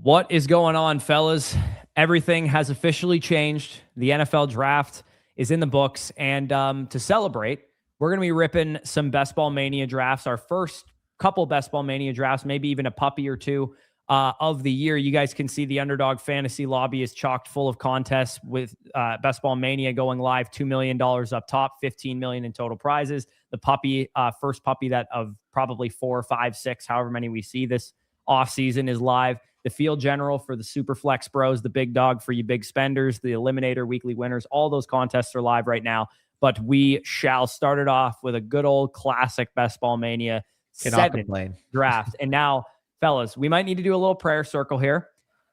What is going on, fellas? Everything has officially changed. The NFL draft is in the books. And to celebrate, we're going to be ripping some Best Ball Mania drafts, our first couple Best Ball Mania drafts, maybe even a puppy or two of the year. You guys can see the Underdog Fantasy Lobby is chocked full of contests with Best Ball Mania going live, $2 million up top, $15 million in total prizes. The puppy, first puppy that of probably 4, 5, 6, however many we see this offseason is live. The Field General for the Super Flex Bros, the Big Dog for you big spenders, the Eliminator weekly winners. All those contests are live right now. But we shall start it off with a good old classic Best Ball Mania 7 draft. And now, fellas, we might need to do a little prayer circle here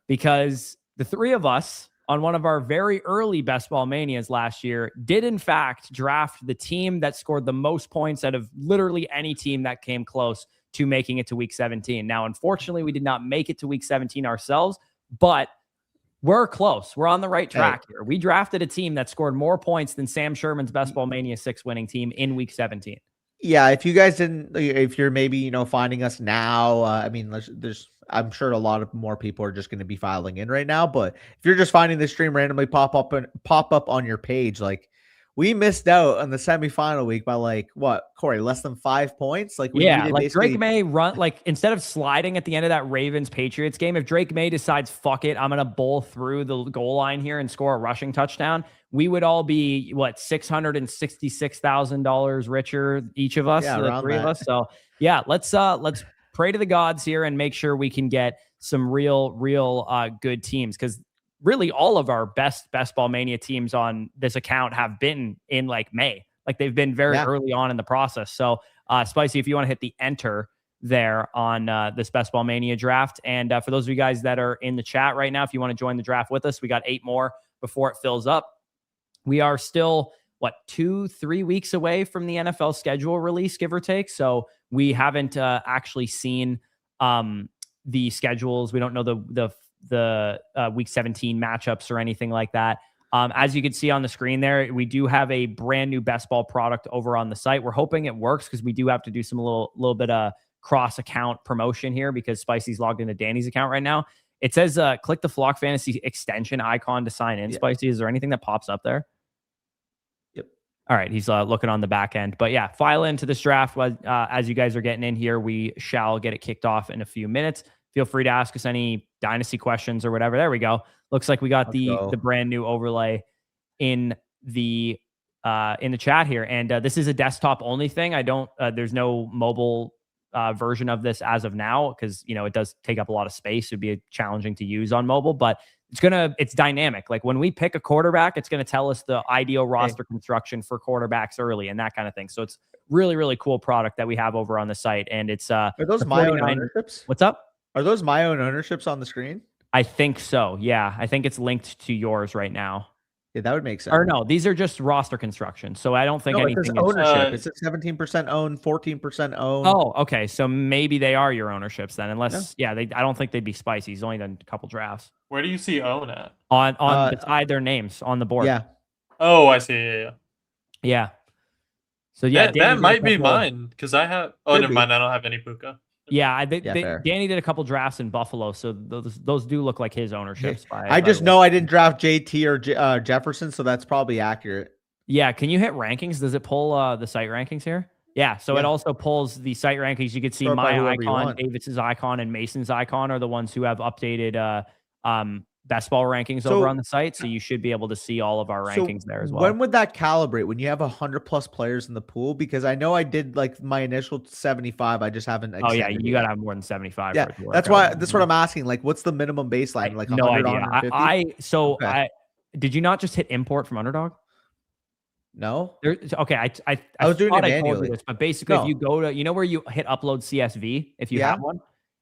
because the three of us on one of our very early Best Ball Manias last year did, in fact, draft the team that scored the most points out of literally any team that came close to making it to week 17. Now, unfortunately, we did not make it to week 17 ourselves, but we're close. We're on the right track here. We drafted a team that scored more points than Sam Sherman's Best Ball Mania 6 winning team in week 17. Yeah, if you guys didn't, if you're maybe, finding us now, I'm sure a lot of more people are just going to be filing in right now, but if you're just finding this stream randomly pop up on your page, we missed out on the semifinal week by what, Corey, less than 5 points? Drake May run, instead of sliding at the end of that Ravens-Patriots game, if Drake May decides, fuck it, I'm going to bowl through the goal line here and score a rushing touchdown, we would all be, $666,000 richer, each of us, the three of us. So, yeah, let's pray to the gods here and make sure we can get some real good teams, because really all of our best Ball Mania teams on this account have been in May. They've been very early on in the process. So Spicy, if you want to hit the enter there on this Best Ball Mania draft. And for those of you guys that are in the chat right now, if you want to join the draft with us, we got 8 more before it fills up. We are still 2-3 weeks away from the NFL schedule release, give or take. So we haven't actually seen the schedules. We don't know the week 17 matchups or anything like that. As you can see on the screen there, we do have a brand new Best Ball product over on the site. We're hoping it works because we do have to do some little bit of cross account promotion here because Spicy's logged into Danny's account right now. It says click the Flock Fantasy extension icon to sign in. Spicy, is there anything that pops up there? Yep. All right, he's looking on the back end. But yeah, file into this draft. As you guys are getting in here, we shall get it kicked off in a few minutes. Feel free to ask us any Dynasty questions or whatever. There we go. Looks like we got the brand new overlay in the chat here. And this is a desktop only thing. There's no mobile version of this as of now because, it does take up a lot of space. It'd be challenging to use on mobile, but it's dynamic. When we pick a quarterback, it's going to tell us the ideal roster construction for quarterbacks early and that kind of thing. So it's really, really cool product that we have over on the site. And it's are those my own ownerships? What's up? Are those my own ownerships on the screen? I think so. Yeah. I think it's linked to yours right now. Yeah, that would make sense. Or no, these are just roster construction. So I don't think anything is ownership. It's 17% owned, 14% owned. Oh, okay. So maybe they are your ownerships then. Unless, I don't think they'd be Spicy. He's only done a couple drafts. Where do you see own at? On beside their names on the board. Yeah. Oh, I see. Yeah. So yeah, that might be mine because I have. Oh, never mind. I don't have any Puka. Yeah, Danny did a couple drafts in Buffalo, so those do look like his ownerships. I just know I didn't draft JT or Jefferson, so that's probably accurate. Yeah, can you hit rankings? Does it pull the site rankings here? Yeah, so it also pulls the site rankings. You can see my icon, Davids's icon, and Mason's icon are the ones who have updated Best Ball rankings over on the site, so you should be able to see all of our rankings there as well. When would that calibrate? When you have 100+ players in the pool? Because I know I did my initial 75. I just haven't. Oh yeah, you gotta have more than 75. Yeah, that's what I'm asking. What's the minimum baseline? No idea. Did you not just hit import from Underdog? No. Okay, I was doing it manually. But basically, if you go to where you hit upload CSV, if you have one.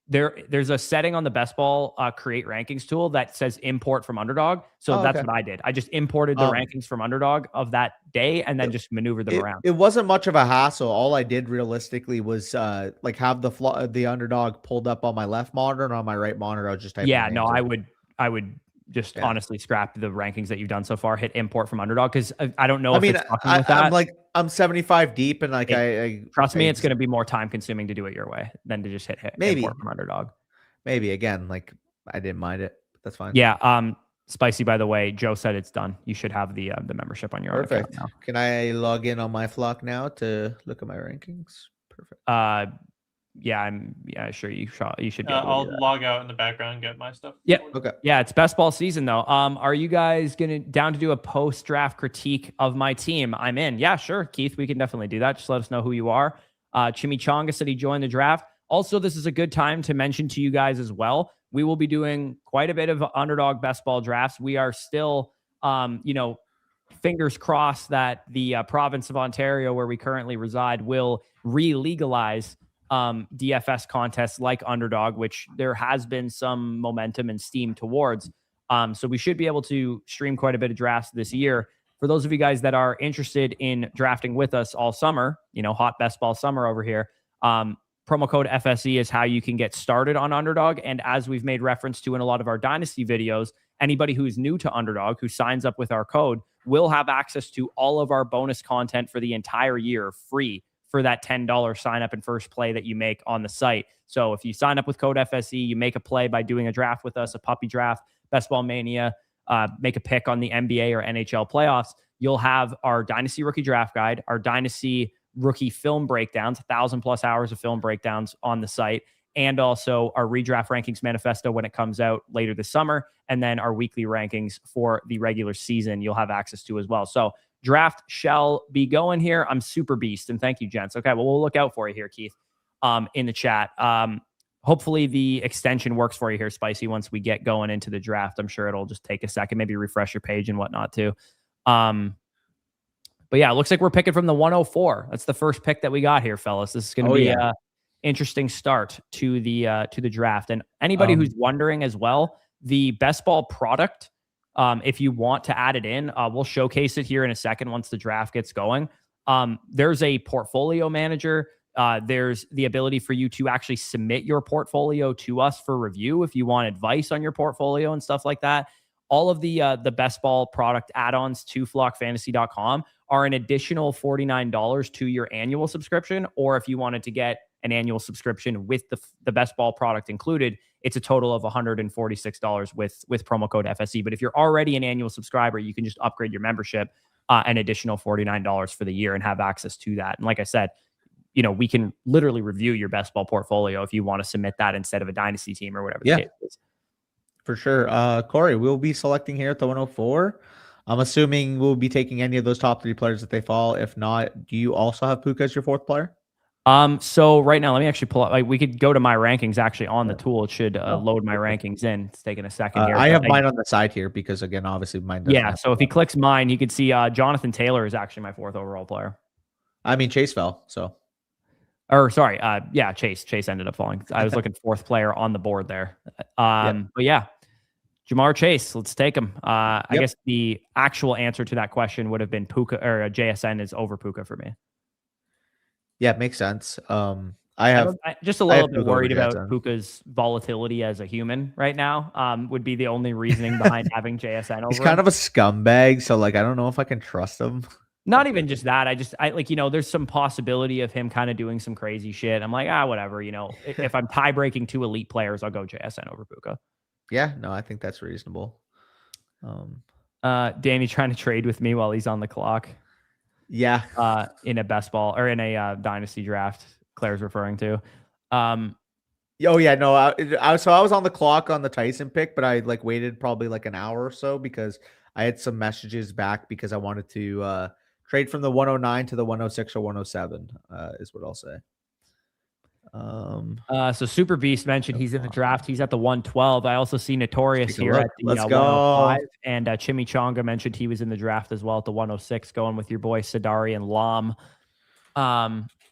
There's a setting on the Best Ball create rankings tool that says import from Underdog. So that's what I did. I just imported the rankings from Underdog of that day and then just maneuvered them around. It wasn't much of a hassle. All I did realistically was have the Underdog pulled up on my left monitor, and on my right monitor I was just typing. I would just honestly scrap the rankings that you've done so far. Hit import from Underdog because I don't know if it's fucking with that. I'm 75 deep and trust me, it's going to be more time consuming to do it your way than to just hit import from Underdog. Maybe again, I didn't mind it. That's fine. Yeah. Spicy, by the way, Joe said it's done. You should have the membership on your own account Perfect. now. Can I log in on my flock now to look at my rankings? Perfect. Yeah, sure. You should be able to I'll do that. log out in the background and get my stuff. Yep. Okay. Yeah, it's best ball season though. Are you guys down to do a post draft critique of my team? I'm in. Yeah, sure, Keith. We can definitely do that. Just let us know who you are. Chimichanga said he joined the draft. Also, this is a good time to mention to you guys as well. We will be doing quite a bit of underdog best ball drafts. We are still, fingers crossed that the province of Ontario, where we currently reside, will re-legalize DFS contests like Underdog, which there has been some momentum and steam towards. So we should be able to stream quite a bit of drafts this year. For those of you guys that are interested in drafting with us all summer, hot best ball summer over here, promo code FSE is how you can get started on Underdog. And as we've made reference to in a lot of our Dynasty videos, anybody who's new to Underdog who signs up with our code will have access to all of our bonus content for the entire year free for that $10 sign up and first play that you make on the site. So if you sign up with code FSE, you make a play by doing a draft with us, a puppy draft, Best Ball Mania, make a pick on the NBA or NHL playoffs, you'll have our Dynasty Rookie Draft Guide, our Dynasty Rookie Film Breakdowns, 1,000+ hours of film breakdowns on the site, and also our Redraft Rankings Manifesto when it comes out later this summer, and then our weekly rankings for the regular season you'll have access to as well. So draft shall be going here. I'm super beast, and thank you, gents. Okay, well, we'll look out for you here, Keith, in the chat. Hopefully the extension works for you here, Spicy, once we get going into the draft. I'm sure it'll just take a second, maybe refresh your page and whatnot too. But yeah, it looks like we're picking from the 104. That's the first pick that we got here, fellas. This is going to be a interesting start to the draft. And anybody who's wondering as well, the best ball product, if you want to add it in, we'll showcase it here in a second once the draft gets going. There's a portfolio manager. There's the ability for you to actually submit your portfolio to us for review if you want advice on your portfolio and stuff like that. All of the best ball product add-ons to flockfantasy.com are an additional $49 to your annual subscription. Or if you wanted to get an annual subscription with the best ball product included, it's a total of $146 with promo code FSE. But if you're already an annual subscriber, you can just upgrade your membership an additional $49 for the year and have access to that. And like I said, we can literally review your best ball portfolio if you want to submit that instead of a dynasty team or whatever the case is. For sure. Corey, we'll be selecting here at the 104. I'm assuming we'll be taking any of those top 3 players that they fall. If not, do you also have Puka as your 4th player? So right now, let me actually pull up. We could go to my rankings actually on the tool. It should load my rankings in. It's taking a second here. I have mine on the side here because, again, obviously mine doesn't. Yeah, so if he clicks mine, you can see Jonathan Taylor is actually my 4th overall player. I mean, Chase fell, so. Or sorry, Chase. Chase ended up falling. I was looking 4th player on the board there. But yeah, Jamar Chase, let's take him. I guess the actual answer to that question would have been Puka, or JSN is over Puka for me. Yeah, it makes sense. I have just a little bit worried about Puka's volatility as a human right now. Would be the only reasoning behind having JSN over. He's kind of a scumbag, so I don't know if I can trust him. Not even just that. I there's some possibility of him kind of doing some crazy shit. I'm like, whatever. If I'm tie breaking 2 elite players, I'll go JSN over Puka. Yeah, no, I think that's reasonable. Danny trying to trade with me while he's on the clock. Yeah. In a best ball or in a dynasty draft, Claire's referring to. Oh yeah, no. I was on the clock on the Tyson pick, but I waited probably an hour or so because I had some messages back because I wanted to trade from the 109 to the 106 or 107 is what I'll say. So Super Beast mentioned he's in the draft. He's at the 112. I also see Notorious here at the 105. And Chimichanga mentioned he was in the draft as well at the 106, going with your boy Sadari and Lam.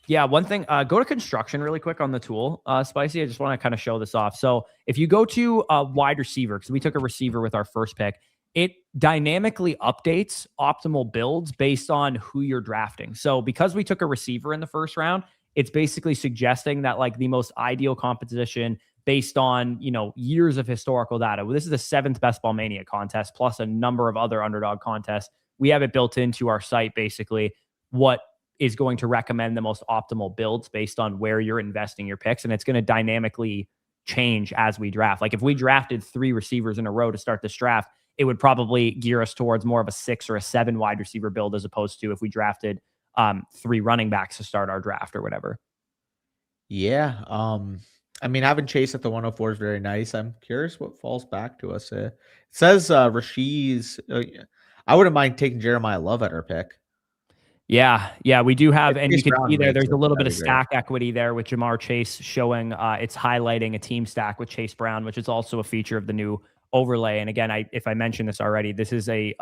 Yeah, one thing, go to construction really quick on the tool, Spicy. I just want to kind of show this off. So if you go to a wide receiver, because we took a receiver with our first pick, it dynamically updates optimal builds based on who you're drafting. So because we took a receiver in the first round, it's basically suggesting that the most ideal composition based on, years of historical data. Well, this is the 7th Best Ball Mania contest, plus a number of other underdog contests. We have it built into our site, basically, what is going to recommend the most optimal builds based on where you're investing your picks. And it's going to dynamically change as we draft. Like if we drafted 3 receivers in a row to start this draft, it would probably gear us towards more of a 6 or a 7 wide receiver build as opposed to if we drafted 3 running backs to start our draft or whatever. Yeah. I mean, having Chase at the 104 is very nice. I'm curious what falls back to us. It says Rasheed's. I wouldn't mind taking Jeremiah Love at our pick. Yeah, we do have, and you Chase can see Brown there's a little bit that'd of be great. stack equity there with Jamar Chase showing it's highlighting a team stack with Chase Brown, which is also a feature of the new overlay. And again, if I mentioned this already, this is a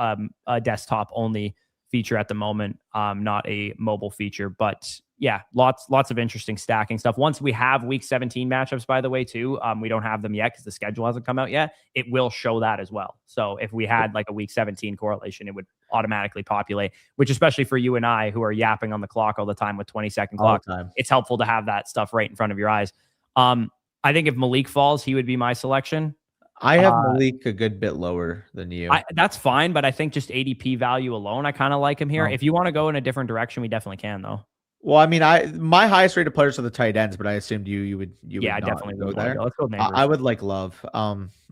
desktop only feature at the moment, not a mobile feature. But yeah, lots of interesting stacking stuff. Once we have week 17 matchups, by the way, too, we don't have them yet because the schedule hasn't come out yet. It will show that as well. So if we had like a week 17 correlation, it would automatically populate, which especially for you and I who are yapping on the clock all the time with 20-second clock, it's helpful to have that stuff right in front of your eyes. I think if Malik falls, he would be my selection. I have Malik a good bit lower than you. That's fine, but I think just ADP value alone, I kind of like him here. If you want to go in a different direction, we definitely can, though. Well, I mean, my highest rated players are the tight ends, but I assumed you would I definitely go there. Let's go neighbors. I would like Love.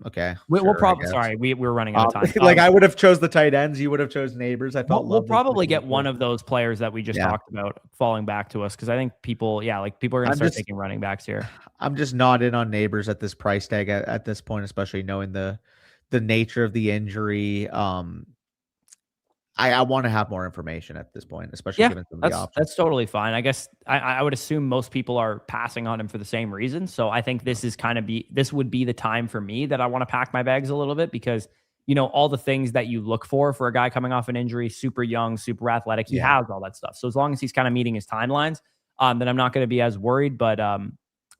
Okay. We'll probably we're running out of time. Like I would have chose the tight ends. You would have chose neighbors. I felt we'll probably get one of those players that we just talked about falling back to us because I think people are going to start taking running backs here. I'm just not in on neighbors at this price tag at this point, especially knowing the nature of the injury. I want to have more information at this point, especially given some of the options. That's totally fine. I guess I would assume most people are passing on him for the same reason. So I think this would be the time for me that I want to pack my bags a little bit because, all the things that you look for a guy coming off an injury, super young, super athletic, he has all that stuff. So as long as he's kind of meeting his timelines, then I'm not going to be as worried, but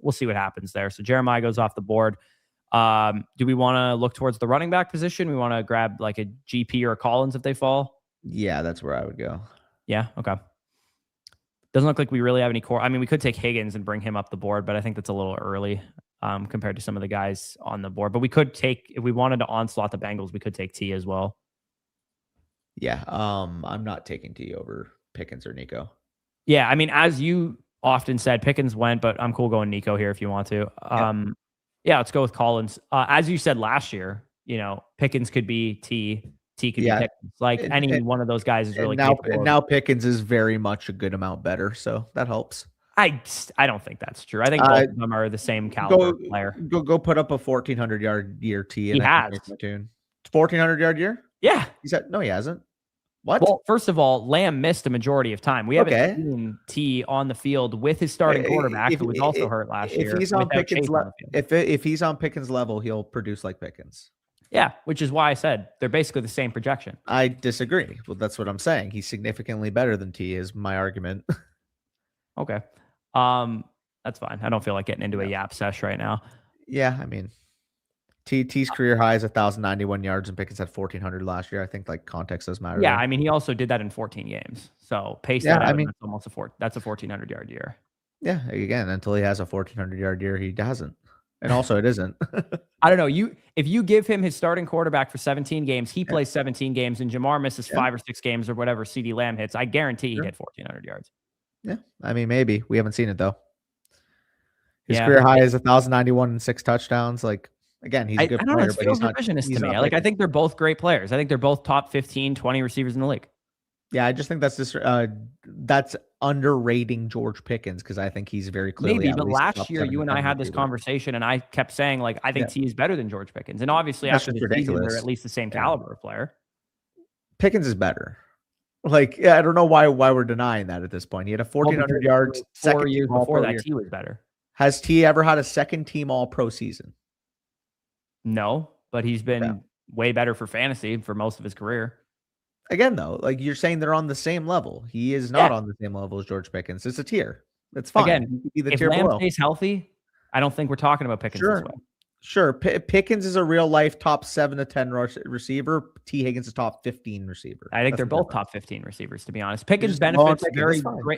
we'll see what happens there. So Jeremiah goes off the board. Do we want to look towards the running back position? We want to grab like a GP or a Collins if they fall? Yeah, that's where I would go. Yeah, okay. Doesn't look like we really have any core. I mean, we could take Higgins and bring him up the board, but I think that's a little early compared to some of the guys on the board. But we could take, if we wanted to onslaught the Bengals, we could take T as well. Yeah, I'm not taking T over Pickens or Nico. Yeah, I mean, as you often said, Pickens went, but I'm cool going Nico here if you want to. Yeah, let's go with Collins. As you said last year, Pickens could be T could be Pickens. Like any one of those guys is really capable. And now Pickens is very much a good amount better, so that helps. I don't think that's true. I think both of them are the same caliber player. Go put up a 1,400-yard year T. He has 1,400-yard year. Yeah, he said no, he hasn't. What? Well, first of all, Lamb missed a majority of time. We haven't seen T on the field with his starting quarterback, who was also hurt last year. If he's on Pickens if he's on Pickens level, he'll produce like Pickens. Yeah, which is why I said they're basically the same projection. I disagree. Well, that's what I'm saying. He's significantly better than T is my argument. Okay. That's fine. I don't feel like getting into a yap sesh right now. Yeah, I mean, T's career high is 1,091 yards and Pickens had 1,400 last year. I think like context does matter. Yeah, I mean, he also did that in 14 games. So pace that out. I mean, that's almost that's a 1,400-yard year. Yeah, again, until he has a 1,400-yard year, he doesn't. And also, it isn't. I don't know. If you give him his starting quarterback for 17 games, he plays 17 games, and Jamar misses 5 or 6 games or whatever CeeDee Lamb hits, I guarantee he hit 1,400 yards. Yeah, I mean, maybe. We haven't seen it, though. His career high is 1,091 and 6 touchdowns. Like, again, he's a good player, but he's not revisionist to me. Like, I think they're both great players. I think they're both top 15, 20 receivers in the league. Yeah, I just think that's underrating George Pickens because I think he's very clearly. Maybe, but last year you and I had this conversation, and I kept saying like I think T is better than George Pickens, and obviously after the season they're at least the same caliber of player. Pickens is better. Like I don't know why we're denying that at this point. He had a 1,400 yards 4 years before that. T was better. Has T ever had a second team All Pro season? No, but he's been way better for fantasy for most of his career. Again, though, like you're saying they're on the same level. He is not on the same level as George Pickens. It's a tier. That's fine. Again, if Lamb stays healthy, I don't think we're talking about Pickens this way. Sure. Pickens is a real life top 7 to 10 receiver. T. Higgins is top 15 receiver. I think they're both top 15 receivers, to be honest. Pickens benefits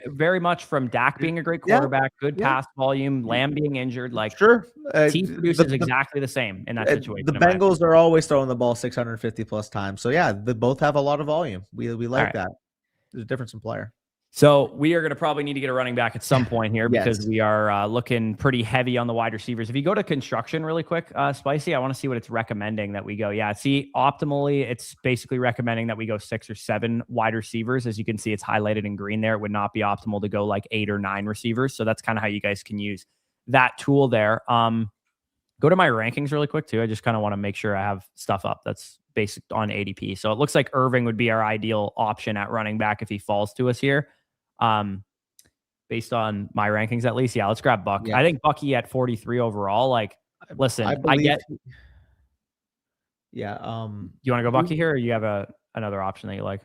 very much from Dak being a great quarterback, good pass volume, Lamb being injured. Like T produces exactly the same in that situation. The Bengals are always throwing the ball 650 plus times. So yeah, they both have a lot of volume. We like that. There's a difference in player. So we are going to probably need to get a running back at some point here because Yes. we are looking pretty heavy on the wide receivers. If you go to construction really quick, Spicy, I want to see what it's recommending that we go. Yeah, see, optimally, it's basically recommending that we go 6 or 7 wide receivers. As you can see, it's highlighted in green there. It would not be optimal to go like 8 or 9 receivers. So that's kind of how you guys can use that tool there. Go to my rankings really quick too. I just kind of want to make sure I have stuff up that's based on ADP. So it looks like Irving would be our ideal option at running back if he falls to us here. Based on my rankings at least. Yeah, let's grab Buck. Yeah. I think Bucky at 43 overall. Like, listen, I get. Yeah. You want to go Bucky here, or you have another option that you like?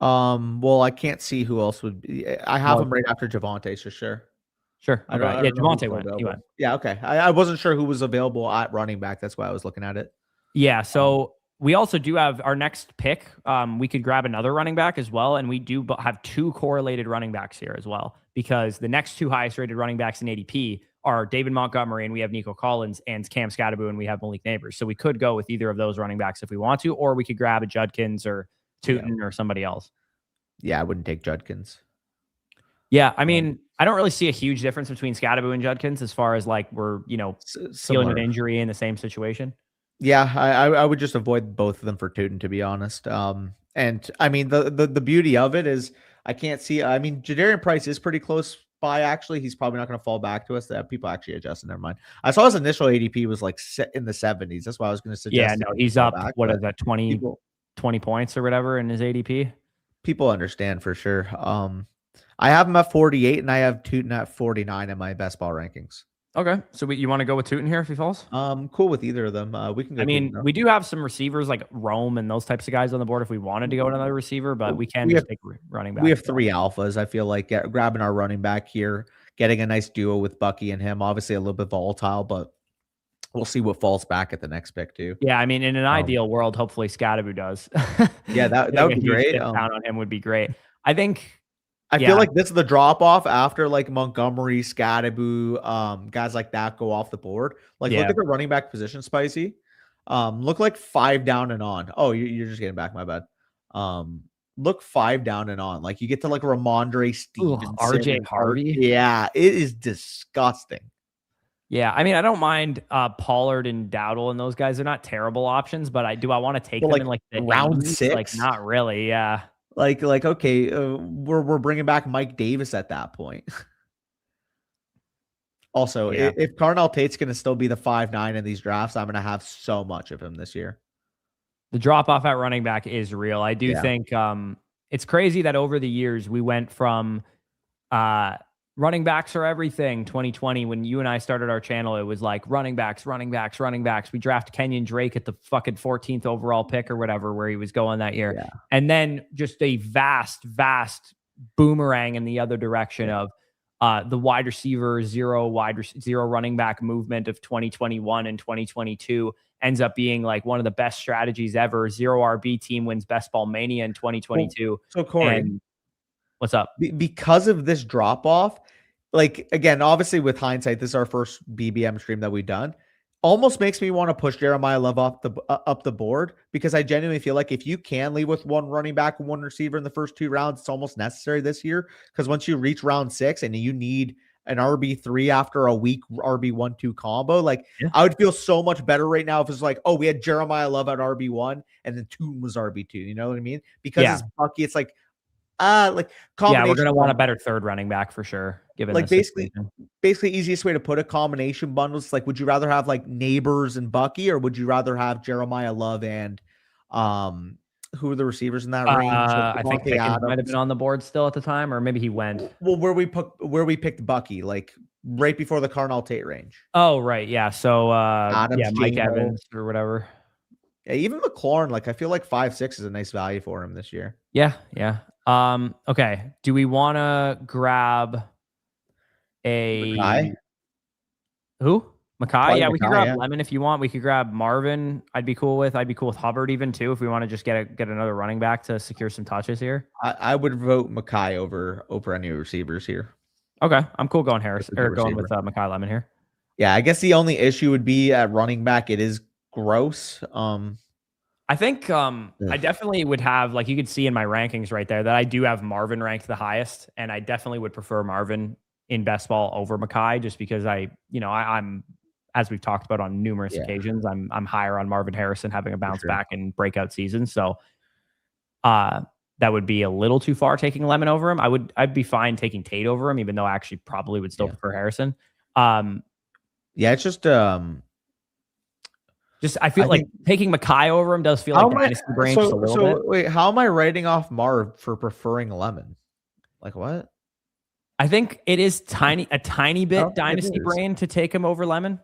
Well, I can't see who else would be. I have him right after Javonte, so sure. Sure. Okay. Yeah, Javonte went. He went. Yeah. Okay. I wasn't sure who was available at running back. That's why I was looking at it. Yeah. So we also do have our next pick. We could grab another running back as well. And we do have 2 correlated running backs here as well, because the next 2 highest rated running backs in ADP are David Montgomery, and we have Nico Collins, and Cam Scatterbo, and we have Malik Neighbors. So we could go with either of those running backs if we want to, or we could grab a Judkins or Tootin or somebody else. Yeah, I wouldn't take Judkins. Yeah, I mean, I don't really see a huge difference between Scatterbo and Judkins as far as like we're, feeling an injury in the same situation. Yeah, I would just avoid both of them for Tootin, to be honest. And I mean, the beauty of it is I can't see. I mean, Jadarian Price is pretty close by. Actually, he's probably not going to fall back to us. That people actually adjusting their mind. I saw his initial ADP was like set in the 70s. That's why I was going to suggest. Yeah, no, he's up. What is that? 20 points or whatever in his ADP. People understand for sure. I have him at 48, and I have Tootin at 49 in my best ball rankings. Okay, so you want to go with Tootin here if he falls? Cool with either of them. We can. I mean, we do have some receivers like Rome and those types of guys on the board if we wanted to go with another receiver, but we can just take running back. We have 3 alphas. I feel like grabbing our running back here, getting a nice duo with Bucky and him. Obviously, a little bit volatile, but we'll see what falls back at the next pick too. Yeah, I mean, in an ideal world, hopefully Scatterbo does. Yeah, that would be great. Down on him would be great. I feel like this is the drop off after like Montgomery, Scatterbo, guys like that go off the board. Like look at the running back position, Spicy. Look like 5 down and on. Oh, you're just getting back. My bad. Look 5 down and on. Like you get to like Ramondre Stevenson, RJ Harvey. Yeah, it is disgusting. Yeah, I mean, I don't mind Pollard and Dowdle and those guys. They're not terrible options, but I want to take them in like the round 80s? 6. Like not really. Yeah. Like okay, we're bringing back Mike Davis at that point. Also, if Carnell Tate's going to still be the 5'9" in these drafts, I'm going to have so much of him this year. The drop off at running back is real. I do think it's crazy that over the years we went from running backs are everything. 2020, when you and I started our channel, it was like running backs. We drafted Kenyon Drake at the fucking 14th overall pick or whatever, where he was going that year. Yeah. And then just a vast boomerang in the other direction of the wide receiver, zero running back movement of 2021 and 2022 ends up being like one of the best strategies ever. 0 RB team wins best ball mania in 2022. So Corey, what's up? Because of this drop off, like again, obviously with hindsight, this is our first BBM stream that we've done. Almost makes me want to push Jeremiah Love up the board, because I genuinely feel like if you can leave with 1 running back and 1 receiver in the first 2 rounds, it's almost necessary this year. Because once you reach round 6 and you need an RB3 after a weak RB1-2 combo, like I would feel so much better right now if it's like, oh, we had Jeremiah Love at RB1 and then Tootin was RB2. You know what I mean? Because it's Bucky, it's like we're gonna want a better third running back for sure. Given like basically easiest way to put a combination bundles. Like, would you rather have like Neighbors and Bucky, or would you rather have Jeremiah Love and who are the receivers in that range? I think Pickens might have been on the board still at the time, or maybe he went. Well, where we picked Bucky, like right before the Carnell Tate range. Oh right, yeah. So Adams, Mike Evans or whatever. Yeah, even McLaurin, like I feel like 5'6" is a nice value for him this year. Yeah. Okay. Do we want to grab Mackay? Who? Mackay? Yeah, we could grab yeah. Lemon if you want. We could grab Marvin. I'd be cool with Hubbard even too if we want to just get another running back to secure some touches here. I would vote Mackay over any receivers here. Okay, I'm cool going Harris or going with Mackay Lemon here. Yeah, I guess the only issue would be at running back. It is gross. I think I definitely would have, like, you could see in my rankings right there that I do have Marvin ranked the highest, and I definitely would prefer Marvin in best ball over Mackay, just because I'm, as we've talked about on numerous occasions, I'm higher on Marvin Harrison having a bounce back and breakout season. So that would be a little too far taking Lemon over him. I'd be fine taking Tate over him, even though I actually probably would still prefer Harrison. It's just I feel like taking Mackay over him does feel like Dynasty brain just a little bit. Wait, how am I writing off Marv for preferring Lemon? Like what? I think it is a tiny bit Dynasty brain to take him over Lemon,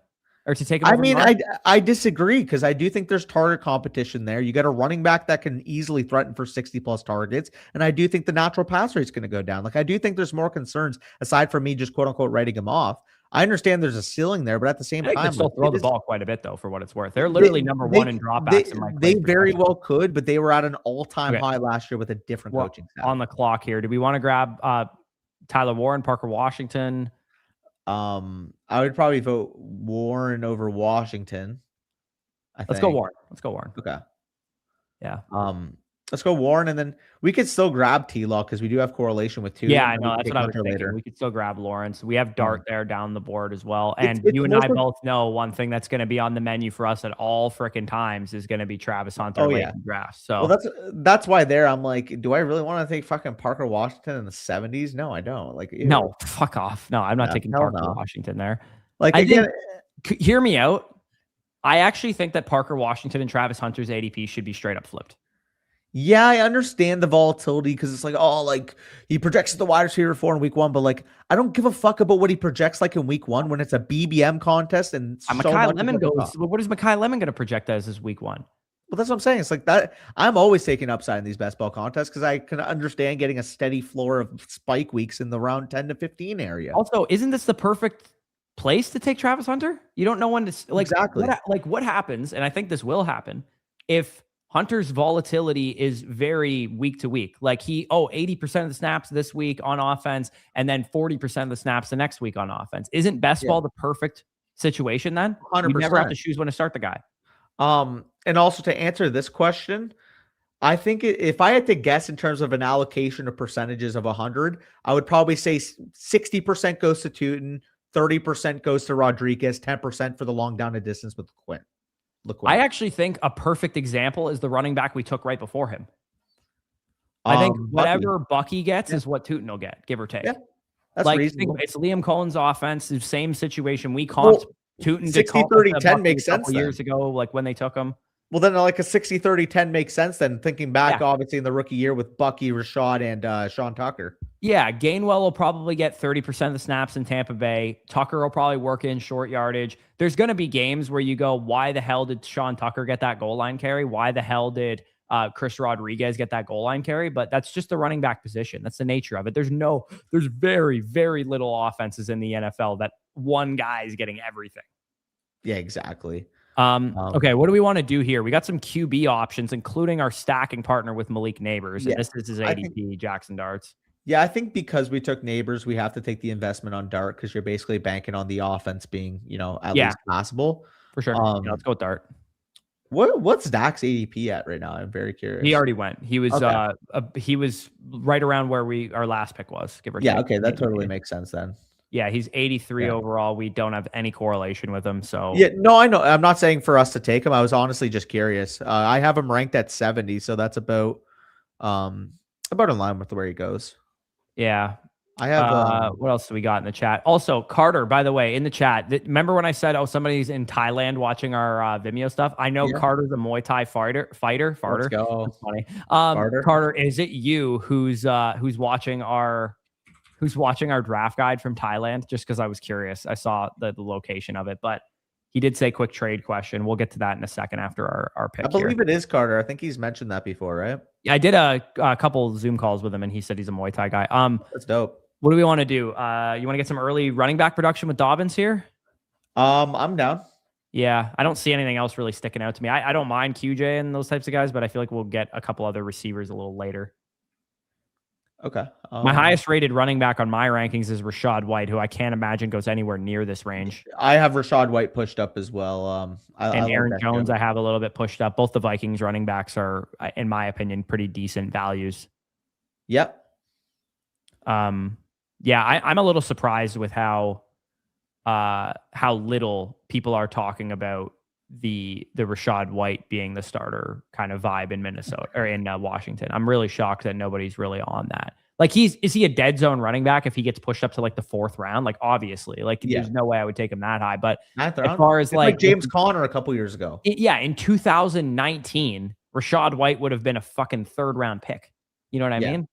or to take him over Marv. I disagree, because I do think there's target competition there. You got a running back that can easily threaten for 60+ targets, and I do think the natural pass rate is going to go down. Like, I do think there's more concerns aside from me just quote unquote writing him off. I understand there's a ceiling there, but at the same time, they still throw the ball quite a bit, though, for what it's worth. They're literally number one in dropbacks. They very well could, but they were at an all-time high last year with a different coaching staff. On the clock here, do we want to grab Tyler Warren, Parker Washington? I would probably vote Warren over Washington. Let's go Warren. Okay. Yeah. Let's go Warren, and then we could still grab T-Law because we do have correlation with 2. Yeah, I know. That's what I was thinking. We could still grab Lawrence. We have Dart there down the board as well. And you and I both know one thing that's going to be on the menu for us at all freaking times is going to be Travis Hunter late in drafts. So that's why I'm like, do I really want to take fucking Parker Washington in the 70s? No, I don't. Like, no, fuck off. No, I'm not taking Parker Washington there. Like, again, hear me out. I actually think that Parker Washington and Travis Hunter's ADP should be straight up flipped. Yeah, I understand the volatility because it's like, like he projects at the wide receiver 4 in week 1, but like I don't give a fuck about what he projects like in week 1 when it's a BBM contest and Mackay Lemon goes. What is Mackay Lemon going to project as his week 1? Well, that's what I'm saying. It's like that. I'm always taking upside in these best ball contests because I can understand getting a steady floor of spike weeks in the round 10 to 15 area. Also, isn't this the perfect place to take Travis Hunter? You don't know when to like exactly what happens, and I think this will happen if Hunter's volatility is very week to week. Like 80% of the snaps this week on offense, and then 40% of the snaps the next week on offense. Isn't best ball the perfect situation then? 100%. You never have to choose when to start the guy. And also to answer this question, I think if I had to guess in terms of an allocation of percentages of 100, I would probably say 60% goes to Tootin, 30% goes to Rodriguez, 10% for the long down and distance with Quinn. I actually think a perfect example is the running back we took right before him. I think whatever Bucky gets is what Tootin will get, give or take. Yeah, that's reasonable. It's Liam Cohen's offense, the same situation. We comped Tootin to 60-30-10 makes sense years ago, like when they took him. Well, then like a 60-30-10 makes sense then, thinking back, obviously, in the rookie year with Bucky, Rashad, and Sean Tucker. Yeah, Gainwell will probably get 30% of the snaps in Tampa Bay. Tucker will probably work in short yardage. There's going to be games where you go, why the hell did Sean Tucker get that goal line carry? Why the hell did Chris Rodriguez get that goal line carry? But that's just the running back position. That's the nature of it. There's very, very little offenses in the NFL that one guy is getting everything. Yeah, exactly. Okay, what do we want to do here? We got some QB options, including our stacking partner with Malik Neighbors. And this is his ADP, Jackson Darts. Yeah, I think because we took Neighbors, we have to take the investment on Dart because you're basically banking on the offense being, at least possible. For sure. Let's go with Dart. What's Dak's ADP at right now? I'm very curious. He already went. He was he was right around where our last pick was, give or take. Yeah, okay, that totally makes sense then. Yeah, he's 83 overall. We don't have any correlation with him. So yeah, no, I know. I'm not saying for us to take him. I was honestly just curious. I have him ranked at 70, so that's about in line with where he goes. Yeah. I have what else do we got in the chat? Also, Carter, by the way, in the chat, remember when I said, somebody's in Thailand watching our Vimeo stuff? I know Carter's a Muay Thai fighter. Let's go. That's funny. Carter, is it you who's watching our draft guide from Thailand? Just because I was curious. I saw the location of it, but he did say quick trade question. We'll get to that in a second after our pick. I believe it is Carter. I think he's mentioned that before, right? Yeah, I did a couple Zoom calls with him, and he said he's a Muay Thai guy. That's dope. What do we want to do? You want to get some early running back production with Dobbins here? I'm down. Yeah, I don't see anything else really sticking out to me. I don't mind QJ and those types of guys, but I feel like we'll get a couple other receivers a little later. Okay. My highest rated running back on my rankings is Rachaad White, who I can't imagine goes anywhere near this range. I have Rachaad White pushed up as well. I And like Aaron that Jones, too. I have a little bit pushed up. Both the Vikings running backs are, in my opinion, pretty decent values. Yep. Yeah, I'm a little surprised with how little people are talking about the Rachaad White being the starter kind of vibe in Minnesota or in Washington. I'm really shocked that nobody's really on that. Like, is he a dead zone running back if he gets pushed up to like the 4th round? Like, obviously, like there's no way I would take him that high. But Ninth as round? far as It's like James Conner a couple years ago. in 2019, Rachaad White would have been a fucking 3rd round pick. You know what I mean?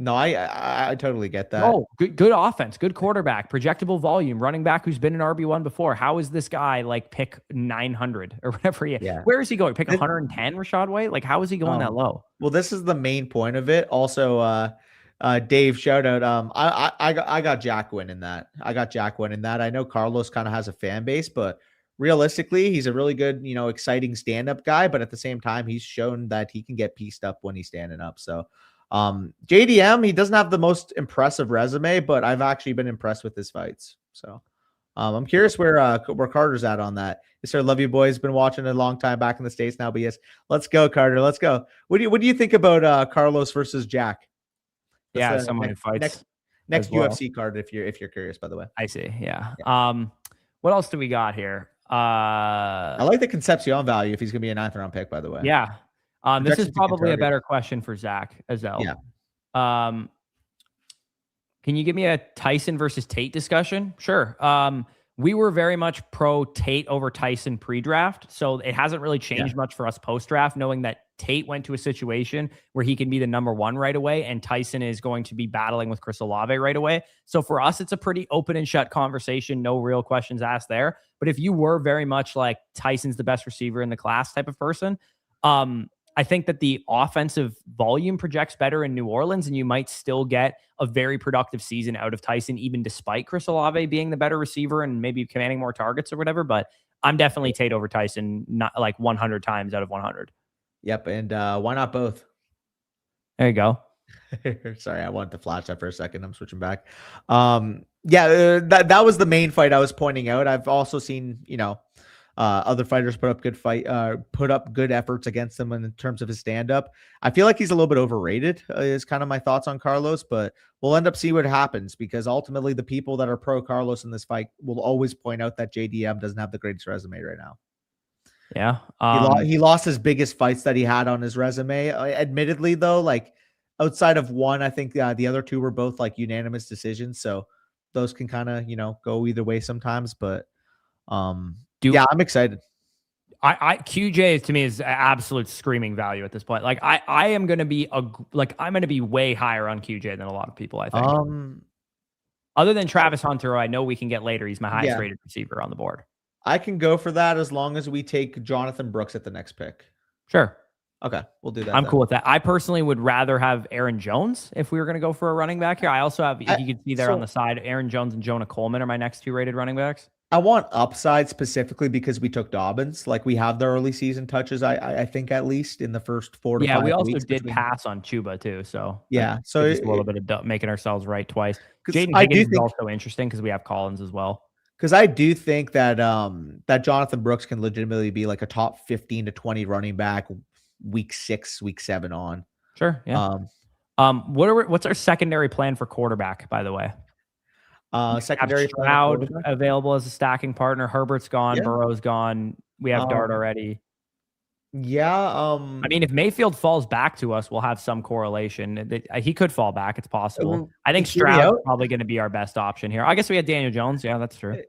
No, I totally get that. Oh, good offense, good quarterback, projectable volume, running back who's been an RB1 before. How is this guy like pick 900 or whatever he is? Yeah. Where is he going? Pick 110, Rachaad White? Like, how is he going that low? Well, this is the main point of it. Also, Dave, shout out. I got Jack winning that. I know Carlos kind of has a fan base, but realistically, he's a really good, exciting stand-up guy. But at the same time, he's shown that he can get pieced up when he's standing up. So JDM, he doesn't have the most impressive resume, but I've actually been impressed with his fights. So I'm curious where Carter's at on that. Yes, sir. Love you boys. Been watching a long time back in the States now, but yes, let's go, Carter. Let's go. What do you think about Carlos versus Jack? That's someone who fights next UFC card if you're curious, by the way. I see. Yeah. What else do we got here? I like the Concepcion value if he's gonna be a 9th round pick, by the way. Yeah. This is probably a better question for Zach Azell. Yeah. Can you give me a Tyson versus Tate discussion? Sure. We were very much pro Tate over Tyson pre-draft, so it hasn't really changed much for us post-draft, knowing that Tate went to a situation where he can be the number 1 right away, and Tyson is going to be battling with Chris Olave right away. So for us, it's a pretty open and shut conversation, no real questions asked there. But if you were very much like Tyson's the best receiver in the class type of person, I think that the offensive volume projects better in New Orleans, and you might still get a very productive season out of Tyson, even despite Chris Olave being the better receiver and maybe commanding more targets or whatever. But I'm definitely Tate over Tyson, not like 100 times out of 100. Yep. And why not both? There you go. Sorry, I wanted to flash that for a second. I'm switching back. That was the main fight I was pointing out. I've also seen, other fighters put up good efforts against him in terms of his stand-up. I feel like he's a little bit overrated, is kind of my thoughts on Carlos, but we'll end up seeing what happens, because ultimately the people that are pro Carlos in this fight will always point out that JDM doesn't have the greatest resume right now. Yeah. He lost his biggest fights that he had on his resume. Admittedly, though, like outside of one, I think the other 2 were both like unanimous decisions. So those can kind of, go either way sometimes, but I'm excited. QJ to me is absolute screaming value at this point. Like I am going to be I'm going to be way higher on QJ than a lot of people, I think. Other than Travis Hunter, who I know we can get later. He's my highest rated receiver on the board. I can go for that as long as we take Jonathan Brooks at the next pick. Sure. Okay, we'll do that. I'm cool with that. I personally would rather have Aaron Jones if we were going to go for a running back here. I also have, if you could see there on the side, Aaron Jones and Jonah Coleman are my next 2 rated running backs. I want upside specifically because we took Dobbins. Like we have the early season touches, I think at least in the first 4 to 5 weeks. Yeah, we also did pass on Chuba too. So so it's a little bit of making ourselves right twice. Jaden Higgins is also interesting because we have Collins as well. Because I do think that that Jonathan Brooks can legitimately be like a top 15 to 20 running back week 6, week 7 on. Sure. Yeah. What's our secondary plan for quarterback, by the way? Secondary Stroud available as a stacking partner. Herbert's gone. Burrow's gone. We have Dart already. Yeah. I mean, if Mayfield falls back to us, we'll have some correlation. He could fall back. It's possible. I think Stroud's probably going to be our best option here. I guess we had Daniel Jones. Yeah, that's true.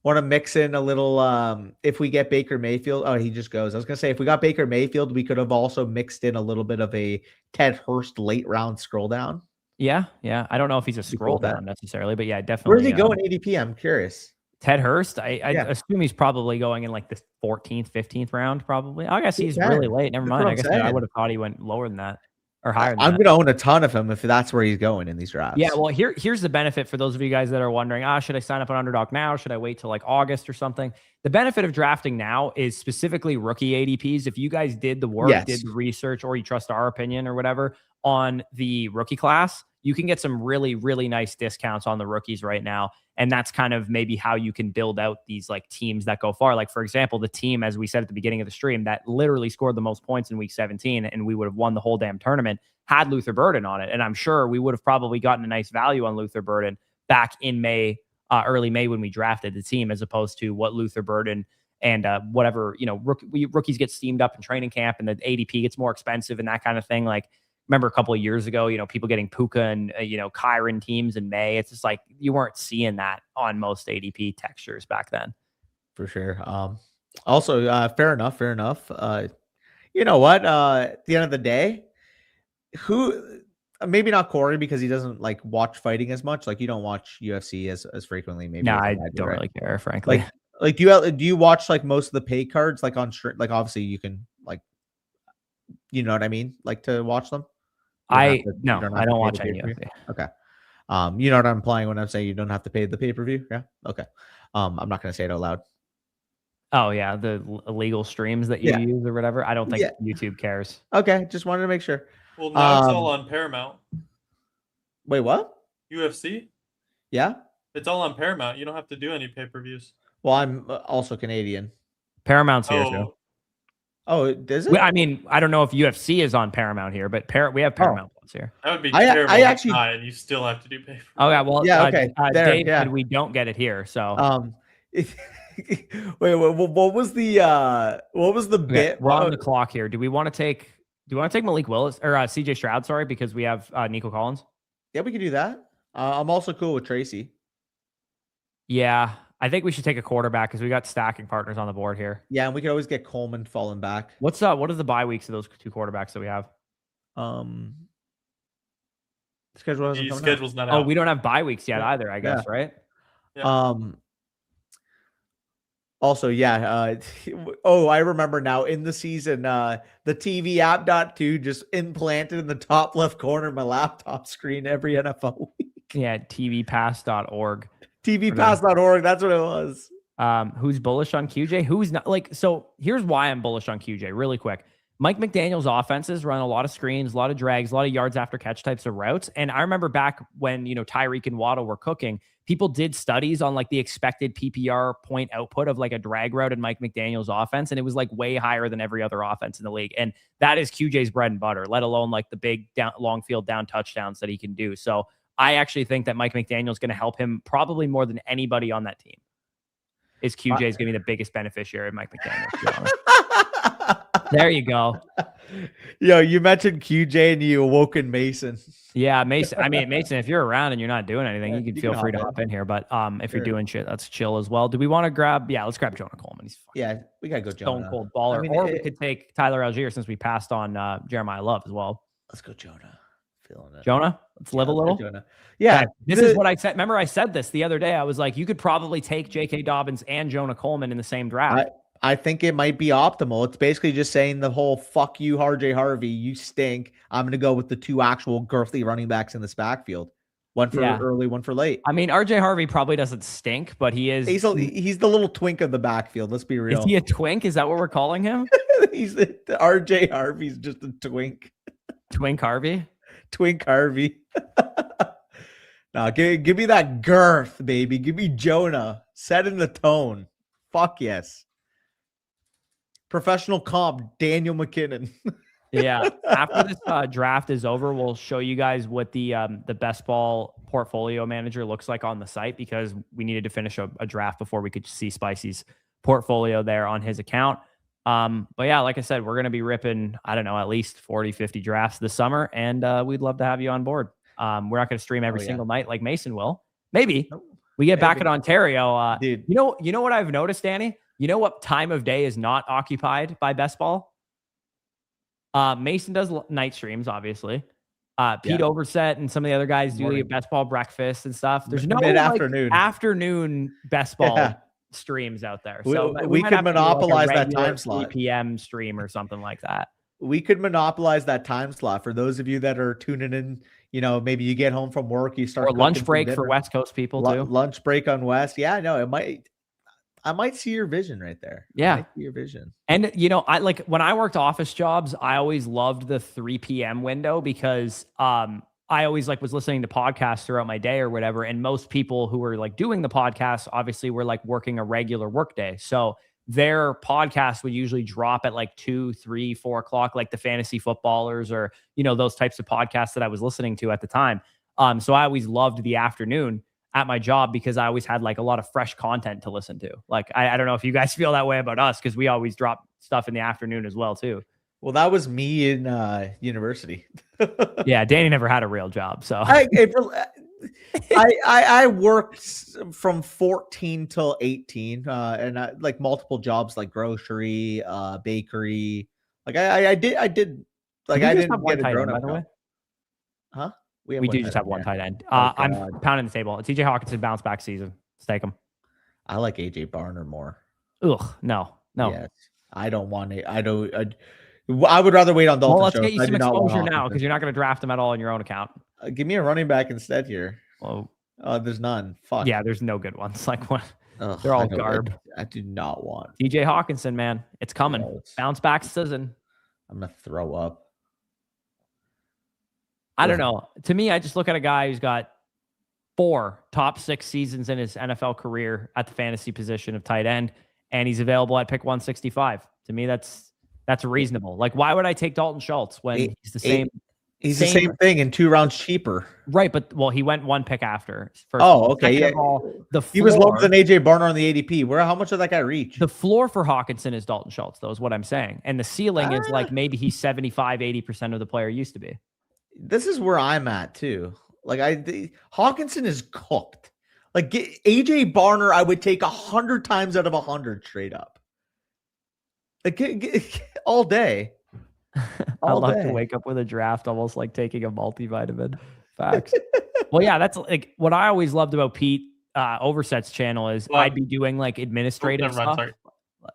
Want to mix in a little, if we get Baker Mayfield. Oh, he just goes. I was going to say, if we got Baker Mayfield, we could have also mixed in a little bit of a Ted Hurst late round scroll down. Yeah. I don't know if he's a scroll down necessarily, but yeah, definitely. Where's he going ADP? I'm curious. Ted Hurst, I assume he's probably going in like the 14th, 15th round, probably. I guess he's really late. Never mind. I guess I would have thought he went lower than that or higher than that. I'm going to own a ton of him if that's where he's going in these drafts. Yeah, well, here's the benefit for those of you guys that are wondering, should I sign up on Underdog now? Should I wait till like August or something? The benefit of drafting now is specifically rookie ADPs. If you guys did the work, did the research, or you trust our opinion or whatever on the rookie class, you can get some really, really nice discounts on the rookies right now. And that's kind of maybe how you can build out these like teams that go far. Like, for example, the team, as we said at the beginning of the stream, that literally scored the most points in week 17, and we would have won the whole damn tournament, had Luther Burden on it. And I'm sure we would have probably gotten a nice value on Luther Burden back in May, early May, when we drafted the team, as opposed to what Luther Burden and whatever, rookies get steamed up in training camp and the ADP gets more expensive and that kind of thing. Like, remember a couple of years ago, people getting Puka and, Kyron teams in May. It's just like you weren't seeing that on most ADP textures back then. For sure. Also, fair enough. You know what? At the end of the day, maybe not Corey, because he doesn't like watch fighting as much. Like, you don't watch UFC as frequently. Maybe. No, I don't really care, frankly. Like, do you watch like most of the pay cards, like on like, obviously you can like, you know what I mean? Like, to watch them. I don't watch any UFC. Okay. You know what I'm implying when I'm saying you don't have to pay the pay-per-view? Yeah. Okay. I'm not going to say it out loud. Oh yeah, the illegal streams that you use or whatever. I don't think YouTube cares. Okay, just wanted to make sure. Well, now it's all on Paramount. Wait, what? UFC? Yeah. It's all on Paramount. You don't have to do any pay-per-views. Well, I'm also Canadian. Paramount's here too. Oh, is it? I mean, I don't know if UFC is on Paramount here, but we have Paramount Plus here. That would be terrible. I actually, and you still have to do pay. Oh yeah, well, okay. Dave said we don't get it here, so. Wait, what was the bit? We're on the clock here. Do we want to take Malik Willis or CJ Stroud? Sorry, because we have Nico Collins. Yeah, we can do that. I'm also cool with Tracy. Yeah, I think we should take a quarterback because we got stacking partners on the board here. Yeah, and we could always get Coleman falling back. What are the bye weeks of those two quarterbacks that we have? Schedule's not out. Oh, we don't have bye weeks yet either, I guess, right? Yeah. Also, I remember now in the season, the TV app.2 just implanted in the top left corner of my laptop screen every NFL week. Yeah, tvpass.org. tvpass.org, that's what it was. Who's bullish on QJ? Who's not? Like, so here's why I'm bullish on QJ really quick. Mike McDaniel's offenses run a lot of screens, a lot of drags, a lot of yards after catch types of routes. And I remember back when, Tyreek and Waddle were cooking, people did studies on like the expected PPR point output of like a drag route in Mike McDaniel's offense. And it was like way higher than every other offense in the league. And that is QJ's bread and butter, let alone like the big long field down touchdowns that he can do. So I actually think that Mike McDaniel is going to help him probably more than anybody on that team. QJ is going to be the biggest beneficiary of Mike McDaniel, to be honest. There you go. Yo, you mentioned QJ and you awoke in Mason. Yeah, Mason. I mean, Mason, if you're around and you're not doing anything, you can feel free to hop in here. But if you're doing shit, let's chill as well. Do we want to grab? Yeah, let's grab Jonah Coleman. He's we gotta go Jonah. Stone cold baller. We could take Tyler Algier since we passed on Jeremiah Love as well. Let's go Jonah. Feeling it. Jonah, let's live a little. Yeah, this is what I said. Remember, I said this the other day. I was like, you could probably take J.K. Dobbins and Jonah Coleman in the same draft. I think it might be optimal. It's basically just saying the whole "fuck you, RJ Harvey, you stink." I'm going to go with the two actual girthy running backs in this backfield. One for early, one for late. I mean, RJ Harvey probably doesn't stink, but he is. He's the little twink of the backfield. Let's be real. Is he a twink? Is that what we're calling him? RJ Harvey's just a twink. Twink Harvey. Twink Harvey. No, give me that girth, baby. Give me Jonah. Setting the tone. Fuck yes. Professional comp, Daniel McKinnon. Yeah. After this draft is over, we'll show you guys what the best ball portfolio manager looks like on the site, because we needed to finish a draft before we could see Spicy's portfolio there on his account. But yeah, like I said, we're going to be ripping, I don't know, at least 40, 50 drafts this summer. And we'd love to have you on board. We're not going to stream every single night like Mason will. Maybe we get back in Ontario. Dude. You know what I've noticed, Danny? You know what time of day is not occupied by best ball? Mason does night streams, obviously. Pete Overset and some of the other guys do best ball breakfast and stuff. There's no afternoon best ball streams out there. So we could monopolize that time slot. 3 p.m. stream or something like that. We could monopolize that time slot for those of you that are tuning in. Maybe you get home from work, you start or lunch break for West Coast people too. Lunch break on West. Yeah, no, I might see your vision right there. Yeah. I might see your vision. And, I like when I worked office jobs, I always loved the 3 p.m. window because I always like was listening to podcasts throughout my day or whatever. And most people who were like doing the podcast obviously were like working a regular work day. So their podcast would usually drop at like 2, 3, 4 o'clock, like the fantasy footballers or, those types of podcasts that I was listening to at the time. So I always loved the afternoon at my job because I always had like a lot of fresh content to listen to. Like, I don't know if you guys feel that way about us because we always drop stuff in the afternoon as well too. Well, that was me in university. Yeah, Danny never had a real job, so I worked from 14 till 18, and I like multiple jobs like grocery, bakery. Like I did like I didn't get a grown up, by the way. Huh? We do just have one tight end. I'm pounding the table. TJ Hawkinson bounce back season. Let's take him. I like AJ Barner more. Ugh, no. Yes, I don't want it. I would rather wait on Dalton. Well, let's get you some exposure now because you're not going to draft him at all in your own account. Give me a running back instead here. Well, there's none. Fuck. Yeah, there's no good ones. Like what? They're all garb. I do not want TJ Hawkinson, man. It's coming. Bounce back season. I'm gonna throw up. I don't know. To me, I just look at a guy who's got 4 top 6 seasons in his NFL career at the fantasy position of tight end, and he's available at pick 165. To me, that's reasonable. Like, why would I take Dalton Schultz when he's the same? He's the same thing in 2 rounds cheaper. Right, but he went 1 pick after. Okay. Yeah. He was lower than AJ Barner on the ADP. How much did that guy reach? The floor for Hawkinson is Dalton Schultz, though, is what I'm saying. And the ceiling is like maybe he's 75, 80% of the player used to be. This is where I'm at too. Like Hawkinson is cooked. Like AJ Barner, I would take 100 times out of 100 straight up. Like all day. I love to wake up with a draft almost like taking a multivitamin. Facts. Well, yeah, that's like what I always loved about Pete Overset's channel is I'd be doing like administrative stuff.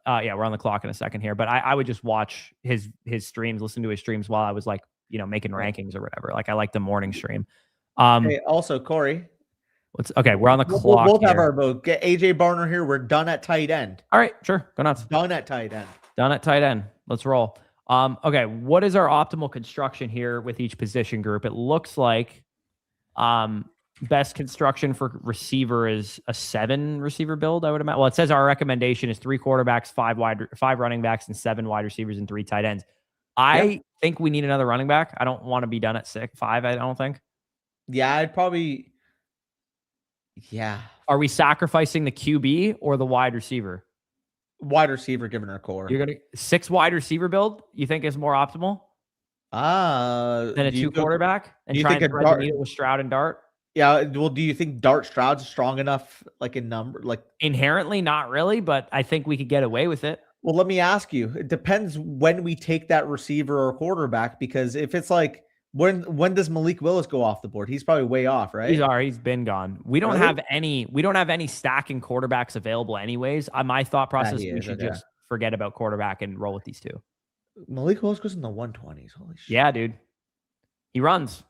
Yeah, we're on the clock in a second here, but I would just watch his streams, listen to his streams while I was like, making rankings or whatever. Like I like the morning stream. Hey, also Corey. Okay, we're on the clock. We'll have our vote. Get AJ Barner here. We're done at tight end. All right, sure. Go nuts. Done at tight end. Done at tight end. Let's roll. Okay, what is our optimal construction here with each position group? It looks like best construction for receiver is a 7 receiver build, I would imagine. Well, it says our recommendation is 3 quarterbacks, 5 running backs, and 7 wide receivers and 3 tight ends. I think we need another running back. I don't want to be done at 5, I don't think. Yeah, I'd probably. Yeah. Are we sacrificing the QB or the wide receiver? Wide receiver, given our core. You're gonna 6 wide receiver build. You think is more optimal than a 2 quarterback and try and thread the needle with Stroud and Dart? Yeah. Well, do you think Stroud's strong enough, like in number, like inherently? Not really, but I think we could get away with it. Well, let me ask you. It depends when we take that receiver or quarterback, because if it's like when does Malik Willis go off the board? He's probably way off, right? He's been gone. We don't have any stacking quarterbacks available anyways. My thought process, we should just forget about quarterback and roll with these 2. Malik Willis goes in the 120s. Holy shit. Yeah, dude. He runs.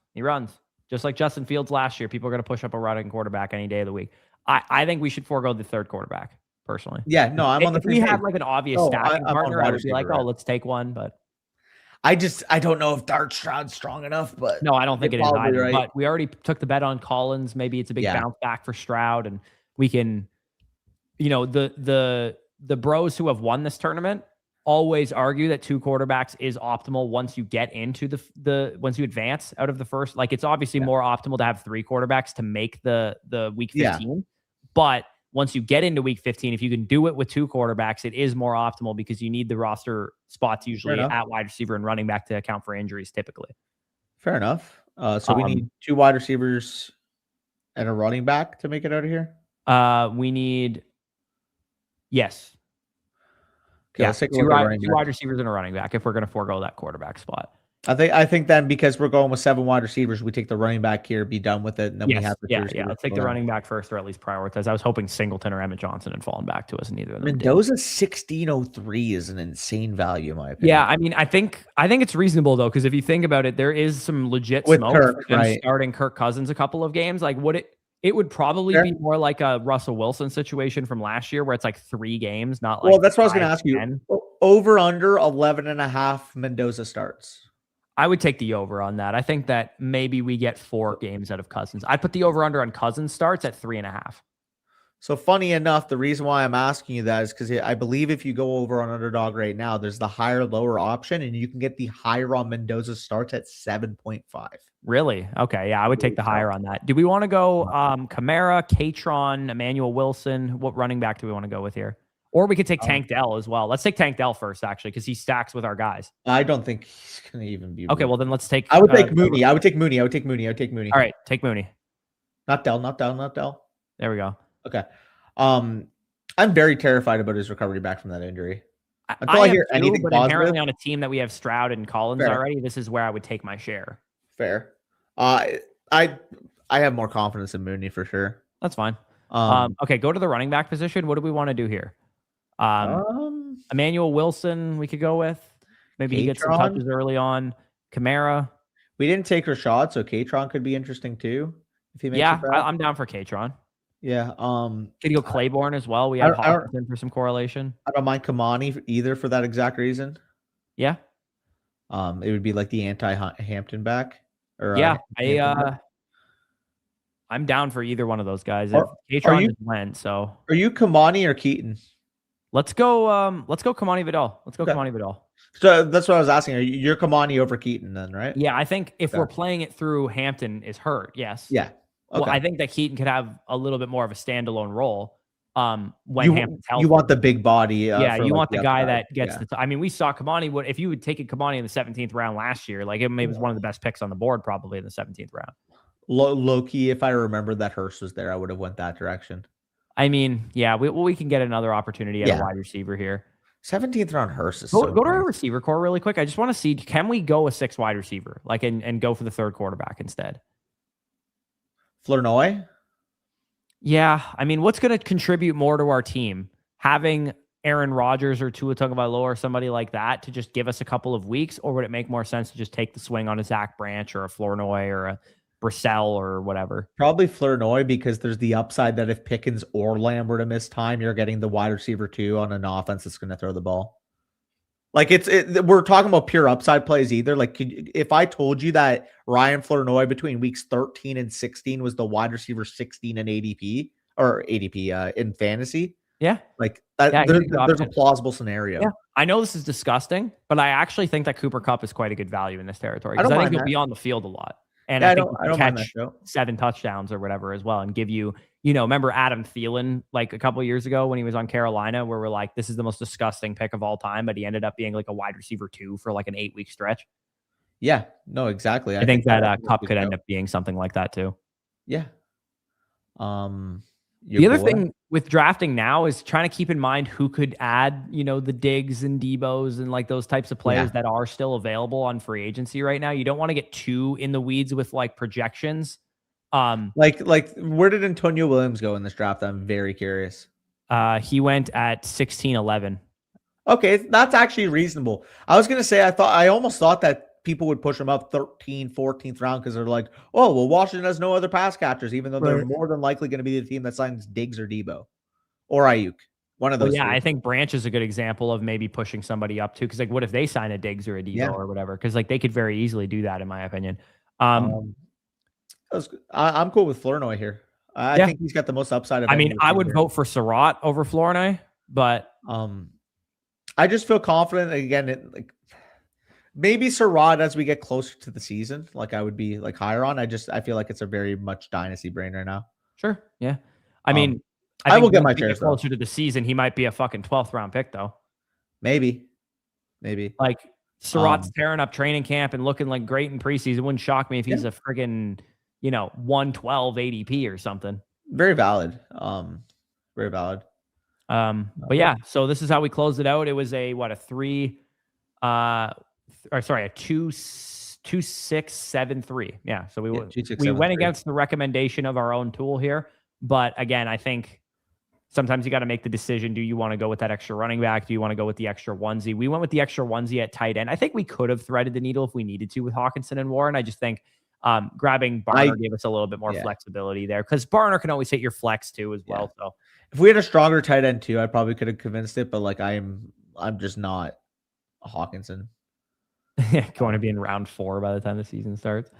Just like Justin Fields last year. People are going to push up a running quarterback any day of the week. I think we should forego the 3rd quarterback, personally. Yeah, no, I'm on the. If we had like an obvious stacking partner, I would be like, let's take one, but. I don't know if Dart Stroud's strong enough, but no, I don't think it is either. Right. But we already took the bet on Collins. Maybe it's a big bounce back for Stroud, and we can, the bros who have won this tournament always argue that 2 quarterbacks is optimal once you get into once you advance out of the first. Like it's obviously more optimal to have 3 quarterbacks to make the week 15, but once you get into week 15, if you can do it with 2 quarterbacks, it is more optimal because you need the roster spots usually at wide receiver and running back to account for injuries typically. Fair enough. So we need 2 wide receivers and a running back to make it out of here? We need, yes. Okay, yeah, 2 wide receivers and a running back if we're going to forego that quarterback spot. I think then because we're going with 7 wide receivers, we take the running back here, be done with it, and then we have the let's take the running back first, or at least prioritize. I was hoping Singleton or Emmett Johnson had fallen back to us, and neither of them. Mendoza 1603 is an insane value, in my opinion. Yeah, I mean, I think it's reasonable though, because if you think about it, there is some legit with smoke Kirk, right? Starting Kirk Cousins a couple of games. Like, it would probably be more like a Russell Wilson situation from last year, where it's like 3 games, not like. Well, that's what I was going to ask you. Over under 11.5 Mendoza starts. I would take the over on that. I think that maybe we get 4 games out of Cousins. I'd put the over under on Cousins starts at 3.5. So funny enough, the reason why I'm asking you that is because I believe if you go over on underdog right now, there's the higher lower option, and you can get the higher on Mendoza starts at 7.5. Really? Okay. Yeah, I would take the higher on that. Do we want to go Kamara, Katron, Emmanuel Wilson? What running back do we want to go with here? Or we could take Tank Dell as well. Let's take Tank Dell first, actually, because he stacks with our guys. I don't think he's going to even be. Okay, well, then let's take. I would take Mooney. I would take Mooney. All right, take Mooney. Not Dell. There we go. Okay. I'm very terrified about his recovery back from that injury. Until I hear anything but positive, inherently on a team that we have Stroud and Collins already, this is where I would take my share. Fair. I have more confidence in Mooney for sure. That's fine. Okay, go to the running back position. What do we want to do here? Emmanuel Wilson, we could go with. Maybe he gets some touches early on. Kamara. We didn't take Rashad, so Katron could be interesting too. If he makes I'm down for Katron. Yeah. Could you go Claiborne as well? We have Hawkinson for some correlation. I don't mind Kamani either for that exact reason. Yeah. It would be like the anti-Hampton back. Or I'm down for either one of those guys. Katron just went, so are you Kamani or Keaton? Let's go Kamani Vidal. Kamani Vidal. So that's what I was asking. You're Kamani over Keaton then, right? Yeah, I think if we're playing it through Hampton is hurt, yes. Yeah. Okay. Well, I think that Keaton could have a little bit more of a standalone role when Hampton's healthy. You want the big body. You want the guy that gets the I mean, we saw Kamani. If you would take Kamani in the 17th round last year, like it was one of the best picks on the board probably in the 17th round. Low key, if I remember that Hurst was there, I would have went that direction. I mean, yeah, we can get another opportunity at a wide receiver here. 17th round Hurst is go to our receiver core really quick. I just want to see, can we go a 6 wide receiver, like and go for the 3rd quarterback instead? Flournoy? Yeah, I mean, what's going to contribute more to our team? Having Aaron Rodgers or Tua Tagovailoa or somebody like that to just give us a couple of weeks, or would it make more sense to just take the swing on a Zach Branch or a Flournoy or a Brissell or whatever? Probably Flournoy, because there's the upside that if Pickens or Lamb were to miss time, you're getting the wide receiver 2 on an offense that's going to throw the ball. Like we're talking about pure upside plays either. Like if I told you that Ryan Flournoy between weeks 13 and 16 was the wide receiver 16 in ADP in fantasy. Yeah. Like that, there's a plausible scenario. Yeah. I know this is disgusting, but I actually think that Cooper Kupp is quite a good value in this territory, because I think he'll be on the field a lot. And I think he can catch 7 touchdowns or whatever as well, and give you, remember Adam Thielen like a couple of years ago when he was on Carolina, where we're like, this is the most disgusting pick of all time, but he ended up being like a wide receiver 2 for like an 8-week stretch. Yeah, no, exactly. I think that Kupp could end up being something like that too. Yeah. The other thing with drafting now is trying to keep in mind who could add, the Diggs and Debos and like those types of players that are still available on free agency right now. You don't want to get too in the weeds with like projections. Like where did Antonio Williams go in this draft? I'm very curious. He went at 16-11. Okay, that's actually reasonable. I was gonna say I almost thought that people would push him up 13th, 14th round, because they're like, oh, well, Washington has no other pass catchers, even though they're more than likely going to be the team that signs Diggs or Debo or Ayuk. One of those. Yeah, I think Branch is a good example of maybe pushing somebody up too. Because like, what if they sign a Diggs or a Debo or whatever? Because like they could very easily do that, in my opinion. I'm cool with Flournoy here. I think he's got the most upside. I mean, I would vote for Surratt over Flournoy, but I just feel confident again. Maybe Surratt as we get closer to the season, like I would be like higher on. I feel like it's a very much dynasty brain right now. Sure. Yeah. I mean, I will get my shares closer to the season. He might be a fucking 12th round pick though. Maybe. Like Surratt's tearing up training camp and looking like great in preseason. It wouldn't shock me if he's a friggin', 112 ADP or something. Very valid. Very valid. But yeah, so this is how we closed it out. It was a 2-6-7-3. Yeah. So we went against the recommendation of our own tool here. But again, I think sometimes you got to make the decision. Do you want to go with that extra running back? Do you want to go with the extra onesie? We went with the extra onesie at tight end. I think we could have threaded the needle if we needed to with Hawkinson and Warren. I just think grabbing Barner gave us a little bit more flexibility there, because Barner can always hit your flex too as well. So if we had a stronger tight end too, I probably could have convinced it. But like I'm just not a Hawkinson. Going to be in round 4 by the time the season starts.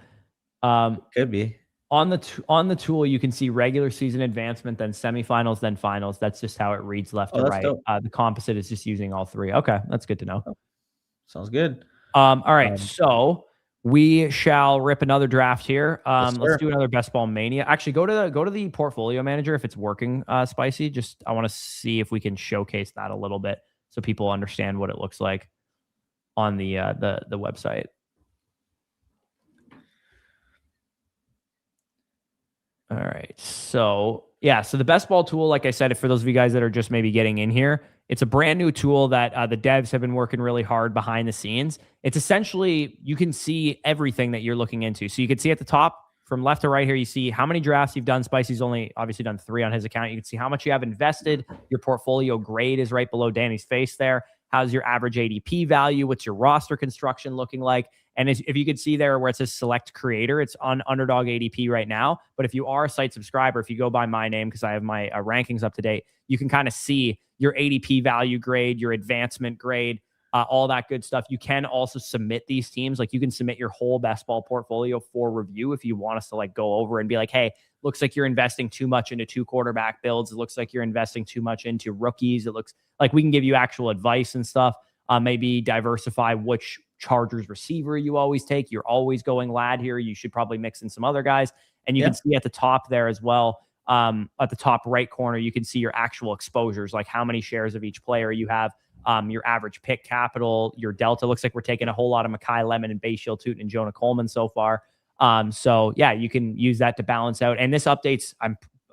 Could be. On the tool, you can see regular season advancement, then semifinals, then finals. That's just how it reads left to that's right. dope. The composite is just using all 3. Okay, that's good to know. Sounds good. All right, so we shall rip another draft here. Yes, Let's sir. do another best ball mania. Actually, go to the portfolio manager if it's working, Spicy. Just I want to see if we can showcase that a little bit so people understand what it looks like on the website. All right. So, yeah. So the best ball tool, like I said, for those of you guys that are just maybe getting in here, it's a brand new tool that the devs have been working really hard behind the scenes. It's essentially, you can see everything that you're looking into. So you can see at the top from left to right here, you see how many drafts you've done. Spicy's only obviously done 3 on his account. You can see how much you have invested. Your portfolio grade is right below Danny's face there. How's your average ADP value? What's your roster construction looking like? And if you could see there where it says select creator, it's on Underdog ADP right now. But if you are a site subscriber, if you go by my name, because I have my rankings up to date, you can kind of see your ADP value grade, your advancement grade, all that good stuff. You can also submit these teams. Like you can submit your whole best ball portfolio for review if you want us to like go over and be like, hey, looks like you're investing too much into 2 quarterback builds. It looks like you're investing too much into rookies. It looks like we can give you actual advice and stuff. Maybe diversify which Chargers receiver you always take. You're always going lad here. You should probably mix in some other guys. And you can see at the top there as well, at the top right corner, you can see your actual exposures, like how many shares of each player you have, your average pick capital, your delta. Looks like we're taking a whole lot of Mekhi Lemon and Bashil Tootin and Jonah Coleman so far. So yeah, you can use that to balance out. And this updates,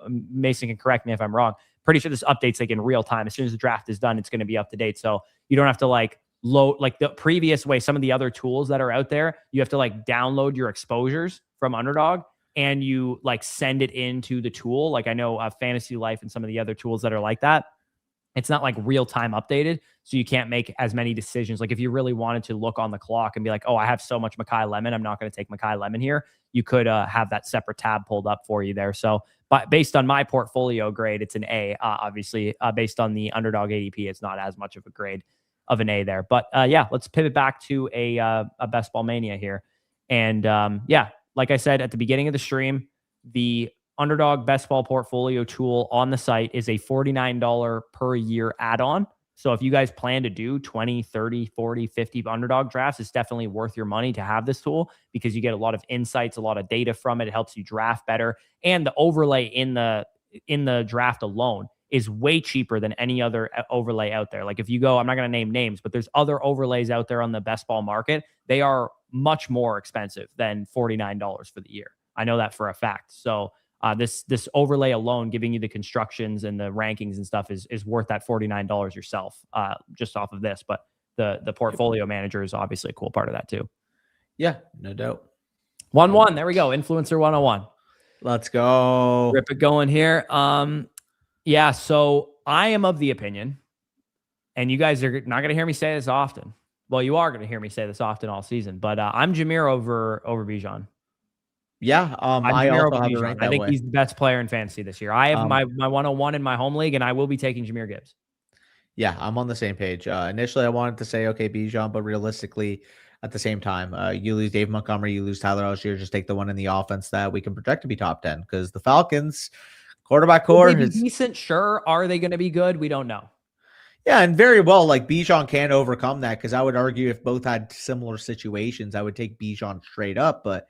Mason can correct me if I'm wrong. Pretty sure this updates like in real time. As soon as the draft is done, it's going to be up to date. So you don't have to like load like the previous way. Some of the other tools that are out there, you have to like download your exposures from Underdog and you like send it into the tool. Like I know Fantasy Life and some of the other tools that are like that. It's not like real time updated. So you can't make as many decisions. Like if you really wanted to look on the clock and be like, oh, I have so much Mekhi Lemon, I'm not going to take Mekhi Lemon here. You could have that separate tab pulled up for you there. So, but based on my portfolio grade, it's an A. Obviously, based on the Underdog ADP, it's not as much of a grade of an A there. But yeah, let's pivot back to a best ball mania here. And yeah, like I said at the beginning of the stream, the Underdog best ball portfolio tool on the site is a $49 per year add-on. So if you guys plan to do 20, 30, 40, 50 Underdog drafts, it's definitely worth your money to have this tool because you get a lot of insights, a lot of data from it. It helps you draft better. And the overlay in the draft alone is way cheaper than any other overlay out there. Like if you go, I'm not going to name names, but there's other overlays out there on the best ball market. They are much more expensive than $49 for the year. I know that for a fact. So this overlay alone, giving you the constructions and the rankings and stuff is worth that $49 yourself, just off of this. But the portfolio manager is obviously a cool part of that too. Yeah, no doubt. 1-1. There we go. Influencer 101. Let's go. Rip it going here. Yeah. So I am of the opinion, and you guys are not going to hear me say this often. Well, you are going to hear me say this often all season, but I'm Jameer over Bijan. Yeah, I also have it ranked that way. I think he's the best player in fantasy this year. I have my 101 in my home league, and I will be taking Jahmyr Gibbs. Yeah, I'm on the same page. Initially, I wanted to say, okay, Bijan, but realistically, at the same time, you lose Dave Montgomery, you lose Tyler Algier, just take the one in the offense that we can project to be top 10 because the Falcons quarterback core is decent. Sure. Are they going to be good? We don't know. Yeah, and very well, like Bijan can overcome that because I would argue if both had similar situations, I would take Bijan straight up, but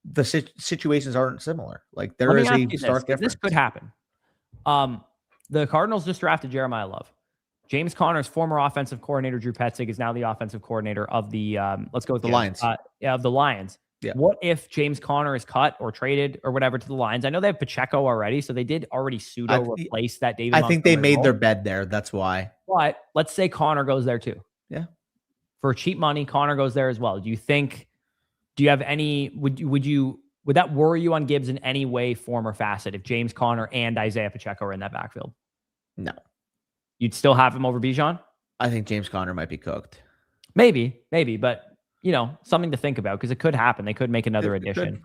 the situations aren't similar. Like there is a stark difference. This could happen. The Cardinals just drafted Jeremiah Love. James Conner's former offensive coordinator, Drew Petzing, is now the offensive coordinator of the, let's go with the Lions. Of the Lions. Yeah. What if James Conner is cut or traded or whatever to the Lions? I know they have Pacheco already, so they did already replace that David. I think they made their bed there. That's why. But let's say Conner goes there too. Yeah. For cheap money, Conner goes there as well. Do you have any, would that worry you on Gibbs in any way, form, or facet if James Conner and Isaiah Pacheco are in that backfield? No. You'd still have him over Bijan? I think James Conner might be cooked. Maybe, but something to think about because it could happen. They could make another addition.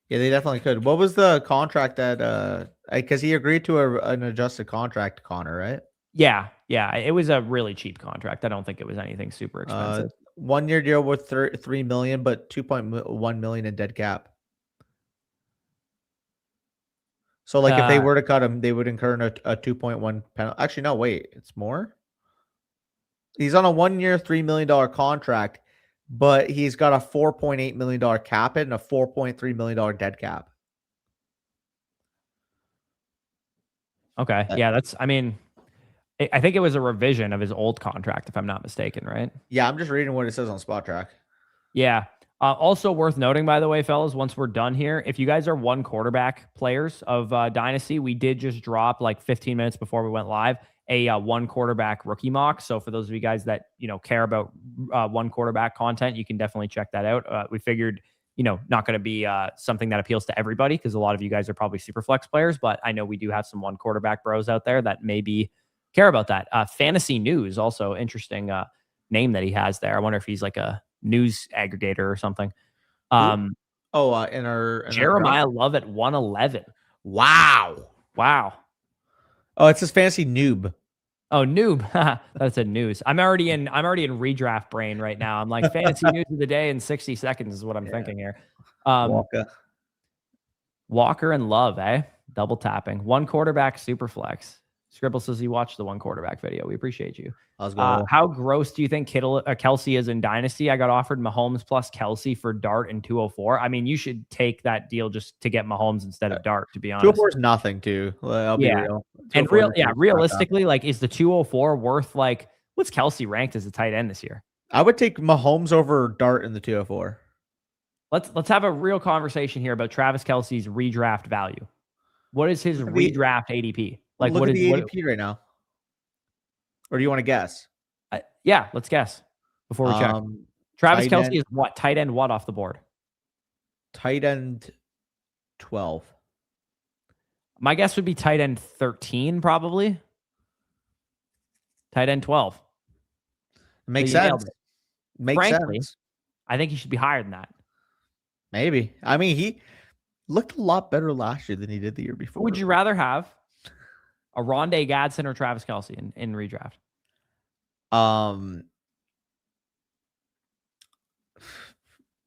Yeah, they definitely could. What was the contract that because he agreed to an adjusted contract, Conner, right? Yeah. It was a really cheap contract. I don't think it was anything super expensive. 1-year deal with 3 million, but 2.1 million in dead cap. So, like, if they were to cut him, they would incur a 2.1 penalty. Actually, no, wait, it's more. He's on a 1-year, $3 million contract, but he's got a $4.8 million cap hit and a $4.3 million dead cap. Okay. Yeah, that's, I mean, I think it was a revision of his old contract, if I'm not mistaken, right? Yeah, I'm just reading what it says on Spot Track. Yeah. Also worth noting, by the way, fellas, once we're done here, if you guys are one quarterback players of Dynasty, we did just drop like 15 minutes before we went live a one quarterback rookie mock. So for those of you guys that, care about one quarterback content, you can definitely check that out. We figured, not going to be something that appeals to everybody because a lot of you guys are probably super flex players, but I know we do have some one quarterback bros out there that maybe care about that. Fantasy News, also interesting name that he has there. I wonder if he's like a news aggregator or something. In our Jeremiah Love at 111. Wow. Oh, it says fantasy noob. Oh, noob. That's a news. I'm already in redraft brain right now. I'm like, fantasy news of the day in 60 seconds is what I'm thinking here. Walker and Love, double tapping. One quarterback super flex. Scribble says he watched the one quarterback video. We appreciate you. How gross do you think Kelsey is in Dynasty? I got offered Mahomes plus Kelsey for Dart and 204. I mean, you should take that deal just to get Mahomes instead of Dart, to be honest. 204 is nothing, too. I'll be real. And realistically, like, is the 204 worth, like, what's Kelsey ranked as a tight end this year? I would take Mahomes over Dart in the 204. Let's have a real conversation here about Travis Kelsey's redraft value. What is his redraft ADP? Like, look at the ADP right now. Or do you want to guess? Yeah, let's guess before we check. Travis Kelsey is what? Tight end what off the board? Tight end 12. My guess would be tight end 13, probably. Tight end 12. Makes sense. Frankly, I think he should be higher than that. Maybe. I mean, he looked a lot better last year than he did the year before. Would you rather have a Rondé Gadsden or Travis Kelsey in redraft?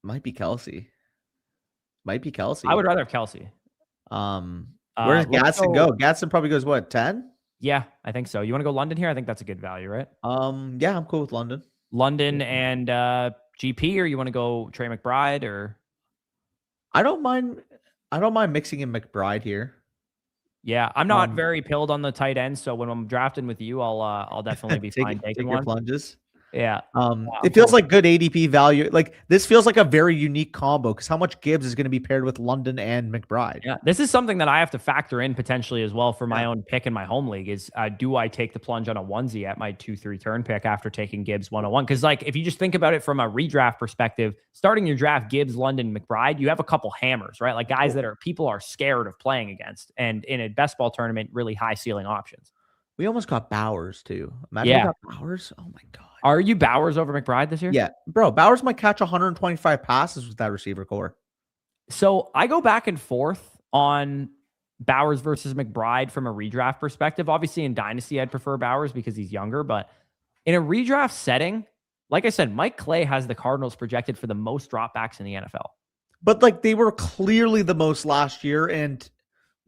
Might be Kelsey. I would rather have Kelsey. Where does Gadsden go? Gadsden probably goes what, 10? Yeah, I think so. You want to go London here? I think that's a good value, right? Yeah, I'm cool with London. London and GP, or you want to go Trey McBride, or I don't mind mixing in McBride here. Yeah, I'm not very pilled on the tight end, so when I'm drafting with you, I'll definitely be fine taking one. Plunges. Yeah. It feels like good ADP value. Like, this feels like a very unique combo because how much Gibbs is going to be paired with London and McBride. Yeah, this is something that I have to factor in potentially as well for my own pick in my home league is do I take the plunge on a onesie at my 2-3 turn pick after taking Gibbs 101? Because, like, if you just think about it from a redraft perspective, starting your draft Gibbs, London, McBride, you have a couple hammers, right? Like guys that people are scared of playing against, and in a best ball tournament, really high ceiling options. We almost got Bowers too. Imagine we got Bowers. Oh my God. Are you Bowers over McBride this year? Yeah, bro. Bowers might catch 125 passes with that receiver core. So I go back and forth on Bowers versus McBride from a redraft perspective. Obviously in Dynasty, I'd prefer Bowers because he's younger, but in a redraft setting, like I said, Mike Clay has the Cardinals projected for the most dropbacks in the NFL. But like they were clearly the most last year, and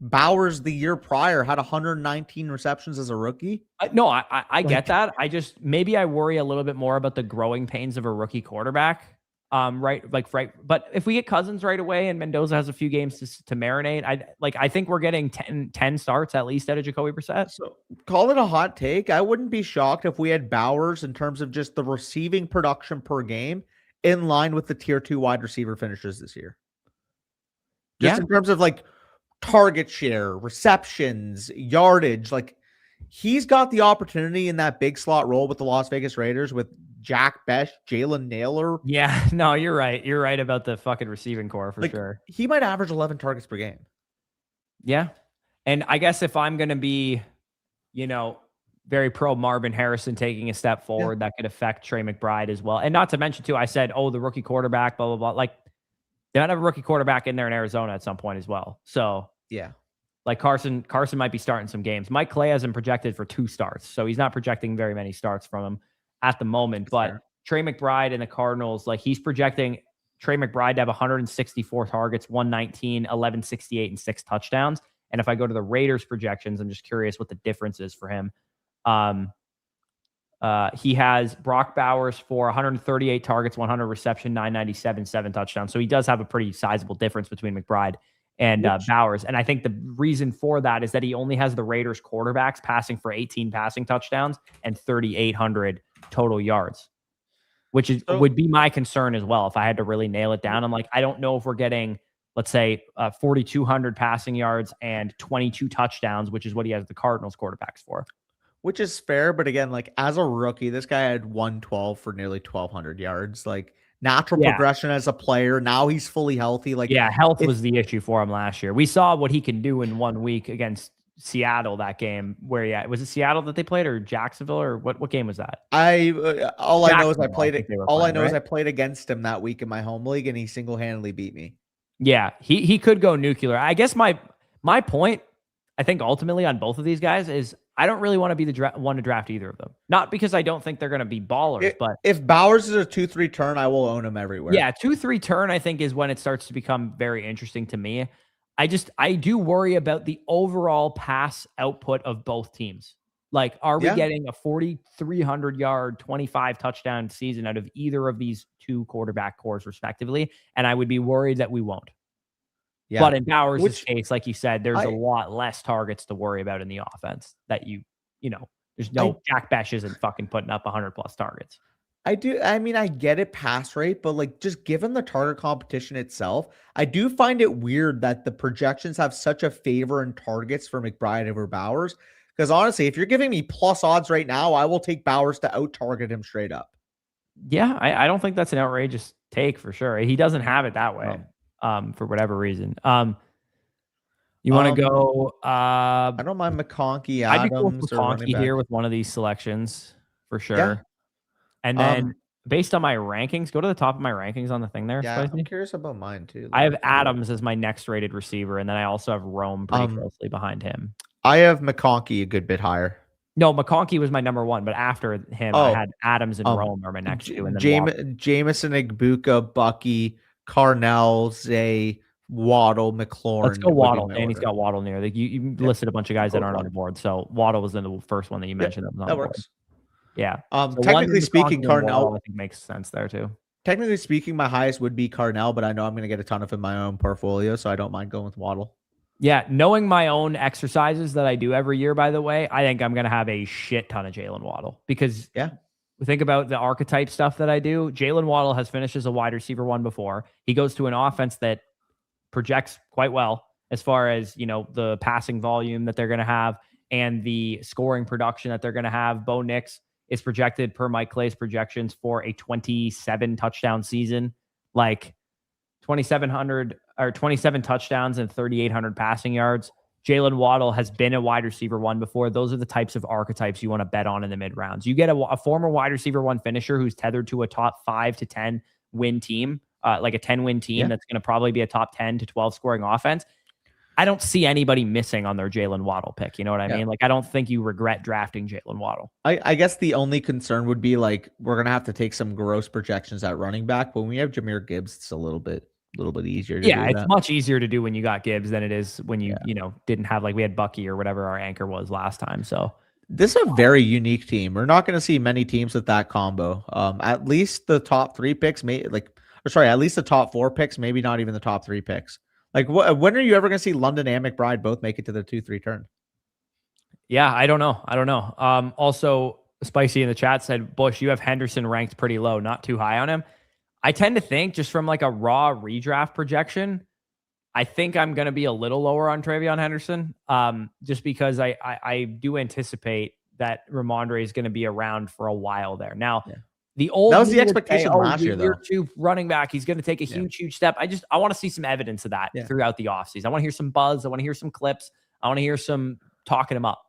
Bowers the year prior had 119 receptions as a rookie. No, I get that. Maybe I worry a little bit more about the growing pains of a rookie quarterback. Right. But if we get Cousins right away and Mendoza has a few games to marinate, I think we're getting 10 starts at least out of Jacoby Brissett. So call it a hot take. I wouldn't be shocked if we had Bowers in terms of just the receiving production per game in line with the tier 2 wide receiver finishes this year. Just in terms of like target share, receptions, yardage, like he's got the opportunity in that big slot role with the Las Vegas Raiders with Jack Best, Jalen Naylor. Yeah, no, you're right. You're right about the fucking receiving core for sure. He might average 11 targets per game. Yeah. And I guess if I'm going to be, very pro Marvin Harrison taking a step forward, that could affect Trey McBride as well. And not to mention too, I said, the rookie quarterback, blah, blah, blah. Like they might have a rookie quarterback in there in Arizona at some point as well. So yeah. Like Carson might be starting some games. Mike Clay has him projected for 2 starts, so he's not projecting very many starts from him at the moment. But Trey McBride and the Cardinals, like he's projecting Trey McBride to have 164 targets, 119, 1168, and 6 touchdowns. And if I go to the Raiders projections, I'm just curious what the difference is for him. He has Brock Bowers for 138 targets, 100 reception, 997, 7 touchdowns. So he does have a pretty sizable difference between McBride and Bowers. And I think the reason for that is that he only has the Raiders quarterbacks passing for 18 passing touchdowns and 3,800 total yards, which would be my concern as well. If I had to really nail it down, I'm like, I don't know if we're getting, let's say, 4,200 passing yards and 22 touchdowns, which is what he has the Cardinals quarterbacks for. Which is fair, but again, like as a rookie, this guy had 112 for nearly 1,200 yards. Like natural progression as a player. Now he's fully healthy. Like health was the issue for him last year. We saw what he can do in 1 week against Seattle. That game where was it Seattle that they played or Jacksonville or what game was that? All I know is I played against him that week in my home league, and he single-handedly beat me. Yeah, he could go nuclear. I guess my point, I think ultimately on both of these guys is I don't really want to be the one to draft either of them. Not because I don't think they're going to be ballers, but if Bowers is a 2-3 turn, I will own him everywhere. Yeah, 2-3 turn I think is when it starts to become very interesting to me. I do worry about the overall pass output of both teams. Like, are we getting a 4,300 yard, 25 touchdown season out of either of these two quarterback cores respectively? And I would be worried that we won't. Yeah. But in Bowers' case, like you said, there's a lot less targets to worry about in the offense that there's no Jack Besh isn't fucking putting up 100 plus targets. I mean, I get it pass rate, but like just given the target competition itself, I do find it weird that the projections have such a favor in targets for McBride over Bowers. Because honestly, if you're giving me plus odds right now, I will take Bowers to out target him straight up. Yeah, I don't think that's an outrageous take for sure. He doesn't have it that way. For whatever reason. You want to go? I don't mind McConkey, Adams, I'd be cool with McConkey here with one of these selections for sure. Yeah. And then based on my rankings, go to the top of my rankings on the thing there. Yeah, I'm curious about mine too. I have Adams as my next rated receiver, and then I also have Rome pretty closely behind him. I have McConkey a good bit higher. No, McConkey was my number one, but after him, I had Adams and Rome are my next two. And then Jameson, Igbuka, Bucky, Carnell, Zay, Waddle, McLaurin. Let's go Waddle. Danny's got Waddle near. Like you listed a bunch of guys that aren't on the board. So Waddle was in the first one that you mentioned. That works. Yeah. So technically speaking, Carnell I think makes sense there too. Technically speaking, my highest would be Carnell, but I know I'm going to get a ton of in my own portfolio, so I don't mind going with Waddle. Yeah, knowing my own exercises that I do every year, by the way, I think I'm going to have a shit ton of Jalen Waddle because we think about the archetype stuff that I do. Jalen Waddle has finished as a wide receiver one before. He goes to an offense that projects quite well as far as, the passing volume that they're going to have and the scoring production that they're going to have. Bo Nix is projected per Mike Clay's projections for a 27 touchdown season, like 2,700 or 27 touchdowns and 3,800 passing yards. Jalen Waddle has been a wide receiver one before. Those are the types of archetypes you want to bet on in the mid rounds. You get a former wide receiver one finisher who's tethered to a top 5 to 10 win team, like a 10-win team that's going to probably be a top 10 to 12 scoring offense. I don't see anybody missing on their Jalen Waddle pick. You know what I mean? Like, I don't think you regret drafting Jalen Waddle. I guess the only concern would be like, we're going to have to take some gross projections at running back, but when we have Jahmyr Gibbs, it's a little bit easier to do it's that. much easier to do when you got Gibbs than it is when you didn't have, like, we had Bucky or whatever our anchor was last time. So this is a very unique team. We're not going to see many teams with that combo. At least the top 3 picks at least the top 4 picks, maybe not even the top 3 picks. Like, when are you ever going to see London and McBride both make it to the 2-3 turn? Yeah, I don't know. Also, Spicy in the chat said, Bush, you have Henderson ranked pretty low, not too high on him. I tend to think just from like a raw redraft projection, I think I'm going to be a little lower on Travion Henderson, just because I do anticipate that Ramondre is going to be around for a while there. Now, that was the expectation last year, though. Year 2 running back, he's going to take a huge step. I want to see some evidence of that throughout the offseason. I want to hear some buzz. I want to hear some clips. I want to hear some talking him up.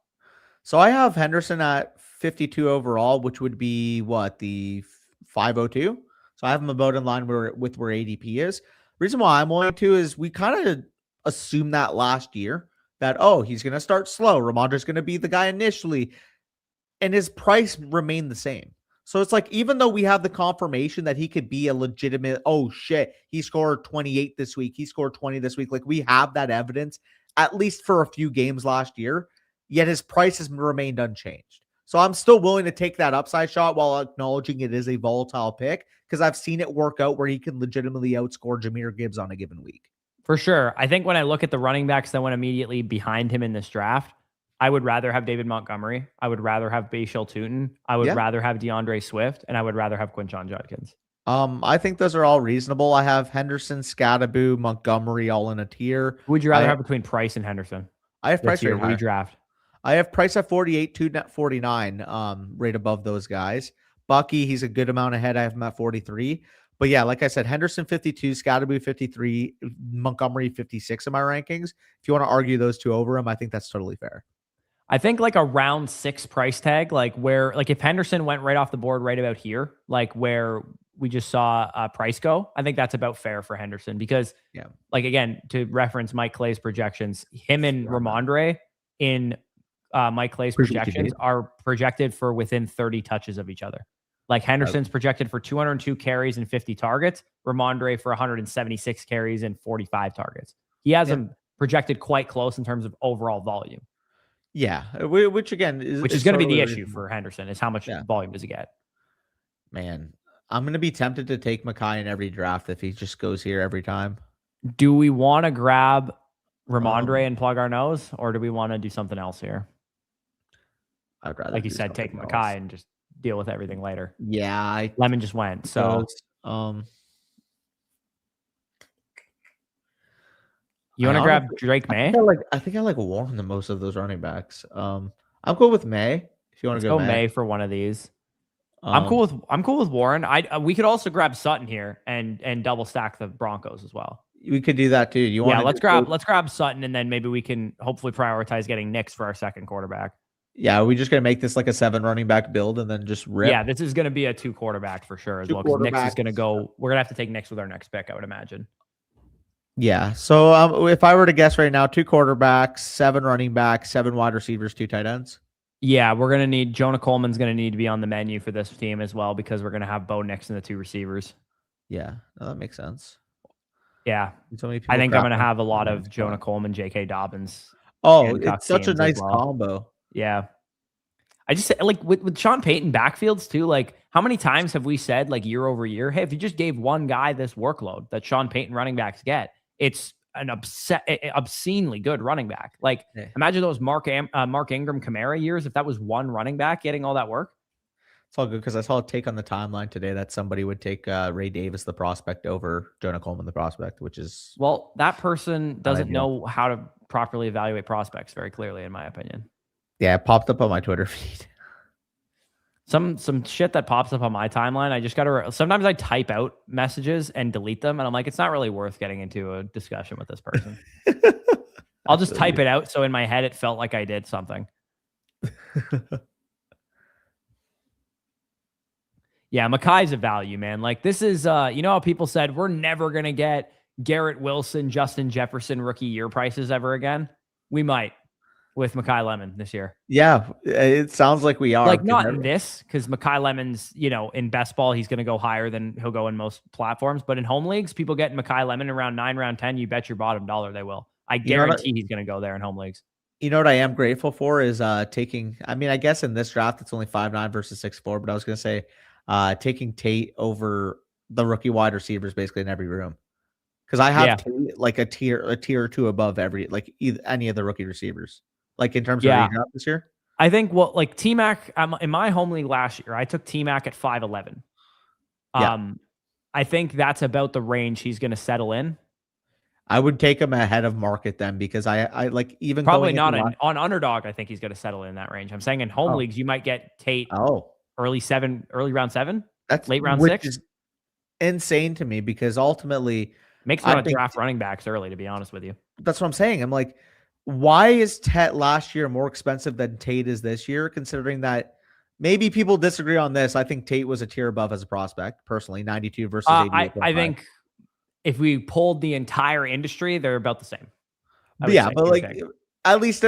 So I have Henderson at 52 overall, which would be the 502. So I have him about in line with where ADP is. Reason why I'm willing to is we kind of assumed that last year that, he's going to start slow. Ramondre's going to be the guy initially, and his price remained the same. So it's like, even though we have the confirmation that he could be a legitimate, oh shit, he scored 28 this week, he scored 20 this week. Like, we have that evidence, at least for a few games last year, yet his price has remained unchanged. So I'm still willing to take that upside shot while acknowledging it is a volatile pick, because I've seen it work out where he can legitimately outscore Jahmyr Gibbs on a given week. For sure. I think when I look at the running backs that went immediately behind him in this draft, I would rather have David Montgomery. I would rather have Bashal Tootin. I would rather have DeAndre Swift, and I would rather have Quinshon Judkins. I think those are all reasonable. I have Henderson, Scadaboo, Montgomery all in a tier. Who would you rather have between Price and Henderson? I have Price here, redraft. I have Price at 48, 49, right above those guys. Bucky, he's a good amount ahead. I have him at 43. But yeah, like I said, Henderson 52, Scadaboo 53, Montgomery 56 in my rankings. If you want to argue those two over him, I think that's totally fair. I think like a round 6 price tag, like where, like if Henderson went right off the board right about here, like where we just saw Price go, I think that's about fair for Henderson because, like again, to reference Mike Clay's projections, him and Ramondre in Mike Clay's projections are projected for within 30 touches of each other. Like Henderson's projected for 202 carries and 50 targets, Ramondre for 176 carries and 45 targets. He has them projected quite close in terms of overall volume. Yeah, which again is going to be the issue for Henderson is how much volume does he get? Man, I'm going to be tempted to take Mekhi in every draft if he just goes here every time. Do we want to grab Ramondre and plug our nose, or do we want to do something else here? I'd rather, like you said, take Mekhi and just deal with everything later. Yeah, Lemon just went. So, you want to grab Drake May? I think I like Warren the most of those running backs. I'm cool with May. If you want to go May for one of these, I'm cool with Warren. We could also grab Sutton here and double stack the Broncos as well. We could do that too. Let's grab Sutton, and then maybe we can hopefully prioritize getting Nix for our second quarterback. Yeah, we're just gonna make this like a 7 running back build and then just rip. Yeah, this is gonna be a 2 quarterback for sure as well. Because Nix is gonna go. We're gonna have to take Nix with our next pick, I would imagine. Yeah. So if I were to guess right now, 2 quarterbacks, 7 running backs, 7 wide receivers, 2 tight ends. Yeah, we're gonna need Jonah Coleman's gonna need to be on the menu for this team as well because we're gonna have Bo Nix and the 2 receivers. Yeah, no, that makes sense. Yeah, I think I'm gonna have a lot of Jonah Coleman, J.K. Dobbins. Oh, it's such a nice combo. Yeah. I just like with Sean Payton backfields too. Like, how many times have we said like year over year, hey, if you just gave one guy this workload that Sean Payton running backs get, it's an obscenely good running back. Like, imagine those Mark Ingram Kamara years if that was one running back getting all that work. It's all good because I saw a take on the timeline today that somebody would take Ray Davis, the prospect, over Jonah Coleman, the prospect, which is that person doesn't know how to properly evaluate prospects very clearly, in my opinion. Yeah, it popped up on my Twitter feed. Some shit that pops up on my timeline. I just gotta. Sometimes I type out messages and delete them, and I'm like, it's not really worth getting into a discussion with this person. I'll just type it out, so in my head it felt like I did something. Yeah, Mekhi's a value, man. Like this is, you know how people said we're never gonna get Garrett Wilson, Justin Jefferson rookie year prices ever again. We might. With Mekhi Lemon this year. Yeah, it sounds like we are. Like not in this, because Mekhi Lemon's, in best ball, he's going to go higher than he'll go in most platforms. But in home leagues, people getting Mekhi Lemon around 9, round 10, you bet your bottom dollar they will. I guarantee he's going to go there in home leagues. You know what I am grateful for is taking, I mean, I guess in this draft, it's only 5'9" versus 6'4", but I was going to say taking Tate over the rookie wide receivers basically in every room. Because I have Tate like a tier or 2 above any of the rookie receivers. Like in terms of redraft this year? I think T-Mac, in my home league last year, I took T-Mac at 5'11". I think that's about the range he's going to settle in. I would take him ahead of market then because I like even probably not on underdog. I think he's going to settle in that range. I'm saying in home leagues, you might get Tate early round 7. That's late round 6. Is insane to me because ultimately makes me want to draft running backs early, to be honest with you. That's what I'm saying. I'm like, why is Tet last year more expensive than Tate is this year? Considering that maybe people disagree on this. I think Tate was a tier above as a prospect, personally, 92 versus 88. I think if we pulled the entire industry, they're about the same. But like at least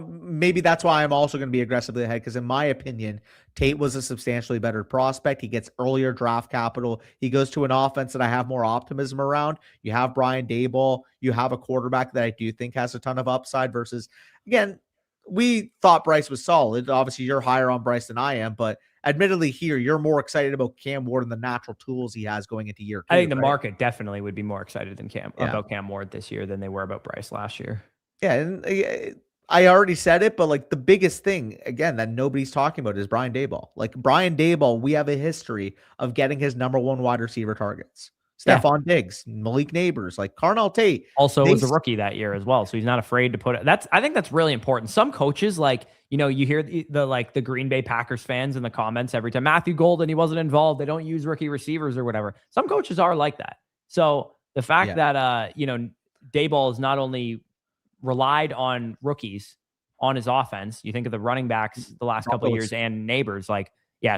maybe that's why I'm also going to be aggressively ahead, because in my opinion, Tate was a substantially better prospect. He gets earlier draft capital. He goes to an offense that I have more optimism around. You have Brian Daboll. You have a quarterback that I do think has a ton of upside versus, again, we thought Bryce was solid. Obviously, you're higher on Bryce than I am, but admittedly here, you're more excited about Cam Ward and the natural tools he has going into year two. I think the right? market definitely would be more excited than about Cam Ward this year than they were about Bryce last year. Yeah, and I already said it, but like the biggest thing, again, that nobody's talking about is Brian Daboll. Like Brian Daboll, we have a history of getting his number one wide receiver targets. Stephon Diggs, Malik Neighbors, like Carnell Tate. Also was a rookie that year as well, so he's not afraid to put it. I think that's really important. Some coaches, like, you know, you hear the Green Bay Packers fans in the comments every time, Matthew Golden, he wasn't involved. They don't use rookie receivers or whatever. Some coaches are like that. So the fact that, you know, Daboll is not only relied on rookies on his offense. You think of the running backs the last couple of years and Neighbors, like,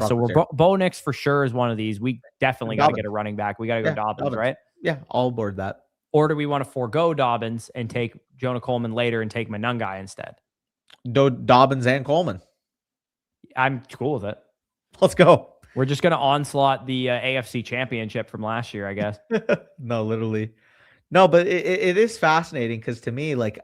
so we're Bo Nix for sure is one of these. We definitely got to get a running back. We got to go Dobbins, right? Yeah, all aboard that. Or do we want to forego Dobbins and take Jonah Coleman later and take Manungai instead? Dobbins and Coleman. I'm cool with it. Let's go. We're just going to onslaught the AFC championship from last year, I guess. No, literally. No, but it is fascinating because to me, like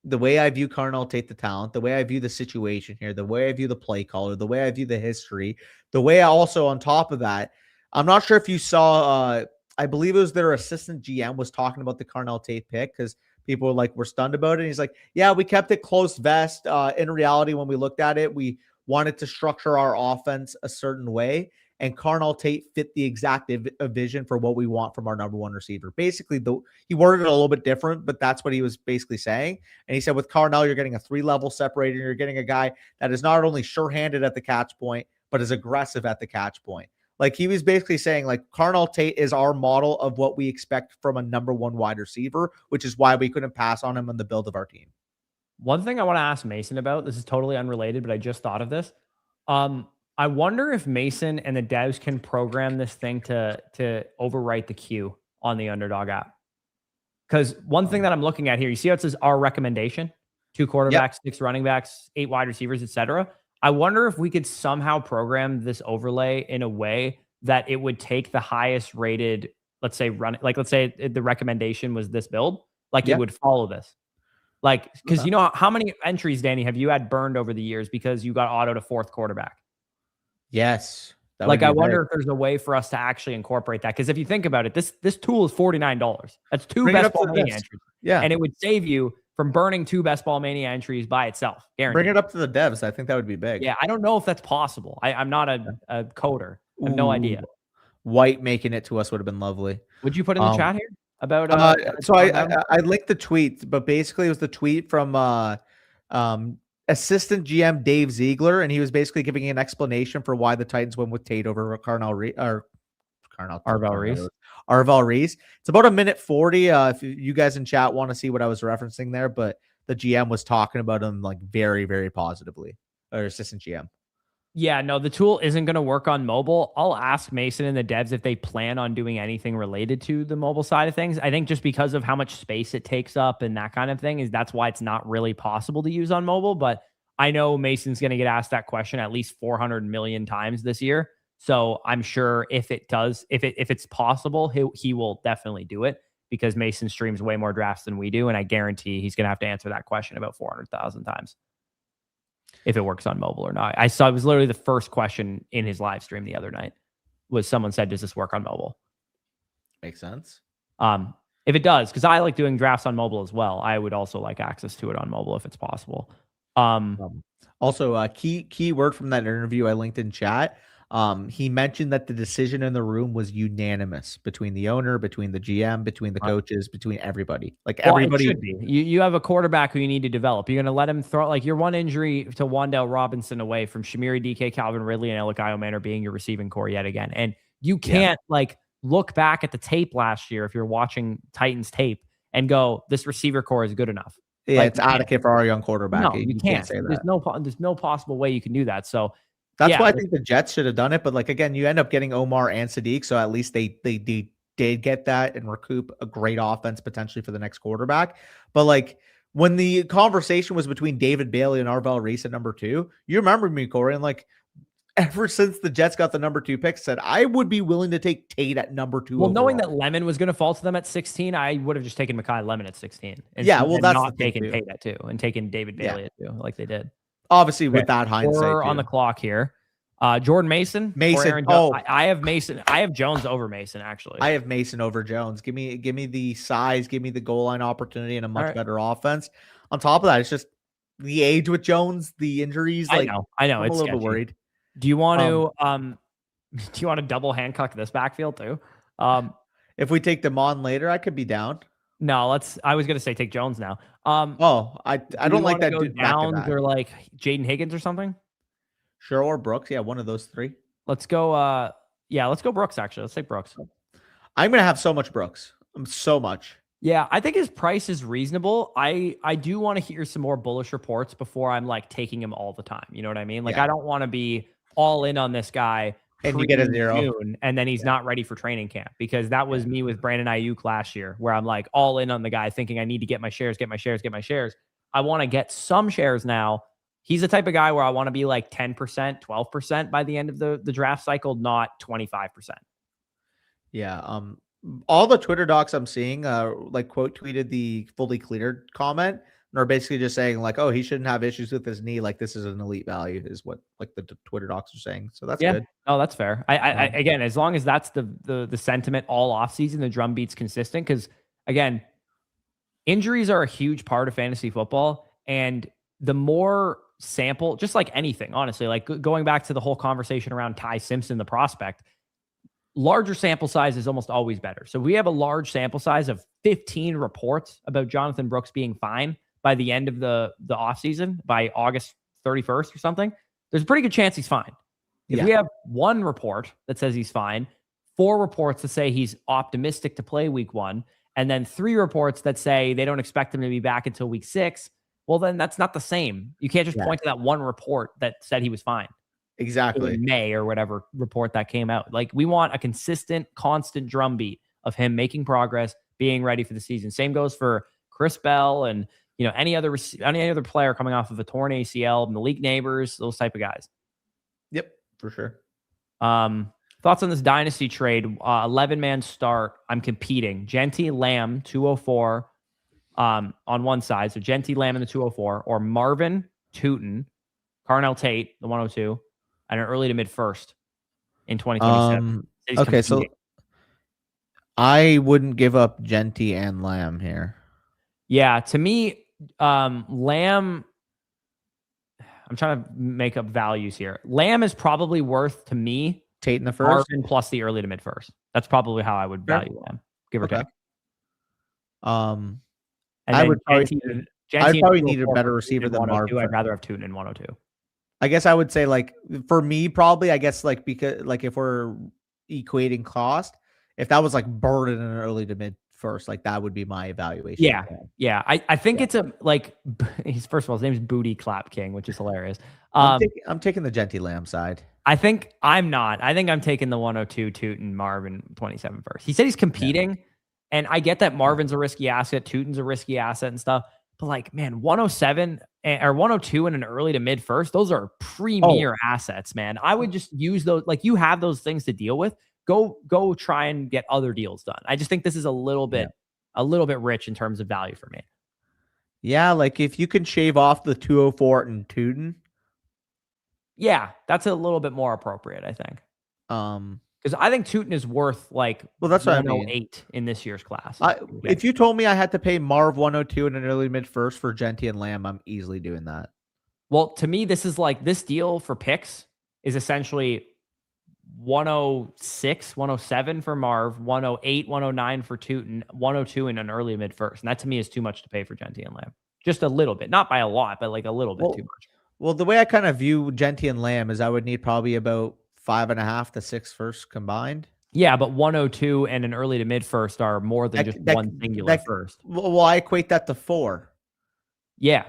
the way I view Carnell Tate, the talent, the way I view the situation here, the way I view the play caller, the way I view the history, the way I also on top of that, I'm not sure if you saw, I believe it was their assistant GM was talking about the Carnell Tate pick because people were stunned about it. And he's like, yeah, we kept it close vest. In reality, when we looked at it, we wanted to structure our offense a certain way. And Carnell Tate fit the exact vision for what we want from our number one receiver. Basically, he worded it a little bit different, but that's what he was basically saying. And he said, with Carnell, you're getting a 3-level separator. You're getting a guy that is not only sure-handed at the catch point, but is aggressive at the catch point. Like he was basically saying, like Carnell Tate is our model of what we expect from a number one wide receiver, which is why we couldn't pass on him on the build of our team. One thing I want to ask Mason about, this is totally unrelated, but I just thought of this. I wonder if Mason and the devs can program this thing to overwrite the queue on the Underdog app. Because one thing that I'm looking at here, you see how it says our recommendation, 2 quarterbacks, 6 running backs, 8 wide receivers, etc. I wonder if we could somehow program this overlay in a way that it would take the highest rated, let's say let's say the recommendation was this build, it would follow this. Like, because you know how many entries, Danny, have you had burned over the years because you got auto to 4th quarterback? Yes. Like, I wonder if there's a way for us to actually incorporate that. Because if you think about it, this tool is $49. That's 2 Best Ball Mania entries. Yeah. And it would save you from burning 2 Best Ball Mania entries by itself. Guaranteed. Bring it up to the devs. I think that would be big. Yeah. I don't know if that's possible. I'm not a coder. I have no idea. White making it to us would have been lovely. Would you put in the chat here about? So I linked the tweet, but basically it was the tweet from assistant GM Dave Ziegler, and he was basically giving an explanation for why the Titans went with Tate over Arvell Reese. It's about 1:40. If you guys in chat want to see what I was referencing there, but the GM was talking about him like very, very positively, or assistant GM. Yeah, no, the tool isn't going to work on mobile. I'll ask Mason and the devs if they plan on doing anything related to the mobile side of things. I think just because of how much space it takes up and that kind of thing that's why it's not really possible to use on mobile. But I know Mason's going to get asked that question at least 400 million times this year. So I'm sure if it's possible, he will definitely do it because Mason streams way more drafts than we do. And I guarantee he's going to have to answer that question about 400,000 times. If it works on mobile or not. I saw it was literally the first question in his live stream the other night was someone said, does this work on mobile? Makes sense. If it does, because I like doing drafts on mobile as well, I would also like access to it on mobile if it's possible. Also, key word from that interview I linked in chat. He mentioned that the decision in the room was unanimous between the owner, between the GM, between the coaches, between everybody. Everybody should be. You have a quarterback who you need to develop. You're going to let him throw you're one injury to Wan'Dale Robinson away from Shamiri, DK, Calvin Ridley, and Elikai Manor being your receiving core yet again. And you can't look back at the tape last year if you're watching Titans tape and go, this receiver core is good enough. Yeah, it's adequate for our young quarterback. No, you can't say that. There's no possible way you can do that. So that's why I think the Jets should have done it. But again, you end up getting Omar and Sadiq. So at least they did get that and recoup a great offense potentially for the next quarterback. But when the conversation was between David Bailey and Arvel Reese at number 2, you remember me, Corey, and like ever since the Jets got the number 2 pick, said I would be willing to take Tate at number 2. Well, knowing that Lemon was going to fall to them at 16, I would have just taken Mekhi Lemon at 16. And yeah, well, that's not taken Tate at 2 and taken David Bailey at 2, like they did. Obviously, with that hindsight, we're on the clock here. Jordan Mason. I have Mason. I have Jones over Mason, actually. I have Mason over Jones. Give me the size, give me the goal line opportunity and a much better offense. On top of that, it's just the age with Jones, the injuries. I know. I'm it's a little bit sketchy. worried. Do you want to double Hancock this backfield too? If we take them on later, I could be down. No, I was gonna say take Jones now. I don't like that. Go Downs or like Jaden Higgins or something. Sure, or Brooks. Yeah, one of those 3. Let's go. Let's go Brooks. Actually, let's take Brooks. I'm gonna have so much Brooks. So much. Yeah, I think his price is reasonable. I do want to hear some more bullish reports before I'm like taking him all the time. You know what I mean? Like I don't want to be all in on this guy and you get a 0 June, and then he's not ready for training camp, because that was me with Brandon Ayuk last year, where I'm like all in on the guy, thinking I need to get my shares. I want to get some shares now. He's the type of guy where I want to be like 10%, 12% by the end of the draft cycle, not 25%. Yeah. All the Twitter docs I'm seeing, like quote tweeted the fully cleared comment, and are basically just saying like, oh, he shouldn't have issues with his knee. Like this is an elite value, is what like the Twitter docs are saying. So that's good. Oh, that's fair. I again, as long as that's the sentiment all offseason, the drumbeat's consistent. Because again, injuries are a huge part of fantasy football, and the more sample, just like anything, honestly, like going back to the whole conversation around Ty Simpson, the prospect, larger sample size is almost always better. So we have a large sample size of 15 reports about Jonathan Brooks being fine by the end of the offseason, by August 31st or something. There's a pretty good chance he's fine. If we have one report that says he's fine, 4 reports that say he's optimistic to play week 1, and then 3 reports that say they don't expect him to be back until week 6, well, then that's not the same. You can't just point to that one report that said he was fine. Exactly. In May or whatever report that came out. Like we want a consistent, constant drumbeat of him making progress, being ready for the season. Same goes for Chris Bell and any other player coming off of a torn ACL, Malik Neighbors, those type of guys. Yep, for sure. Thoughts on this dynasty trade? 11-man start. I'm competing. Genty, Lamb, 204 on one side. So Genty, Lamb in the 204, or Marvin, Tootin, Carnell Tate, the 102, and an early to mid first in 2027. Okay, so I wouldn't give up Genty and Lamb here. Yeah, to me, Lamb, I'm trying to make up values here. Lamb is probably worth, to me, Tate in the first, Marvin plus the early to mid first. That's probably how I would value Lamb, give or take. And I would probably need a better receiver than Marvin. I'd rather have Tootin in 102. I guess I would say, like, for me, probably, I guess, like, because, like, if we're equating cost, if that was like Burden in an early to mid first, like that would be my evaluation. Yeah. I think it's he's, first of all, his name is Booty Clap King, which is hilarious. I'm taking the Genty Lamb side. I think I'm not. I think I'm taking the 102 Tootin Marvin 27 first. He said he's competing. Yeah. And I get that Marvin's a risky asset, Tootin's a risky asset and stuff. But like, man, 107 or 102 in an early to mid first, those are premier assets, man. I would just use those. Like, you have those things to deal with. Go try and get other deals done. I just think this is a little bit rich in terms of value for me. Yeah, like if you can shave off the 204 and Tootin. Yeah, that's a little bit more appropriate, I think. Because I think Tootin is worth like that's what I mean. 8 in this year's class. If you told me I had to pay Marv 102 in an early mid first for Genty and Lamb, I'm easily doing that. Well, to me, this is like, this deal for picks is essentially 106, 107 for Marv, 108, 109 for Tootin, 102 in an early mid first. And that to me is too much to pay for Genty and Lamb. Just a little bit, not by a lot, but like a little bit too much. Well, the way I kind of view Genty and Lamb is I would need probably about 5.5 to 6 first combined. Yeah, but 102 and an early to mid first are more than just one singular first. Well, I equate that to 4. Yeah.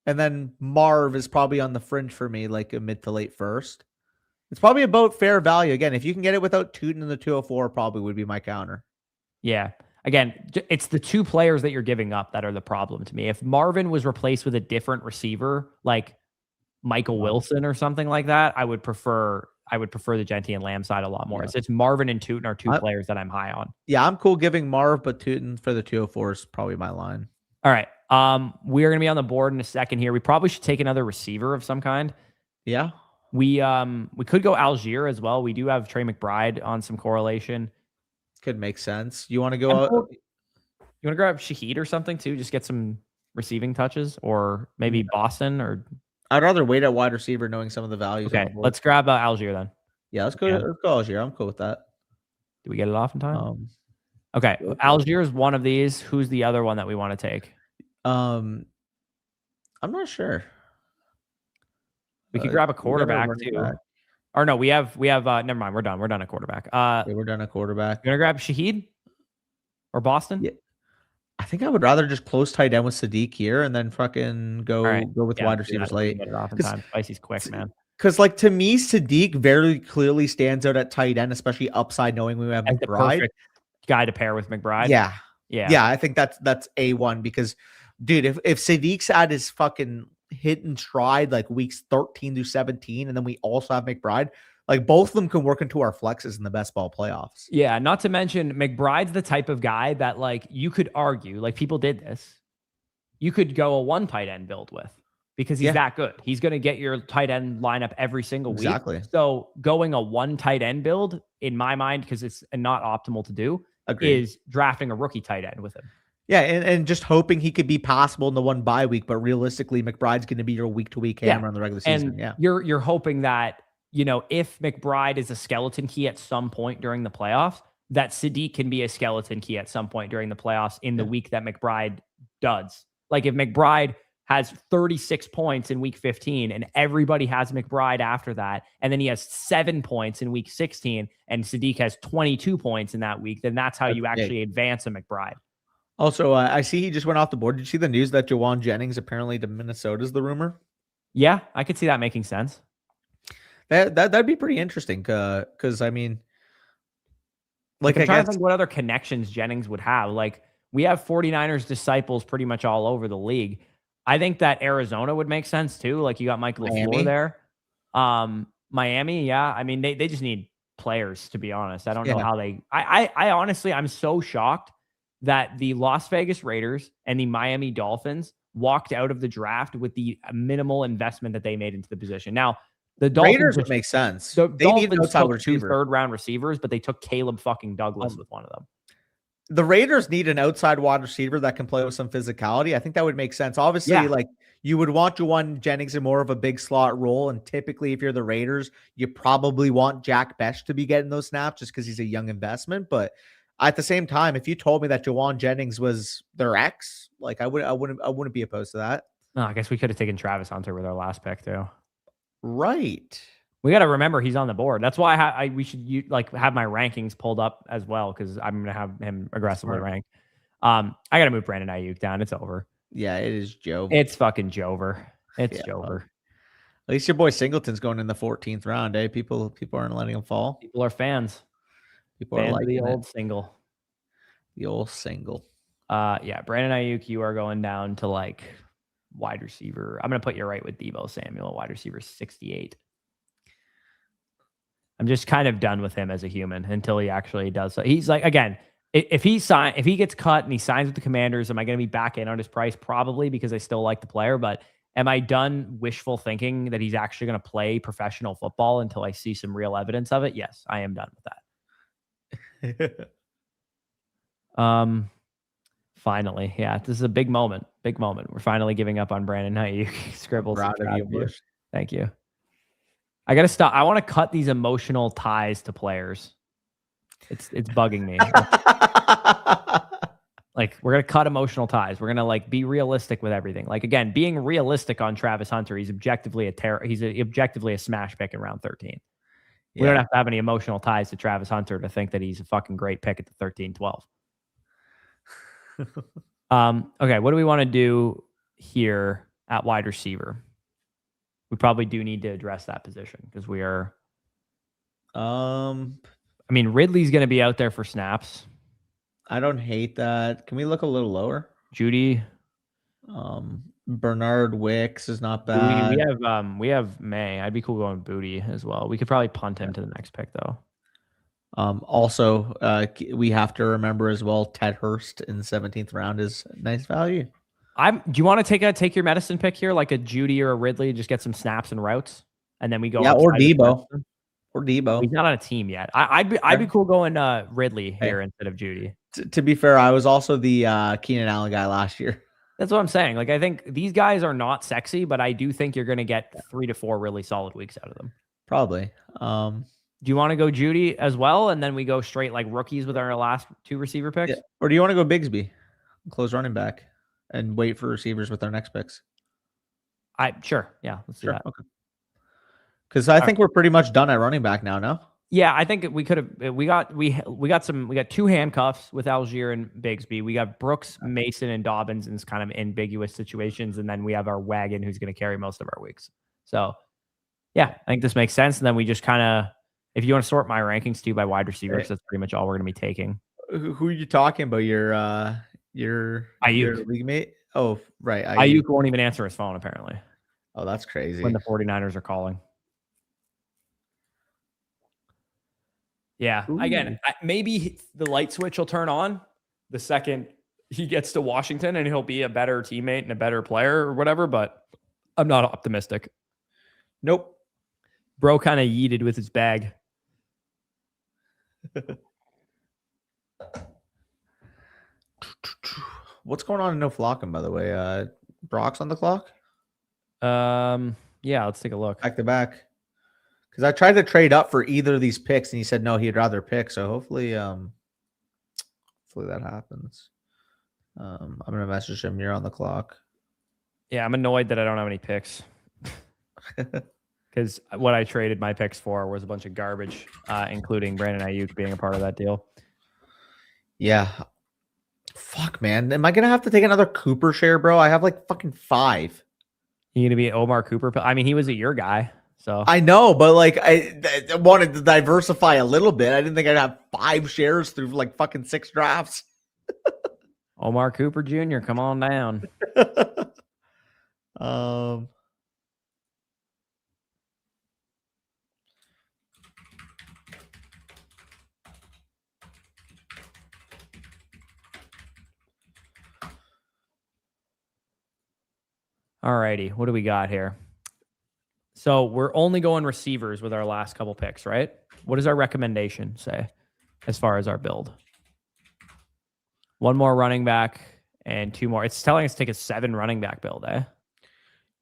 And then Marv is probably on the fringe for me, like a mid to late first. It's probably about fair value. Again, if you can get it without Tootin in the 204, probably would be my counter. Yeah. again, it's the two players that you're giving up that are the problem to me. If Marvin was replaced with a different receiver, like Michael Wilson or something like that, I would prefer the Genty and Lamb side a lot more. Yeah. It's Marvin and Tootin are two players that I'm high on. Yeah, I'm cool giving Marv, but Tootin for the 204 is probably my line. All right. We are going to be on the board in a second here. We probably should take another receiver of some kind. Yeah. We could go Algier as well. We do have Trey McBride on some correlation. Could make sense. You want to go out? You want to grab Shaheed or something too? Just get some receiving touches, or maybe Boston. Or I'd rather wait at wide receiver, knowing some of the values. Okay, let's grab Algier then. Yeah, let's go. Let's go Algier. I'm cool with that. Do we get it off in time? Okay, Algier is one of these. Who's the other one that we want to take? I'm not sure. We could grab a quarterback too. Or no, we have never mind. We're done. We're done at quarterback. We're done at quarterback. You gonna grab Shaheed or Boston? Yeah. I think I would rather just close tight end with Sadiq here and then fucking go with wide receivers late. Get it off in time. Spicy's quick, man. Because like to me, Sadiq very clearly stands out at tight end, especially upside, knowing we have McBride. The perfect guy to pair with McBride. Yeah. I think that's A1 because, dude, if Sadiq's at his fucking hit and stride like weeks 13 through 17, and then we also have McBride, like both of them can work into our flexes in the best ball playoffs. Yeah, not to mention McBride's the type of guy that like you could argue, like people did this, you could go a one tight end build with because he's that good. He's going to get your tight end lineup every single week. Exactly. So going a one tight end build, in my mind, because it's not optimal to do, is drafting a rookie tight end with him. Yeah, and just hoping he could be possible in the one bye week, but realistically, McBride's going to be your week-to-week hammer on the regular season. And you're hoping that, you know, if McBride is a skeleton key at some point during the playoffs, that Sadiq can be a skeleton key at some point during the playoffs in the week that McBride does. Like if McBride has 36 points in week 15 and everybody has McBride after that, and then he has 7 points in week 16 and Sadiq has 22 points in that week, then that's how you actually advance a McBride. Also, I see he just went off the board. Did you see the news that Jawan Jennings apparently to Minnesota is the rumor? Yeah, I could see that making sense. That'd be pretty interesting because I mean, like I'm trying to think what other connections Jennings would have. Like we have 49ers disciples pretty much all over the league. I think that Arizona would make sense too. Like you got Michael LaFleur there. Miami, yeah. I mean, they just need players, to be honest. I don't know how they. I honestly, I'm so shocked that the Las Vegas Raiders and the Miami Dolphins walked out of the draft with the minimal investment that they made into the position. Now, the Dolphins Raiders would make sense. The they need an outside took 2 third-round receivers, but they took Caleb fucking Douglas with one of them. The Raiders need an outside wide receiver that can play with some physicality. I think that would make sense. Obviously, like you would want Jawan Jennings in more of a big slot role. And typically, if you're the Raiders, you probably want Jack Besh to be getting those snaps just because he's a young investment. But at the same time, if you told me that Jawan Jennings was their ex, like I wouldn't be opposed to that. No, I guess we could have taken Travis Hunter with our last pick too. Right. We got to remember he's on the board. That's why we should have my rankings pulled up as well because I'm going to have him aggressively ranked. I got to move Brandon Ayuk down. It's over. Yeah, it is Joe. It's fucking Jover. It's Jover. At least your boy Singleton's going in the 14th round, eh? People aren't letting him fall. People are fans. People are like the old single. The old single. Yeah, Brandon Ayuk, you are going down to like wide receiver. I'm going to put you right with Deebo Samuel, wide receiver 68. I'm just kind of done with him as a human until he actually does. So he's like, again, if he gets cut and he signs with the Commanders, am I going to be back in on his price? Probably, because I still like the player. But am I done wishful thinking that he's actually going to play professional football until I see some real evidence of it? Yes, I am done with that. Finally, yeah, this is a big moment. Big moment. We're finally giving up on Brandon Ayuk. Scribbles. Thank you. I gotta stop. I want to cut these emotional ties to players. It's bugging me. Like we're gonna cut emotional ties. We're gonna like be realistic with everything. Like again, being realistic on Travis Hunter, he's objectively a smash pick in round 13. We don't have to have any emotional ties to Travis Hunter to think that he's a fucking great pick at the 13-12. Okay, what do we want to do here at wide receiver? We probably do need to address that position because we are. I mean, Ridley's going to be out there for snaps. I don't hate that. Can we look a little lower? Judy. Bernard Wicks is not Booty. bad. We have May. I'd be cool going Booty as well. We could probably punt him to the next pick though. Also, we have to remember as well, Ted Hurst in the 17th round is nice value. Do you want to take your medicine pick here, like a Judy or a Ridley, just get some snaps and routes, and then we go. Yeah, or Debo. Or Debo. He's not on a team yet. I'd be cool going Ridley here instead of Judy. To be fair, I was also the Keenan Allen guy last year. That's what I'm saying. Like, I think these guys are not sexy, but I do think you're going to get 3 to 4 really solid weeks out of them. Probably. Do you want to go Judy as well, and then we go straight like rookies with our last 2 receiver picks? Yeah. Or do you want to go Bigsby, close running back, and wait for receivers with our next picks? Sure. Yeah, let's do that. Okay. Because I think we're pretty much done at running back now. No. Yeah, I think we could have. We got 2 handcuffs with Algier and Bigsby. We got Brooks, Mason, and Dobbins in kind of ambiguous situations, and then we have our wagon who's going to carry most of our weeks. So, yeah, I think this makes sense. And then we just kind of, if you want to sort my rankings too by wide receivers, that's pretty much all we're going to be taking. Who are you talking about? Your Ayuk league mate? Oh, right. Ayuk won't even answer his phone apparently. Oh, that's crazy. When the 49ers are calling. Yeah. Ooh. Again, maybe the light switch will turn on the second he gets to Washington and he'll be a better teammate and a better player or whatever, but I'm not optimistic. Nope. Bro kind of yeeted with his bag. What's going on in No Flocking, by the way? Brock's on the clock? Yeah, let's take a look. Back to back. Because I tried to trade up for either of these picks, and he said no, he'd rather pick. So hopefully that happens. I'm gonna message him. You're on the clock. Yeah, I'm annoyed that I don't have any picks. Because what I traded my picks for was a bunch of garbage, including Brandon Ayuk being a part of that deal. Yeah. Fuck, man. Am I gonna have to take another Cooper share, bro? I have like fucking 5. You gonna be Omar Cooper? I mean, he was your guy. So I know, but like I wanted to diversify a little bit. I didn't think I'd have 5 shares through like fucking 6 drafts. Omar Cooper Jr., come on down. Alrighty, what do we got here? So we're only going receivers with our last couple picks, right? What does our recommendation say as far as our build? 1 more running back and 2 more. It's telling us to take a 7 running back build, eh?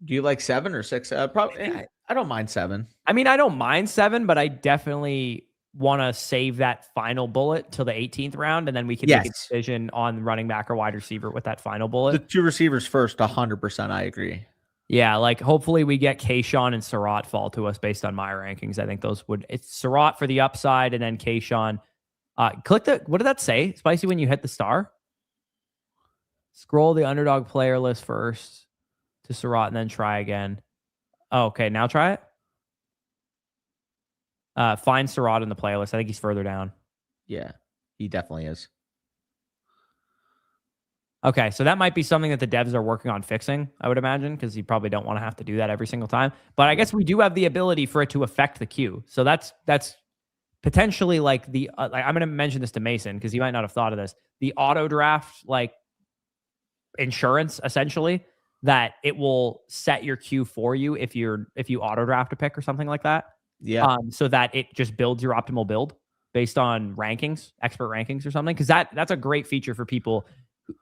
Do you like 7 or 6? Probably. I don't mind 7. I mean, I don't mind 7, but I definitely want to save that final bullet till the 18th round, and then we can make a decision on running back or wide receiver with that final bullet. The 2 receivers first, 100%. I agree. Yeah, like hopefully we get Kayshawn and Surratt fall to us based on my rankings. I think those would. It's Surratt for the upside, and then Kayshawn. Click the. What did that say? Spicy when you hit the star. Scroll the underdog player list first to Surratt, and then try again. Oh, okay, now try it. Find Surratt in the playlist. I think he's further down. Yeah, he definitely is. Okay, so that might be something that the devs are working on fixing, I would imagine, because you probably don't want to have to do that every single time. But I guess we do have the ability for it to affect the queue. So that's potentially like the I'm going to mention this to Mason because he might not have thought of this. The auto draft like insurance, essentially, that it will set your queue for you if you auto draft a pick or something like that. Yeah. So that it just builds your optimal build based on rankings, expert rankings or something. Because that's a great feature for people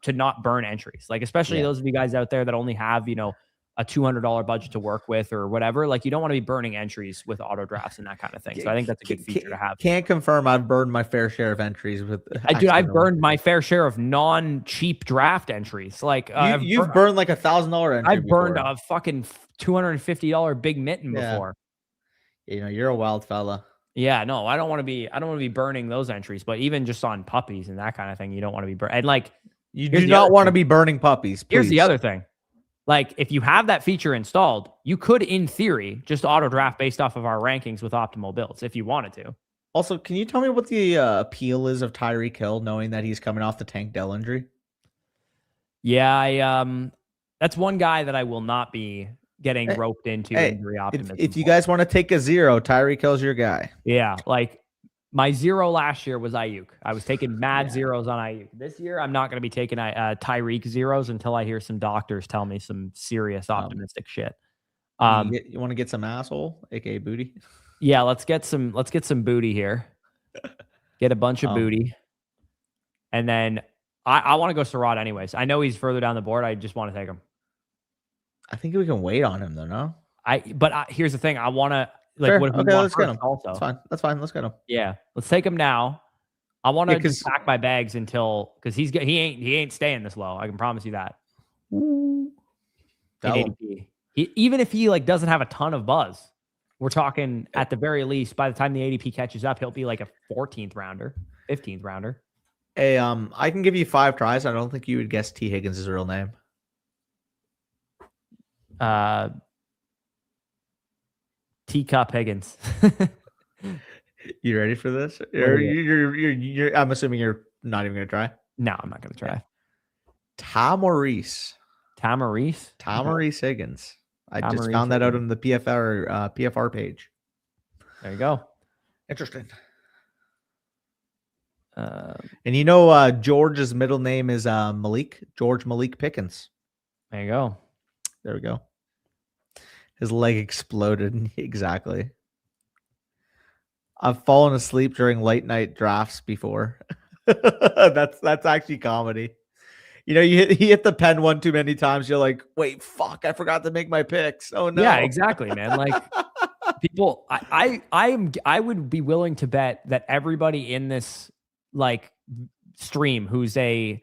to not burn entries, like especially those of you guys out there that only have a $200 budget to work with or whatever. Like you don't want to be burning entries with auto drafts and that kind of thing. So I think that's a good feature to have. Can't confirm I've burned my fair share of entries with. I've burned my fair share of non-cheap draft entries. Like you've burned like $1,000 entry. I've burned a fucking $250 big mitten before. You're a wild fella. Yeah, no, I don't want to be burning those entries. But even just on puppies and that kind of thing, you don't want to be burning. And like. You do not want to be burning puppies. Please. Here's the other thing. Like, if you have that feature installed, you could, in theory, just auto draft based off of our rankings with optimal builds if you wanted to. Also, can you tell me what the appeal is of Tyreek Hill, knowing that he's coming off the Tank Dell injury? Yeah, that's one guy that I will not be getting roped into injury optimism. If you guys want to take a zero, Tyreek Hill's your guy. Yeah, like my zero last year was Ayuk. I was taking mad zeros on Ayuk. This year, I'm not going to be taking Tyreek zeros until I hear some doctors tell me some serious optimistic shit. You want to get some asshole, aka booty? Yeah, let's get some booty here. Get a bunch of booty, and then I want to go Sarad anyways. I know he's further down the board. I just want to take him. I think we can wait on him though. No, but here's the thing. I want to like. What if okay, let's get him. Also, That's fine. Let's get him. Yeah, let's take him now. I want to just pack my bags until because he ain't staying this low. I can promise you that. Even if he like doesn't have a ton of buzz, we're talking at the very least by the time the ADP catches up, he'll be like a 14th rounder, 15th rounder. Hey, I can give you 5 tries. I don't think you would guess T. Higgins' real name. Teacup Higgins. You ready for this? You're I'm assuming you're not even gonna try. No, I'm not gonna try. Tamarese Higgins. I just found that out on the PFR page. There you go. Interesting. And you know, George's middle name is George Malik Pickens. There you go. There we go. His leg exploded. Exactly. I've fallen asleep during late night drafts before. That's actually comedy. You know, you hit the pen one too many times. You're like, wait, fuck, I forgot to make my picks. Oh no. Yeah, exactly, man. Like people, I would be willing to bet that everybody in this like stream who's a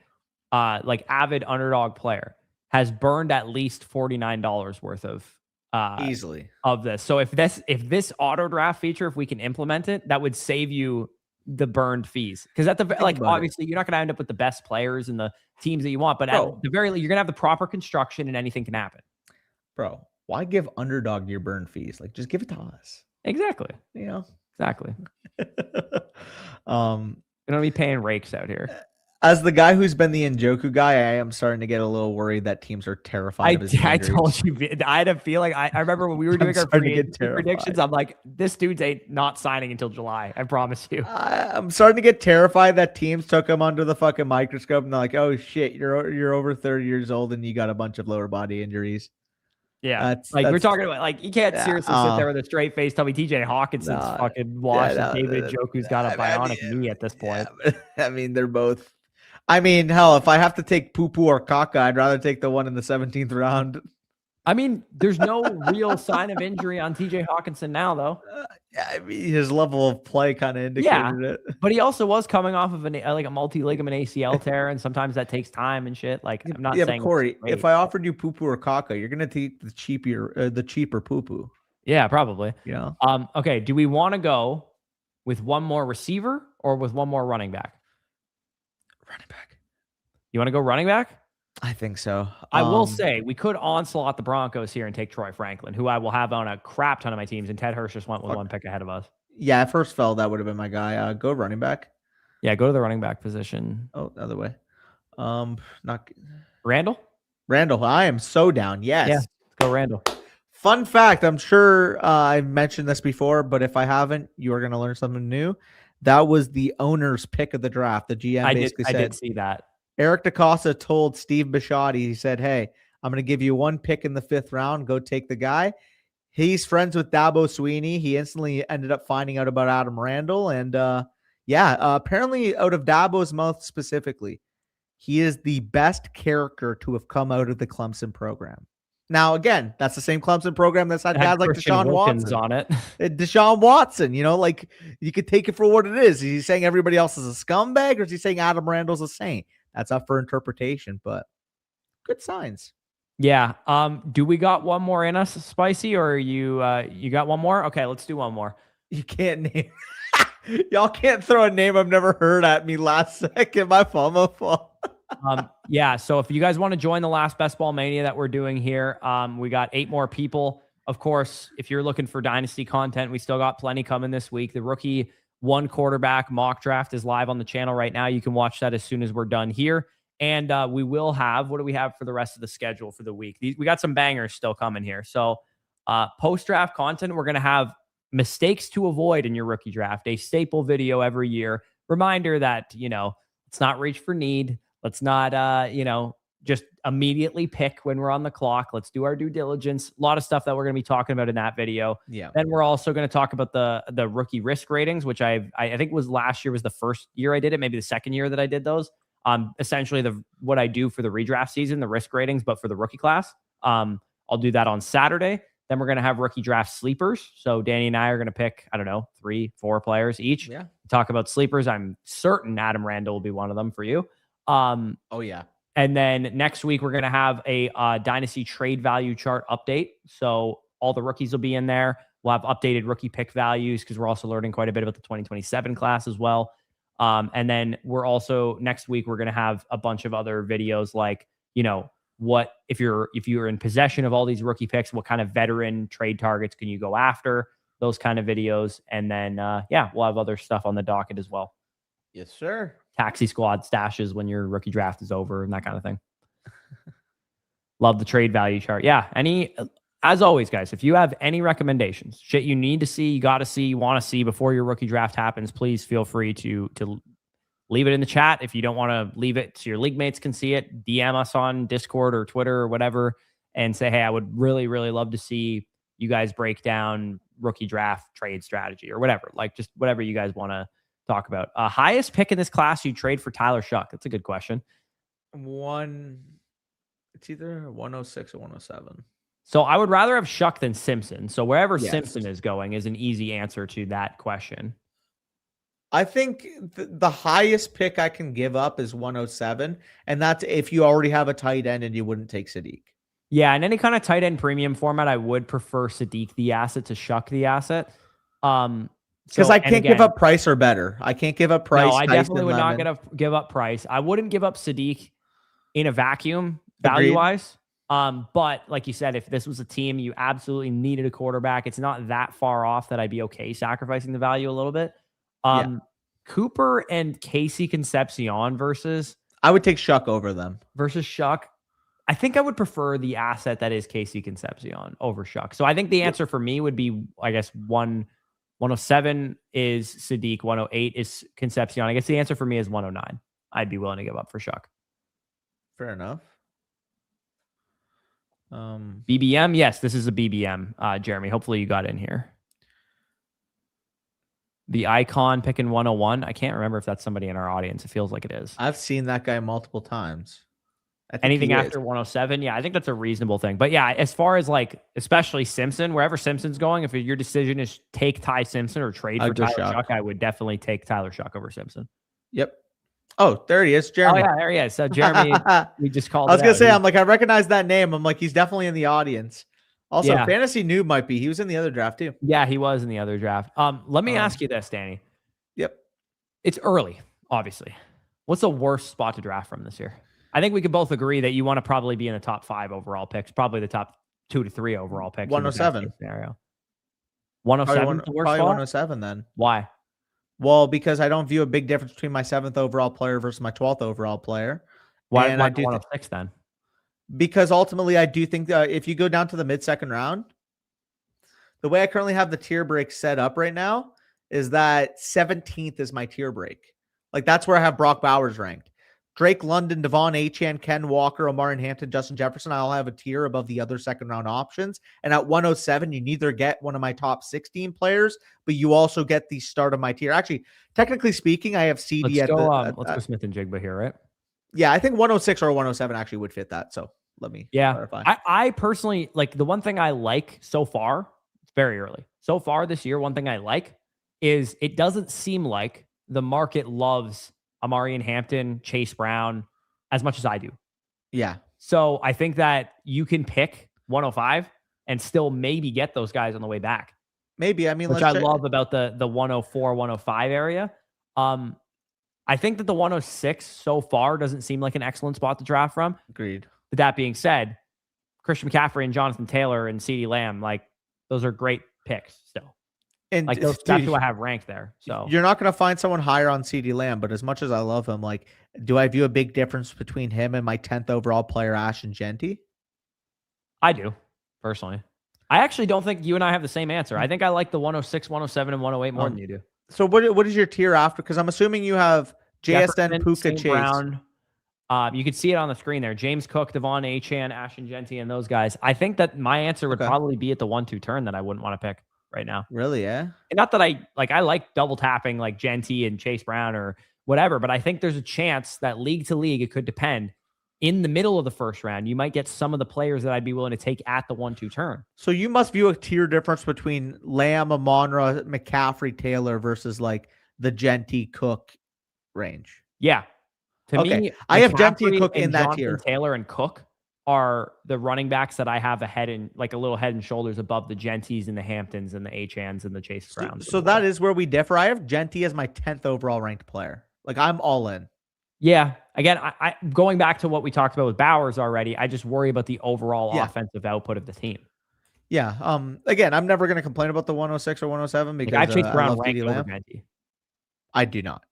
like avid underdog player has burned at least $49 worth of easily of this. So if this auto draft feature, if we can implement it, that would save you the burned fees. Because at the like obviously you're not going to end up with the best players and the teams that you want, but at the very least, you're going to have the proper construction and anything can happen. Bro, why give underdog your burn fees? Like just give it to us. Exactly. You know? Exactly. You're going to be paying rakes out here. As the guy who's been the Njoku guy, I am starting to get a little worried that teams are terrified of his injuries. I told you, I had a feeling. I remember when we were doing our predictions, I'm like, this dude's not signing until July. I promise you. I'm starting to get terrified that teams took him under the fucking microscope and they're like, oh shit, you're over 30 years old and you got a bunch of lower body injuries. Yeah, we're talking about like you can't seriously sit there with a straight face. Tell me TJ Hawkinson's fucking washed and David Njoku's got a bionic knee at this point. I mean, they're both. I mean, hell, if I have to take Poo-Poo or Kaka, I'd rather take the one in the 17th round. I mean, there's no real sign of injury on TJ Hawkinson now, though. I mean, his level of play kind of indicated it. But he also was coming off of a multi-ligament ACL tear, and sometimes that takes time and shit. Like, I'm not saying. But Corey, if I offered you Poo-Poo or Kaka, you're gonna take the cheaper Poo-Poo. Yeah, probably. Yeah. Okay. Do we want to go with one more receiver or with one more running back? Running back. You want to go running back? I think so. I will say we could onslaught the Broncos here and take Troy Franklin, who I will have on a crap ton of my teams, and Ted Hurst just went with one pick ahead of us. Yeah, at first fell, that would have been my guy. Go running back. Yeah, go to the running back position. Oh, the other way. Not Randall. I am so down. Yes. Yeah, let's go Randall. Fun fact, I'm sure I've mentioned this before, but if I haven't, you are going to learn something new. That was the owner's pick of the draft. The GM I said, did see that. Eric DeCosta told Steve Bisciotti, he said, hey, I'm going to give you one pick in the 5th round. Go take the guy. He's friends with Dabo Sweeney. He instantly ended up finding out about Adam Randall. And apparently out of Dabo's mouth specifically, he is the best character to have come out of the Clemson program. Now, again, that's the same Clemson program that's had guys like Deshaun Watson on it. Deshaun Watson, you know, like you could take it for what it is. Is he saying everybody else is a scumbag, or is he saying Adam Randall's a saint? That's up for interpretation, but good signs. Yeah. Do we got one more in us, Spicy, or you got one more? Okay, let's do one more. You can't name. Y'all can't throw a name I've never heard at me last second. My fault. Yeah. So if you guys want to join the last Best Ball Mania that we're doing here, we got 8 more people. Of course, if you're looking for Dynasty content, we still got plenty coming this week. The rookie one quarterback mock draft is live on the channel right now. You can watch that as soon as we're done here. And we will have, what do we have for the rest of the schedule for the week? We got some bangers still coming here. So post-draft content, we're going to have mistakes to avoid in your rookie draft, a staple video every year. Reminder that, let's not reach for need. Let's not, just immediately pick when we're on the clock. Let's do our due diligence. A lot of stuff that we're going to be talking about in that video. Yeah. Then we're also going to talk about the rookie risk ratings, which I think was last year was the first year I did it, maybe the second year that I did those. Essentially what I do for the redraft season, the risk ratings, but for the rookie class. I'll do that on Saturday. Then we're going to have rookie draft sleepers. So Danny and I are going to pick, 3-4 players each. Yeah. Talk about sleepers. I'm certain Adam Randall will be one of them for you. Oh yeah. And then next week, we're going to have a Dynasty trade value chart update. So all the rookies will be in there. We'll have updated rookie pick values because we're also learning quite a bit about the 2027 class as well. And then we're also, next week, we're going to have a bunch of other videos like, what if you're in possession of all these rookie picks, what kind of veteran trade targets can you go after? Those kind of videos. And then, we'll have other stuff on the docket as well. Yes, sir. Taxi squad stashes when your rookie draft is over and that kind of thing. Love the trade value chart. Yeah. As always, guys, if you have any recommendations, shit you need to see, you got to see, you want to see before your rookie draft happens, please feel free to leave it in the chat. If you don't want to leave it so your league mates can see it, DM us on Discord or Twitter or whatever and say, hey, I would really, really love to see you guys break down rookie draft trade strategy or whatever. Like just whatever you guys want to talk about. Highest pick in this class you trade for Tyler Shuck? That's a good question. It's either 106 or 107. So I would rather have Shuck than Simpson. So wherever Yes. Simpson is going is an easy answer to that question. I think the highest pick I can give up is 107. And that's if you already have a tight end and you wouldn't take Sadiq. Yeah, in any kind of tight end premium format, I would prefer Sadiq the asset to Shuck the asset. Because I can't give up Price or better. I can't give up Price. No, I definitely would Lemon. not give up Price. I wouldn't give up Sadiq in a vacuum value-wise. But like you said, if this was a team you absolutely needed a quarterback, it's not that far off that I'd be okay sacrificing the value a little bit. Cooper and Casey Concepcion versus I would take Shuck over them. Versus Shuck. I think I would prefer the asset that is Casey Concepcion over Shuck. So I think the answer for me would be, I guess, 107 is Sadiq, 108 is Concepcion. I guess the answer for me is 109. I'd be willing to give up for Shuck. Fair enough. BBM, yes, this is a BBM, Jeremy. Hopefully you got in here. The icon picking 101. I can't remember if that's somebody in our audience. It feels like it is. I've seen that guy multiple times. Anything after 107, yeah, I think that's a reasonable thing. But yeah, as far as like, especially Simpson, wherever Simpson's going, if your decision is take Ty Simpson or trade for Tyler Shuck, I would definitely take Tyler Shuck over Simpson. Yep. Oh, there he is, Jeremy. Oh yeah, there he is. So Jeremy, we just called. I was gonna say, I'm like, I recognize that name. I'm like, he's definitely in the audience. Also, Yeah. Fantasy Noob might be. He was in the other draft too. Yeah, he was in the other draft. Let me ask you this, Danny. Yep. It's early, obviously. What's the worst spot to draft from this year? I think we could both agree that you want to probably be in the top 5 overall picks, probably the top 2 to 3 overall picks. 107 scenario. 107 the worst probably spot? 107 then. Why? Well, because I don't view a big difference between my 7th overall player versus my 12th overall player. Why I do 106 then? Because ultimately, I do think that if you go down to the mid-second round, the way I currently have the tier break set up right now is that 17th is my tier break. Like, that's where I have Brock Bowers ranked. Drake London, Devon Achane, Ken Walker, Omar Hampton, Justin Jefferson, I'll have a tier above the other second-round options. And at 107, you neither get one of my top 16 players, but you also get the start of my tier. Actually, technically speaking, I have CD let's at go Smith and Jigba here, right? Yeah, I think 106 or 107 actually would fit that. So let me clarify. I personally, like, the one thing I like so far, it's very early. So far this year, one thing I like is it doesn't seem like the market loves Amari and Hampton, Chase Brown as much as I do. Yeah. So I think that you can pick 105 and still maybe get those guys on the way back. Maybe. I mean, which I love about the 104, 105 area. I think that the 106 so far doesn't seem like an excellent spot to draft from. Agreed. But that being said, Christian McCaffrey and Jonathan Taylor and CeeDee Lamb, like, those are great picks still. And Like that's who I have ranked there. So you're not going to find someone higher on CeeDee Lamb, but as much as I love him, like, do I view a big difference between him and my 10th overall player, Ashton Genty? I do, personally. I actually don't think you and I have the same answer. I think I like the 106, 107, and 108 more than you do. So what is your tier after? Because I'm assuming you have JSN, Puka, St. Chase. Brown. You can see it on the screen there. James Cook, Devon Achane, Ashton Genty, and those guys. I think that my answer would probably be at the 1-2 turn that I wouldn't want to pick right now. Really, yeah? And not that I like double tapping like Genty and Chase Brown or whatever, but I think there's a chance that league to league, it could depend. In the middle of the first round, you might get some of the players that I'd be willing to take at the 1-2 turn. So you must view a tier difference between Lamb, Amon-Ra, McCaffrey, Taylor versus like the Genty Cook range. Yeah. To me, I have Genty and Cook in that Jonathan tier. Taylor and Cook are the running backs that I have a little head and shoulders above the Genties and the Hamptons and the Achans and the Chase Browns. So that is where we differ. I have Genty as my 10th overall ranked player. Like, I'm all in. Yeah. Again, I going back to what we talked about with Bowers already, I just worry about the overall offensive output of the team. Yeah. Again, I'm never going to complain about the 106 or 107 because I Chase Brown ranked over Genty. I do not.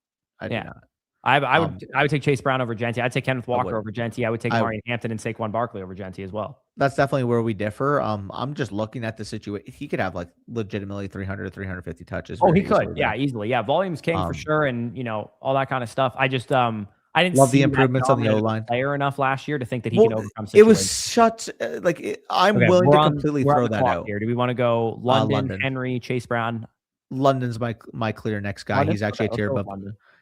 I do not. I would take Chase Brown over Genty. I'd take Kenneth Walker over Genty. I would take Marion Hampton and Saquon Barkley over Genty as well. That's definitely where we differ. I'm just looking at the situation. He could have like legitimately 300 to 350 touches. Oh, he could. Yeah, easily. Yeah, volume's king for sure, and all that kind of stuff. I just I didn't love see the improvements on the O-line player enough last year to think that he can overcome situations. It was such I'm willing to completely throw that out. Here. Do we want to go London, Henry, Chase Brown? London's my clear next guy. He's actually a tier above.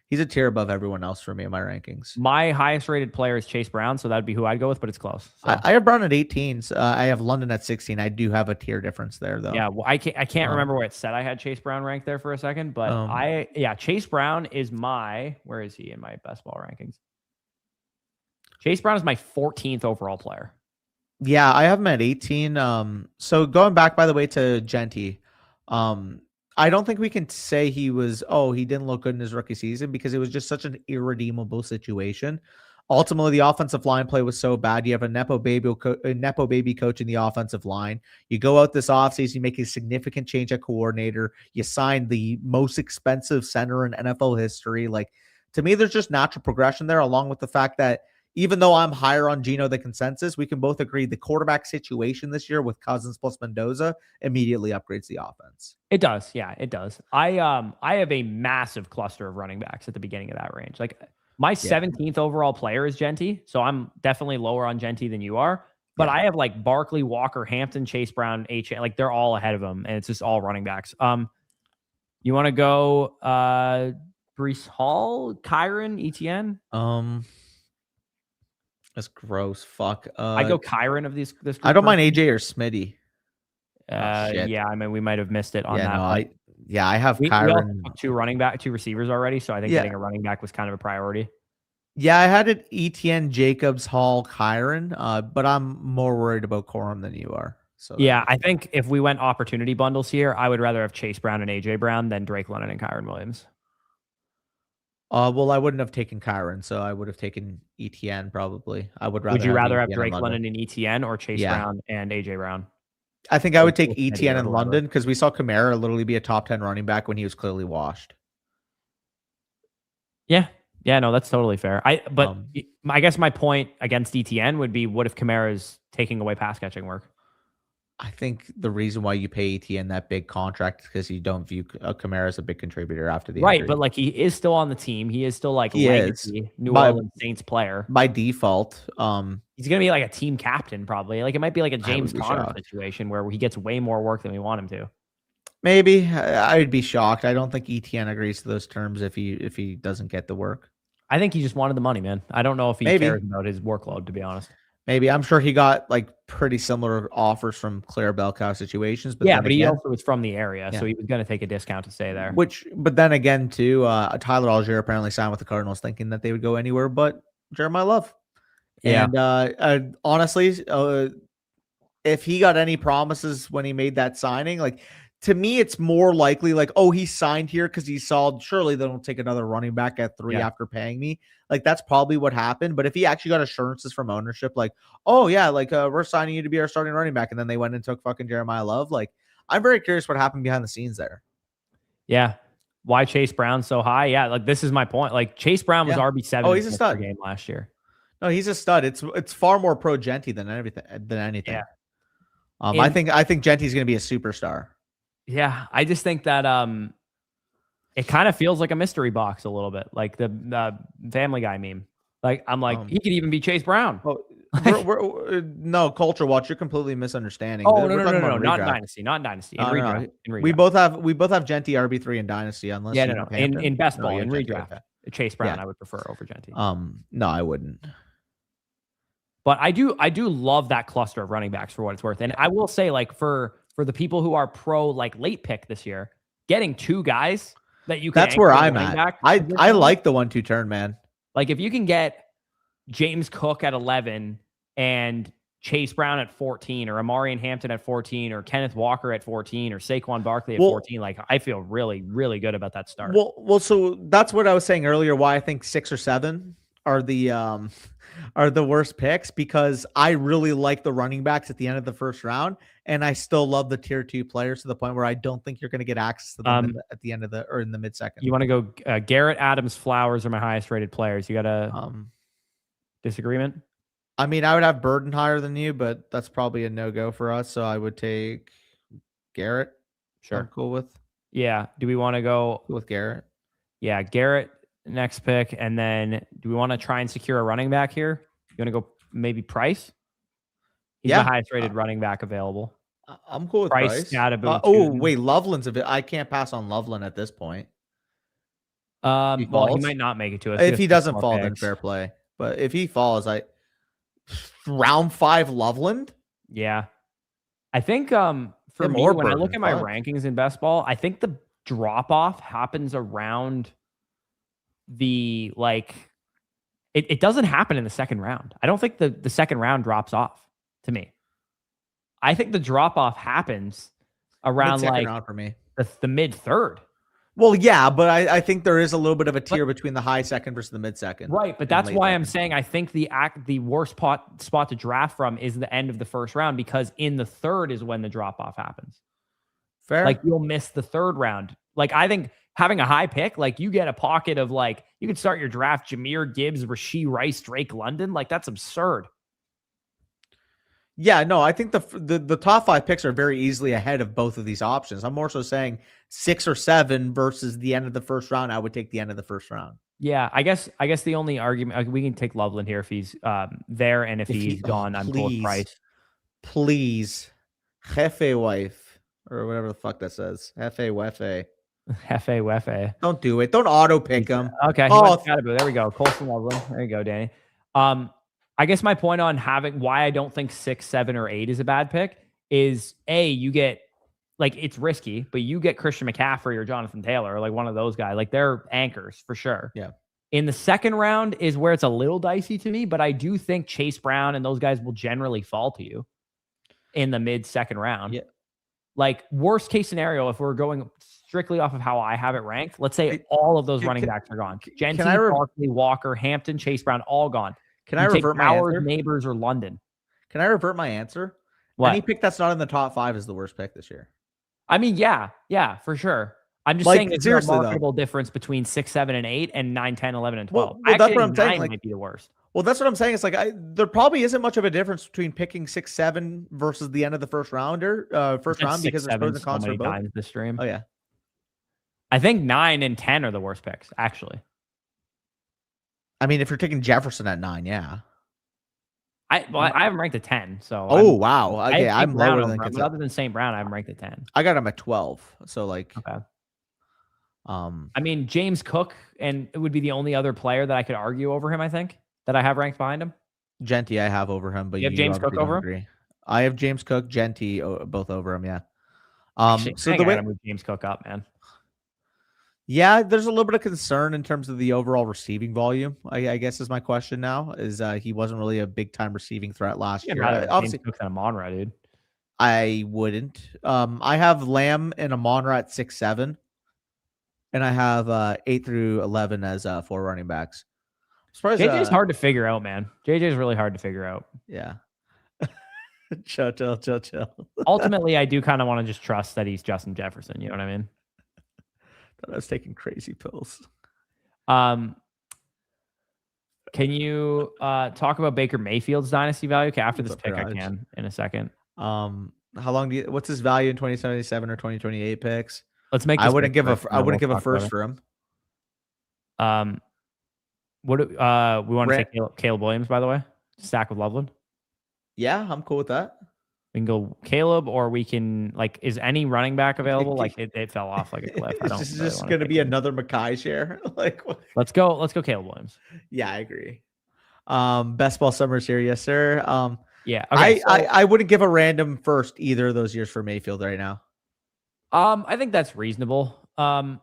He's a tier above everyone else for me in my rankings. My highest rated player is Chase Brown, so that'd be who I'd go with, but it's close. So. I have Brown at 18. So I have London at 16. I do have a tier difference there, though. Yeah, well, I can't remember where it said I had Chase Brown ranked there for a second, but Chase Brown is where is he in my best ball rankings? Chase Brown is my 14th overall player. Yeah, I have him at 18. So going back, by the way, to Genty, I don't think we can say he didn't look good in his rookie season because it was just such an irredeemable situation. Ultimately, the offensive line play was so bad. You have a Nepo baby coach in the offensive line. You go out this offseason, you make a significant change at coordinator. You sign the most expensive center in NFL history. Like, to me, there's just natural progression there, along with the fact that even though I'm higher on Geno than consensus, we can both agree the quarterback situation this year with Cousins plus Mendoza immediately upgrades the offense. It does. Yeah, it does. I have a massive cluster of running backs at the beginning of that range. Like my 17th overall player is Genty, so I'm definitely lower on Genty than you are. But I have like Barkley, Walker, Hampton, Chase Brown, H. Like they're all ahead of them, and it's just all running backs. You want to go Breece Hall, Kyron, ETN? That's gross. Fuck. I go Kyron of this group. I don't mind AJ or Smitty. Yeah, I mean we might have missed it on that. I have Kyron. We took two receivers already, so I think getting a running back was kind of a priority. Yeah, I had it ETN, Jacobs, Hall, Kyron, but I'm more worried about Corum than you are. So yeah, I think if we went opportunity bundles here, I would rather have Chase Brown and AJ Brown than Drake London and Kyron Williams. Well, I wouldn't have taken Kyron, so I would have taken ETN probably. Would you rather have Drake London and ETN or Chase Brown and AJ Brown? I think I would take ETN in London because we saw Kamara literally be a top 10 running back when he was clearly washed. Yeah, no, that's totally fair. I guess my point against ETN would be, what if Kamara is taking away pass catching work? I think the reason why you pay ETN that big contract is because you don't view Kamara as a big contributor after the injury. But like he is still on the team. He is still like legacy New Orleans Saints player by default. He's gonna be like a team captain probably. Like it might be like a James Conner situation where he gets way more work than we want him to. Maybe I'd be shocked. I don't think ETN agrees to those terms if he doesn't get the work. I think he just wanted the money, man. I don't know if he cares about his workload, to be honest. Maybe. I'm sure he got like pretty similar offers from Claire Belcow situations. But he also was from the area, so he was going to take a discount to stay there. But then again, too, Tyler Algier apparently signed with the Cardinals thinking that they would go anywhere but Jeremiah Love. Yeah. And honestly, if he got any promises when he made that signing, like, to me, it's more likely like, oh, he signed here because he saw surely they don't take another running back at 3 after paying me. Like, that's probably what happened. But if he actually got assurances from ownership, like, oh, yeah, like, we're signing you to be our starting running back, and then they went and took fucking Jeremiah Love, like, I'm very curious what happened behind the scenes there. Yeah. Why Chase Brown so high? Yeah, like this is my point. Like Chase Brown was Yeah. RB7 Oh, he's a per stud. game last year. No, he's a stud. It's far more pro Genty than anything. Yeah. I think Genty's going to be a superstar. Yeah, I just think that it kind of feels like a mystery box a little bit, like the Family Guy meme. Like I'm like he could even be Chase Brown. Oh, no, Culture Watch. You're completely misunderstanding. Oh no, not Dynasty, not Dynasty. In Redraft. In Redraft. We both have Genty RB3 in Dynasty, unless in best ball in Genty, Redraft. Okay. Chase Brown, I would prefer over Genty. No, I wouldn't. But I do love that cluster of running backs for what it's worth. And I will say, like, for the people who are pro like late pick this year, getting two guys that you can that's where I'm at. I like the 1-2 turn, man. Like if you can get James Cook at 11 and Chase Brown at 14 or Amari Hampton at 14 or Kenneth Walker at 14 or Saquon Barkley at 14, like I feel really, really good about that start. Well, so that's what I was saying earlier, why I think 6 or 7 are the worst picks, because I really like the running backs at the end of the first round, and I still love the tier 2 players to the point where I don't think you're going to get access to them at the end of or in the mid second. You want to go Garrett, Adams, Flowers are my highest rated players. You got a disagreement? I mean, I would have Burden higher than you, but that's probably a no-go for us. So I would take Garrett. Sure. I'm cool with. Yeah. Do we want to go with Garrett? Yeah, Garrett next pick, and then do we want to try and secure a running back here? You want to go maybe Price? He's the highest rated running back available. I'm cool with Price. Wait, Loveland's a bit. I can't pass on Loveland at this point. Well, he might not make it to us. If he doesn't fall, then fair play. But if he falls, round 5 Loveland. Yeah, I think for me, when I look at my rankings in best ball, I think the drop off happens around the it doesn't happen in the second round. I don't think the second round drops off to me. I think the drop off happens around round for me. The mid third. Well, yeah, but I think there is a little bit of a tier between the high second versus the mid second. Right, but that's why I'm saying I think the worst spot to draft from is the end of the first round, because in the third is when the drop off happens. Fair. Like you'll miss the third round. Like I think having a high pick, like you get a pocket of you could start your draft Jahmyr Gibbs, Rashee Rice, Drake London. Like that's absurd. Yeah, no, I think the top 5 picks are very easily ahead of both of these options. I'm more so saying 6 or 7 versus the end of the first round. I would take the end of the first round. Yeah, I guess the only argument we can take Loveland here if he's there, and if he's gone, I'm cool with Price. Please, Jefe wife or whatever the fuck that says. Jefe Wefe. Hefe Wefe. Don't do it. Don't auto pick him. Okay. There we go. Colson Loveland. There you go, Danny. I guess my point on why I don't think 6, 7, or 8 is a bad pick is you get it's risky, but you get Christian McCaffrey or Jonathan Taylor, or one of those guys. They're anchors for sure. Yeah. In the second round is where it's a little dicey to me, but I do think Chase Brown and those guys will generally fall to you in the mid second round. Yeah. Worst case scenario, if we're going strictly off of how I have it ranked, let's say all of those running backs are gone. Genty, Barkley, Walker, Hampton, Chase Brown, all gone. Can I revert my answer? Neighbors or London? Can I revert my answer? What? Any pick that's not in the top 5 is the worst pick this year. I mean, yeah, for sure. I'm just saying there's a remarkable difference between 6, 7, and 8, and 9, 10, 11, and 12. Well, that's what I'm saying. Might be the worst. Well, that's what I'm saying. It's there probably isn't much of a difference between picking 6, 7 versus the end of the first round, because there's pros and cons for both. Times this stream. Oh yeah. I think 9 and 10 are the worst picks, actually. I mean, if you're taking Jefferson at 9, yeah. I haven't ranked at 10, so. Oh wow! Okay, I'm lower than. Other than St. Brown, I haven't ranked at 10. I got him at 12. So okay. I mean, James Cook, and it would be the only other player that I could argue over him. I think that I have ranked behind him. Genty, I have over him, but you have James Cook over him. I have James Cook, Genty, both over him. Yeah. So the way I move James Cook up, man. Yeah, there's a little bit of concern in terms of the overall receiving volume. I guess is my question now. Is he wasn't really a big time receiving threat last year? Obviously, Cook and Amon-Ra, dude. I wouldn't. I have Lamb and Amon-Ra at 6, 7, and I have 8 through 11 as 4 running backs. JJ's hard to figure out, man. JJ's really hard to figure out. Yeah. Chill. Ultimately, I do kind of want to just trust that he's Justin Jefferson. You know what I mean? Thought I was taking crazy pills. Can you talk about Baker Mayfield's dynasty value? Okay, after this What's up, pick, I Raj? can in a second. How long what's his value in 2077 or 2028 picks? Let's make. I This wouldn't pick give quick, and then we'll a talk first about for him. it. What do, we want to take Caleb Williams, by the way, stack with Loveland. Yeah, I'm cool with that. We can go Caleb, or we can is any running back available? Like it fell off like a cliff. I don't. It's just going to be another Mackay share. What? Let's go Caleb Williams. Yeah, I agree. Best ball summers here, yes sir. Yeah, okay. I wouldn't give a random first either of those years for Mayfield right now. I think that's reasonable.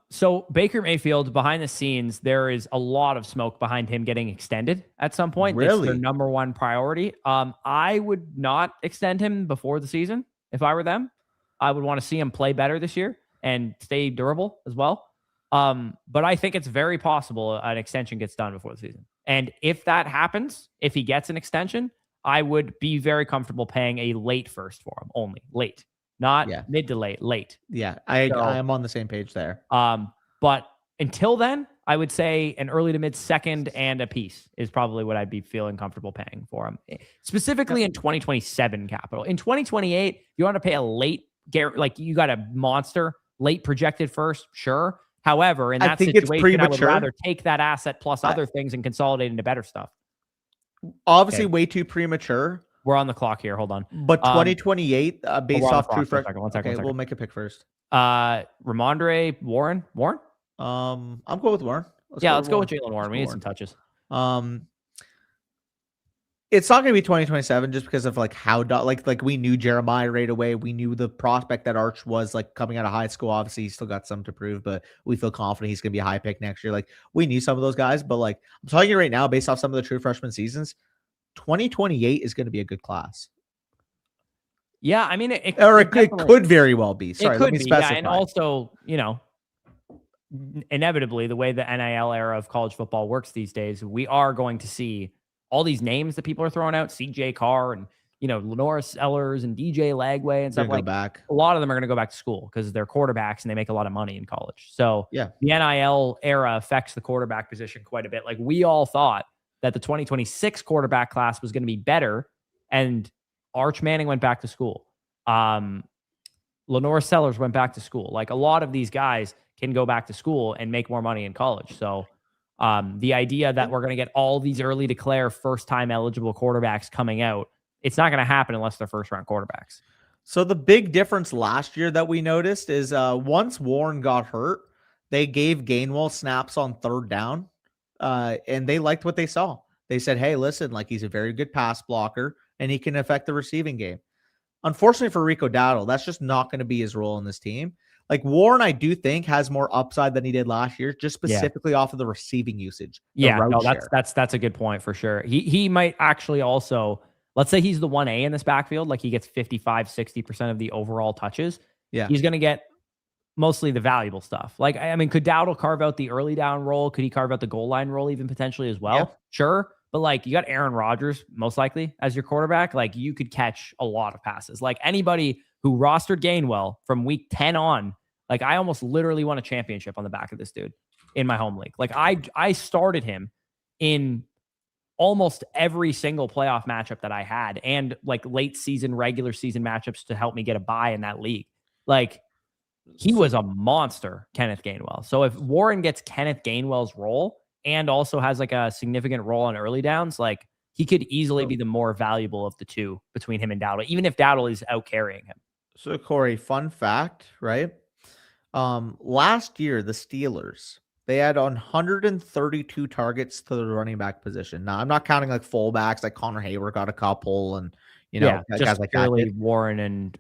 So Baker Mayfield, behind the scenes, there is a lot of smoke behind him getting extended at some point. Really? It's their number one priority. I would not extend him before the season if I were them. I would want to see him play better this year and stay durable as well. But I think it's very possible an extension gets done before the season. And if that happens, if he gets an extension, I would be very comfortable paying a late first for him, only late. Not mid to late. Yeah, I am on the same page there. But until then, I would say an early to mid second and a piece is probably what I'd be feeling comfortable paying for him. Specifically in 2027 capital. In 2028, you want to pay a late, like you got a monster late projected first, sure. However, in that situation, I would rather take that asset plus other things and consolidate into better stuff. Obviously, way too premature. We're on the clock here. Hold on. But 2028, based off true fresh. One second. We'll make a pick first. Ramondre Warren. I'm cool with Warren. Let's go with Jalen Warren. We need some touches. It's not going to be 2027 just because of how we knew Jeremiah right away. We knew the prospect that Arch was coming out of high school. Obviously, he's still got some to prove, but we feel confident he's going to be a high pick next year. We knew some of those guys, but I'm telling you right now, based off some of the true freshman seasons, 2028 is going to be a good class. Yeah, I mean, it could very well be. Sorry, let me specify. Yeah, and also, inevitably, the way the NIL era of college football works these days, we are going to see all these names that people are throwing out, CJ Carr and Lenora Sellers and DJ Lagway and stuff back. A lot of them are going to go back to school because they're quarterbacks and they make a lot of money in college. So yeah, the NIL era affects the quarterback position quite a bit. We all thought that the 2026 quarterback class was going to be better, and Arch Manning went back to school. Lenora Sellers went back to school. A lot of these guys can go back to school and make more money in college. So the idea that we're going to get all these early declare first-time eligible quarterbacks coming out, it's not going to happen unless they're first-round quarterbacks. So the big difference last year that we noticed is once Warren got hurt, they gave Gainwell snaps on third down. And they liked what they saw. They said, hey, listen, he's a very good pass blocker and he can affect the receiving game. Unfortunately for Rico Dowdle, that's just not going to be his role in this team. Warren, I do think, has more upside than he did last year, just specifically off of the receiving usage. That's a good point for sure. He might actually also, let's say he's the 1A in this backfield, he gets 55-60% of the overall touches. Yeah. He's going to get mostly the valuable stuff. Could Dowdle carve out the early down role? Could he carve out the goal line role even potentially as well? Yeah. Sure. But you got Aaron Rodgers most likely as your quarterback. You could catch a lot of passes. Anybody who rostered Gainwell from week 10 on, I almost literally won a championship on the back of this dude in my home league. I started him in almost every single playoff matchup that I had, and late season, regular season matchups to help me get a bye in that league. He was a monster, Kenneth Gainwell. So if Warren gets Kenneth Gainwell's role and also has a significant role on early downs, he could easily be the more valuable of the two between him and Dowdle, even if Dowdle is out carrying him. So Corey, fun fact, right? Last year, the Steelers, they had 132 targets to the running back position. Now, I'm not counting fullbacks, Connor Hayward got a couple, and guys like that. Warren and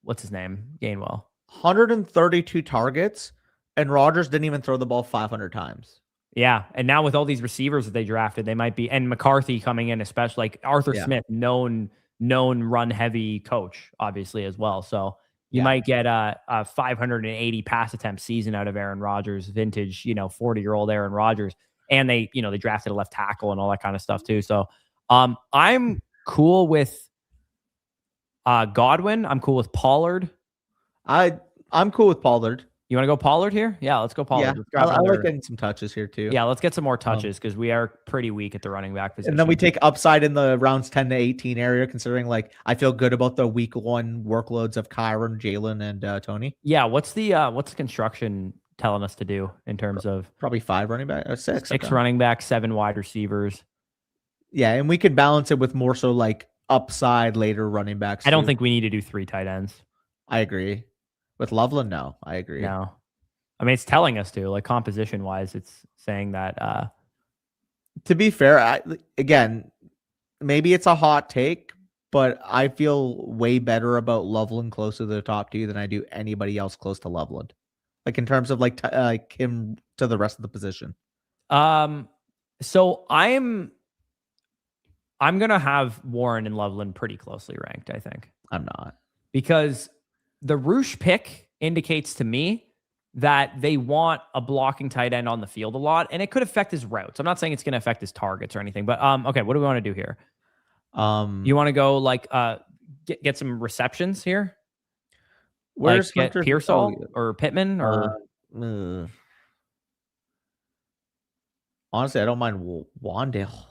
what's his name? Gainwell. 132 targets, and Rodgers didn't even throw the ball 500 times. Yeah, and now with all these receivers that they drafted, they might be, and McCarthy coming in, especially Arthur Smith, known run-heavy coach, obviously, as well. So you might get a 580 pass attempt season out of Aaron Rodgers, vintage, 40-year-old Aaron Rodgers. And they drafted a left tackle and all that kind of stuff too. So I'm cool with Godwin. I'm cool with Pollard. I'm cool with Pollard. You want to go Pollard here? Yeah, let's go Pollard. Yeah, Let's grab I like another- getting some touches here too. Yeah, let's get some more touches because we are pretty weak at the running back position. And then we take upside in the rounds 10 to 18 area, considering like I feel good about the week 1 workloads of Kyron, Jalen, and Tony. Yeah, what's the construction telling us to do in terms of Probably 5 running back, 6. 6 running backs, 7 wide receivers? Yeah, and we can balance it with more so like upside later running backs. I don't too. think we need to do 3 tight ends. I agree. With Loveland, no, I agree. No. I mean, it's telling us to, like, composition wise, it's saying that. To be fair, again, maybe it's a hot take, but I feel way better about Loveland close to the top 2 than I do anybody else close to Loveland. Like in terms of like him to the rest of the position. So I'm gonna have Warren and Loveland pretty closely ranked, I think. I'm not. Because the Roosh pick indicates to me that they want a blocking tight end on the field a lot, and it could affect his routes. I'm not saying it's going to affect his targets or anything, but okay, what do we want to do here? You want to go like get some receptions here? Where's like get Pearsall or Pittman or honestly, I don't mind Wandale.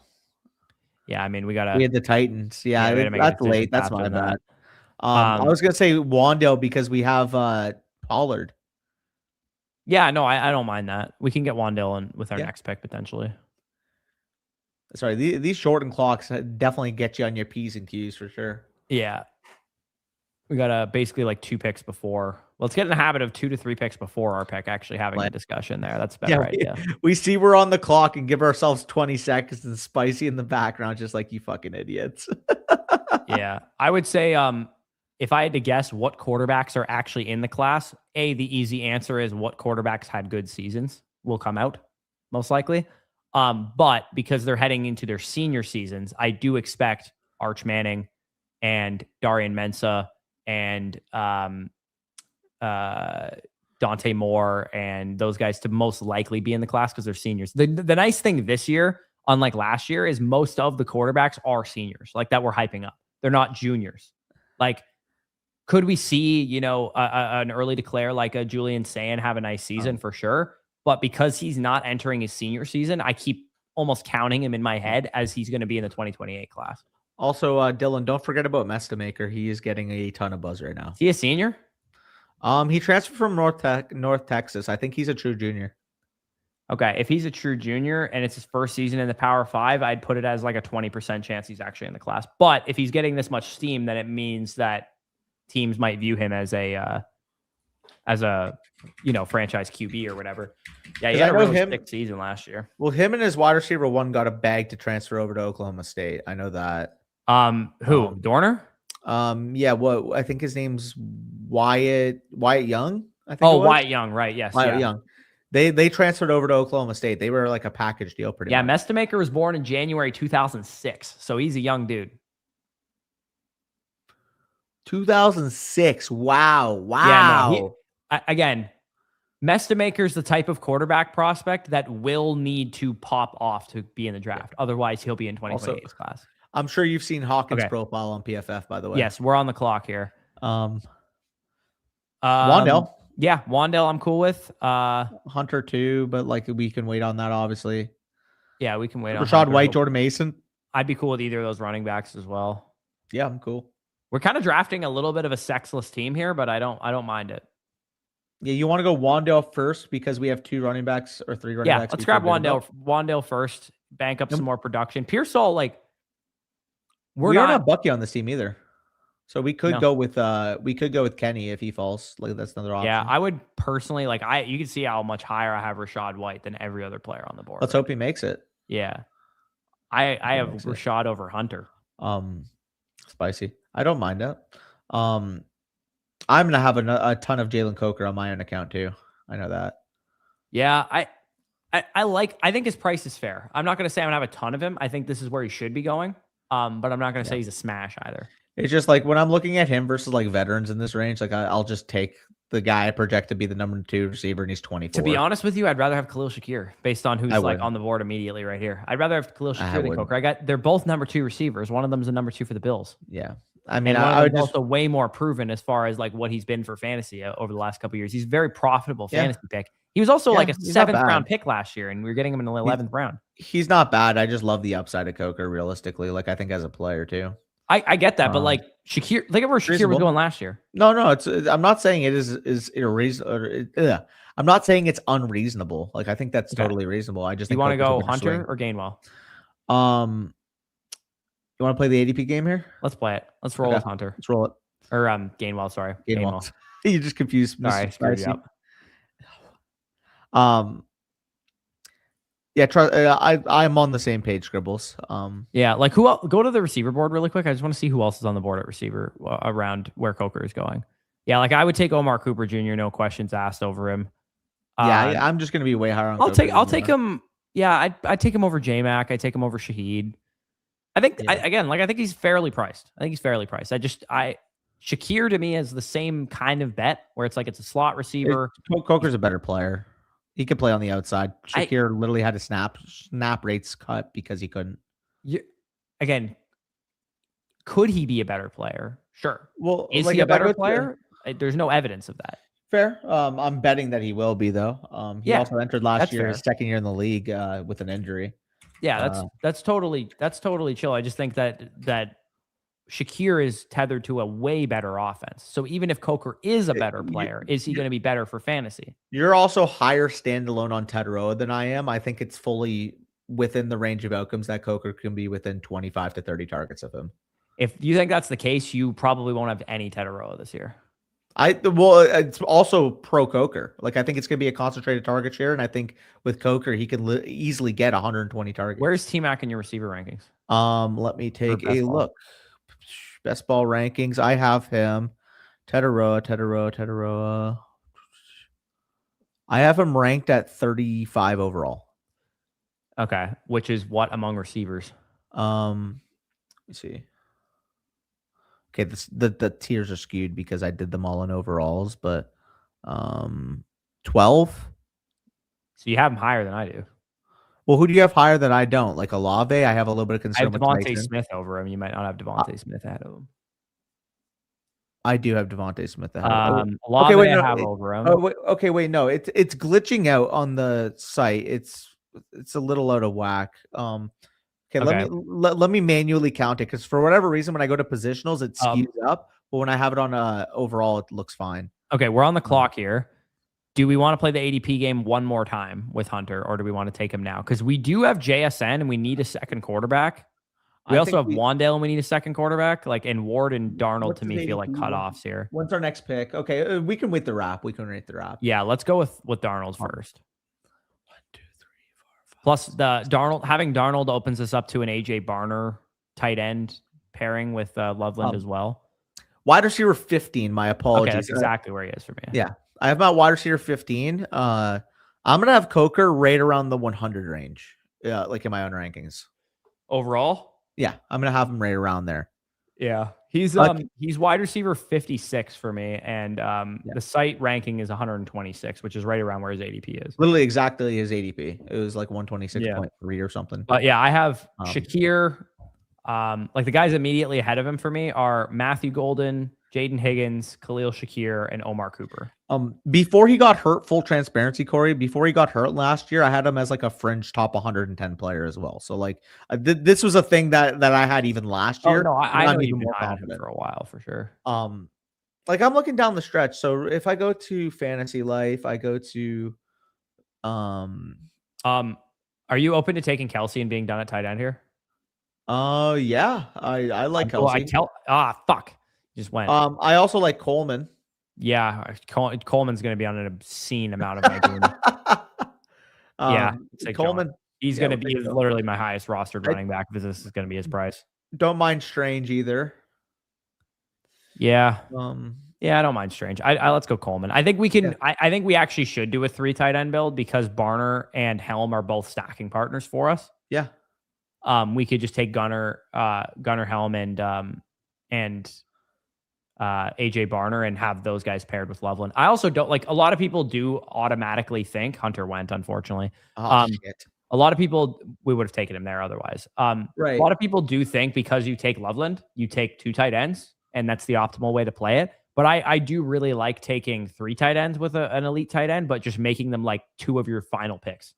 Yeah, I mean we had the Titans. Yeah, that's late. That's my bad. I was gonna say Wandale because we have Pollard. Yeah, no, I don't mind that. We can get Wandale with our next pick potentially. Sorry, these shortened clocks definitely get you on your P's and Q's for sure. Yeah. We got basically like 2 picks before. Let's get in the habit of 2 to 3 picks before our pick, actually having a discussion there. That's a better idea. We see we're on the clock and give ourselves 20 seconds and Spicy in the background, just like you fucking idiots. Yeah. I would say if I had to guess what quarterbacks are actually in the class, the easy answer is what quarterbacks had good seasons will come out, most likely. But because they're heading into their senior seasons, I do expect Arch Manning and Darian Mensah and Dante Moore and those guys to most likely be in the class because they're seniors. The nice thing this year, unlike last year, is most of the quarterbacks are seniors, like that we're hyping up. They're not juniors. Like, could we see, an early declare like a Julian Sand have a nice season for sure? But because he's not entering his senior season, I keep almost counting him in my head as he's going to be in the 2028 class. Also, Dylan, don't forget about Mestamaker. He is getting a ton of buzz right now. Is he a senior? He transferred from North Texas. I think he's a true junior. Okay, if he's a true junior and it's his first season in the Power 5, I'd put it as like a 20% chance he's actually in the class. But if he's getting this much steam, then it means that teams might view him as a franchise QB or whatever. Yeah, he had a really sick season last year. Well, him and his wide receiver 1 got a bag to transfer over to Oklahoma State. I know that. Who? Dorner? Yeah, I think his name's Wyatt Young. I think. Wyatt Young, right? Yes, Wyatt Young. They transferred over to Oklahoma State. They were like a package deal, pretty much. Mestamaker was born in January 2006, so he's a young dude. 2006. Wow. Yeah, no, again, Mestamaker's the type of quarterback prospect that will need to pop off to be in the draft. Otherwise, he'll be in 2028's class. I'm sure you've seen Hawkins' profile on PFF, by the way. Yes, we're on the clock here. Wandale. Yeah, Wandale I'm cool with. Hunter too, but like we can wait on that, obviously. Yeah, we can wait on Rashad White, Jordan Mason. I'd be cool with either of those running backs as well. Yeah, I'm cool. We're kind of drafting a little bit of a sexless team here, but I don't mind it. Yeah, you want to go Wandale first because we have 2 running backs or 3 running backs. Yeah, let's grab Wandale first, bank up some more production. Pearsall, like we're not Bucky on this team either. So we could go with Kenny if he falls. Like that's another option. Yeah, I would personally you can see how much higher I have Rashad White than every other player on the board. Let's hope he makes it. Yeah. I have Rashad over Hunter. Spicy. I don't mind that. I'm gonna have a ton of Jalen Coker on my own account too. I know that. Yeah, I think his price is fair. I'm not gonna say I'm gonna have a ton of him. I think this is where he should be going. But I'm not gonna say he's a smash either. It's just like when I'm looking at him versus like veterans in this range, like I'll just take the guy I project to be the number 2 receiver, and he's 24. To be honest with you, I'd rather have Khalil Shakir based on who's like on the board immediately right here. I'd rather have Khalil Shakir than Coker. They're both number 2 receivers. One of them is a number 2 for the Bills. Yeah. I mean, And one I of would them's just also way more proven as far as like what he's been for fantasy over the last couple of years. He's a very profitable fantasy pick. He was also like a he's not 7th round bad. pick last year, and we were getting him in the 11th round. He's not bad. I just love the upside of Coker realistically. Like I think as a player too. I get that, but like Shakir, think of where Shakir was reasonable. going last year. No, it's. I'm not saying it is irreasonable. I'm not saying it's unreasonable. Like I think that's totally reasonable. I just You think want to Coker's a go better swing. Hunter or Gainwell? You want to play the ADP game here? Let's play it. Let's roll with Hunter. Let's roll it. Or Gainwell, sorry. Gainwell. You just confused me. Sorry, I screwed you up. Yeah, I'm on the same page, Scribbles. Yeah, like who else? Go to the receiver board really quick. I just want to see who else is on the board at receiver around where Coker is going. Yeah, like I would take Omar Cooper Jr. No questions asked over him. Yeah, I'm just gonna be way higher on. I'll take him. Yeah, I take him over J-Mac. I take him over Shaheed. I think I think he's fairly priced. Shakir to me is the same kind of bet where it's like it's a slot receiver. Coker's a better player. He could play on the outside. Shakir literally had a snap rates cut because he couldn't. Again, could he be a better player? Sure. Well, is he a better player? There's no evidence of that. Fair. I'm betting that he will be though. He also entered last year, his second year in the league, with an injury. Yeah, that's totally chill. I just think that Shakir is tethered to a way better offense. So even if Coker is a better player, is he going to be better for fantasy? You're also higher standalone on Tataroa than I am. I think it's fully within the range of outcomes that Coker can be within 25 to 30 targets of him. If you think that's the case, you probably won't have any Tataroa this year. It's also pro Coker. Like I think it's going to be a concentrated target share, and I think with Coker he can easily get 120 targets. Where's T-Mac in your receiver rankings? Let me take a look. Best ball rankings. I have him. Tataroa. I have him ranked at 35 overall. Okay, which is what among receivers? Let me see. Okay, the tiers are skewed because I did them all in overalls, but 12. So you have him higher than I do. Well, who do you have higher than I don't? Like Olave, I have a little bit of concern with Devontae Smith over him. You might not have Devontae Smith ahead of him. I do have Devontae Smith ahead of him. Olave I have over him. No, it's glitching out on the site. It's a little out of whack. Let me manually count it because for whatever reason, when I go to positionals, it skews up. But when I have it on overall, it looks fine. Okay, we're on the clock here. Do we want to play the ADP game one more time with Hunter, or do we want to take him now? Because we do have JSN and we need a second quarterback. We also have Wandale and we need a second quarterback. And Ward and Darnold to me feel like cutoffs here. When's our next pick? Okay, we can wait the wrap. Yeah, let's go with Darnold first. 1, 2, 3, 4, 5. Plus having Darnold opens us up to an AJ Barner tight end pairing with Loveland as well. Wide receiver 15. My apologies. Okay, that's exactly where he is for me. Yeah. I have my wide receiver 15. I'm gonna have Coker right around the 100 range. Like in my own rankings. Overall? Yeah, I'm gonna have him right around there. Yeah. He's wide receiver 56 for me, and the site ranking is 126, which is right around where his ADP is. Literally exactly his ADP. It was like 126.3 or something. But yeah, I have Shakir. The guys immediately ahead of him for me are Matthew Golden, Jaden Higgins, Khalil Shakir, and Omar Cooper. Before he got hurt, full transparency, Corey, before he got hurt last year, I had him as like a fringe top 110 player as well. So this was a thing that I had even last year. Oh, no, I know you've been high on him for a while for sure. I'm looking down the stretch. So if I go to Fantasy Life, I go to are you open to taking Kelsey and being done at tight end here? Yeah, I like Kelsey. Fuck. Just went. I also like Coleman. Yeah, Coleman's going to be on an obscene amount of my team. Coleman. He's going to be literally my highest rostered running back because this is going to be his price. Don't mind Strange either. Yeah. I don't mind Strange. Let's go Coleman. I think we can. Yeah. I think we actually should do a 3 tight end build because Barner and Helm are both stacking partners for us. Yeah. We could just take Gunnar Helm and AJ Barner and have those guys paired with Loveland. I also don't a lot of people do automatically think Hunter went, unfortunately. Shit. A A lot of people, we would have taken him there otherwise. Right. A lot of people do think because you take Loveland, you take 2 tight ends, and that's the optimal way to play it. But I do really like taking 3 tight ends with an elite tight end, but just making them like 2 of your final picks.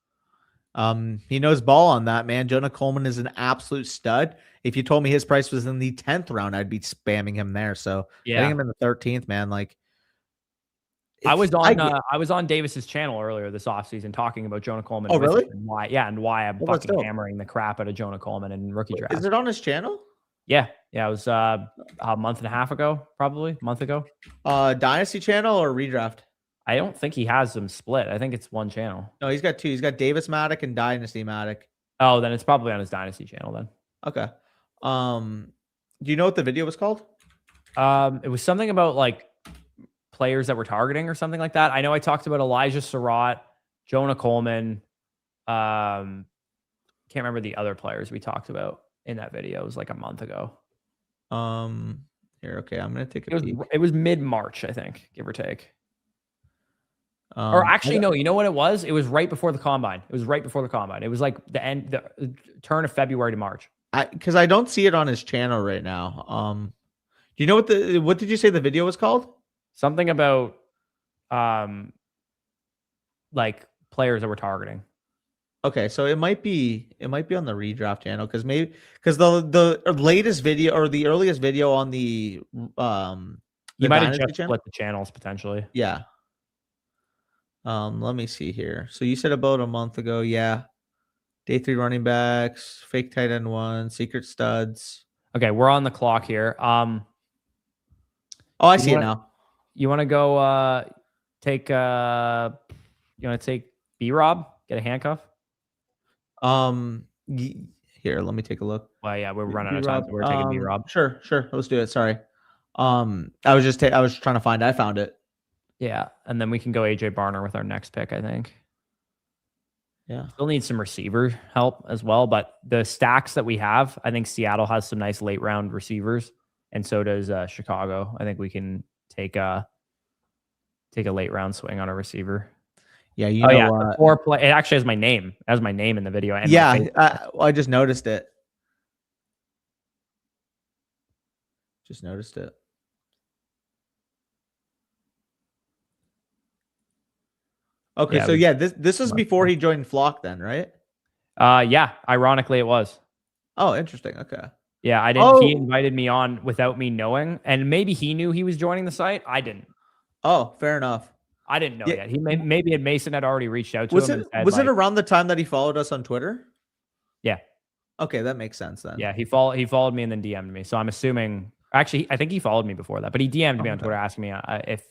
He knows ball on that, man. Jonah Coleman is an absolute stud. If you told me his price was in the 10th round, I'd be spamming him there. So I think I'm in the 13th, man. Like, I was on Davis's channel earlier this offseason talking about Jonah Coleman. Oh, really? And why I'm fucking hammering the crap out of Jonah Coleman in rookie draft. Is it on his channel? Yeah. It was a month and a half ago, probably a month ago. Dynasty channel or redraft? I don't think he has them split. I think it's one channel. No, he's got 2. He's got Davis Matic and Dynasty Matic. Oh, then it's probably on his Dynasty channel then. Okay. Do you know what the video was called? It was something about like players that we're targeting or something like that. I know I talked about Elijah Surratt, Jonah Coleman. Can't remember the other players we talked about in that video. It was like a month ago. Here, okay, I'm gonna take a peek. It was mid-March, I think, give or take. Or actually, no, you know what it was? It was right before the combine. It was like the turn of February to March. Because I don't see it on his channel right now. Do you know what did you say the video was called? Something about like players that we're targeting. Okay, so it might be on the redraft channel because the latest video or the earliest video on the you might have just split the channels potentially. Yeah. Let me see here. So you said about a month ago, yeah. Day 3 running backs, fake tight end 1, secret studs. Okay, we're on the clock here. Oh, I see it now. You want to go take B-Rob, get a handcuff? Here, let me take a look. Well, yeah, we're running out of time, so we're taking B-Rob. Sure. Let's do it. Sorry. I was trying to find it. I found it. Yeah, and then we can go AJ Barner with our next pick, I think. Yeah. Still need some receiver help as well, but the stacks that we have, I think Seattle has some nice late round receivers, and so does Chicago. I think we can take a late round swing on a receiver. Yeah, it actually has my name. It has my name in the video. And I just noticed it. Okay, so this was before he joined Flock then, right? Yeah, ironically it was. Oh, interesting. Okay. Yeah, I didn't. He invited me on without me knowing, and maybe he knew he was joining the site. I didn't. Oh, fair enough. I didn't know yet. Maybe Mason had already reached out to him. Was it around the time that he followed us on Twitter? Yeah. Okay, that makes sense then. Yeah, he followed me and then DM'd me. So I'm assuming. Actually, I think he followed me before that, but he DM'd me on Twitter asking me if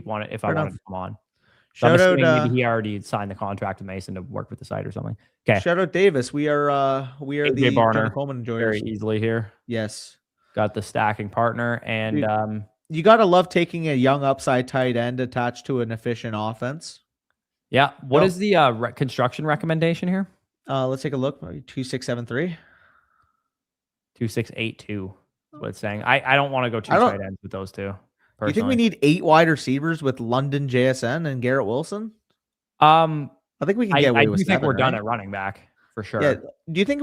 I wanted to come on. So I'm assuming maybe he already signed the contract with Mason to work with the site or something. Okay. Shout out Davis. We are the Jonah Coleman enjoyers very easily here. Yes. Got the stacking partner and you gotta love taking a young upside tight end attached to an efficient offense. Yeah. What is the construction recommendation here? Let's take a look. 2673. 2682 is what it's saying. I don't want to go 2 tight ends with those two. You think we need 8 wide receivers with London JSN and Garrett Wilson? I think we can get away with 7. I think we're done at running back for sure. Yeah. Do you think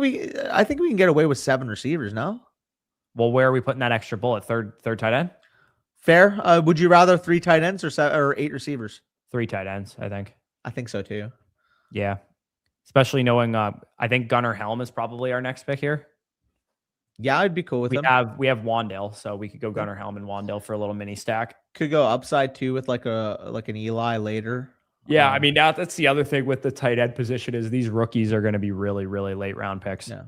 I think we can get away with 7 receivers now? Well, where are we putting that extra bullet? Third tight end? Fair. Would you rather 3 tight ends or 8 receivers? 3 tight ends, I think. I think so too. Yeah. Especially knowing I think Gunnar Helm is probably our next pick here. Yeah, I'd be cool with him. We have Wandale, so we could go Gunnar Helm and Wandale for a little mini stack. Could go upside too with like an Eli later. Yeah, I mean that's the other thing with the tight end position is these rookies are going to be really, really late round picks. Yeah,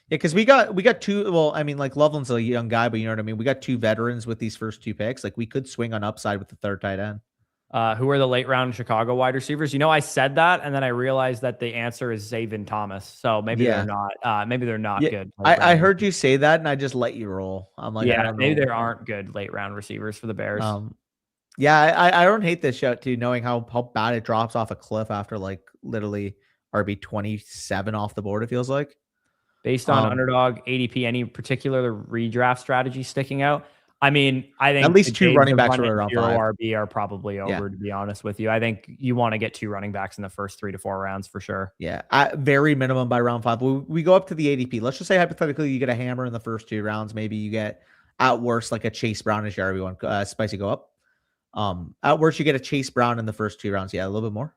because we got 2. Well, I mean, like Loveland's a young guy, but you know what I mean. We got 2 veterans with these first 2 picks. Like we could swing on upside with the 3rd tight end. Who are the late round Chicago wide receivers? You know, I said that, and then I realized that the answer is Zaven Thomas. So maybe they're not. Maybe they're not good. I heard you say that, and I just let you roll. I'm like, maybe there aren't good late round receivers for the Bears. I don't hate this shout too, knowing how bad it drops off a cliff after like literally RB 27 off the board. It feels like based on underdog ADP. Any particular redraft strategy sticking out? I mean, I think At least the 2 days running of backs running are around 0 5. RB are probably over, to be honest with you. I think you want to get 2 running backs in the first 3 to 4 rounds for sure. Yeah, at very minimum by round 5. We go up to the ADP. Let's just say hypothetically you get a hammer in the first 2 rounds. Maybe you get at worst like a Chase Brown as your RB1. Spicy, go up. At worst you get a Chase Brown in the first 2 rounds. Yeah, a little bit more.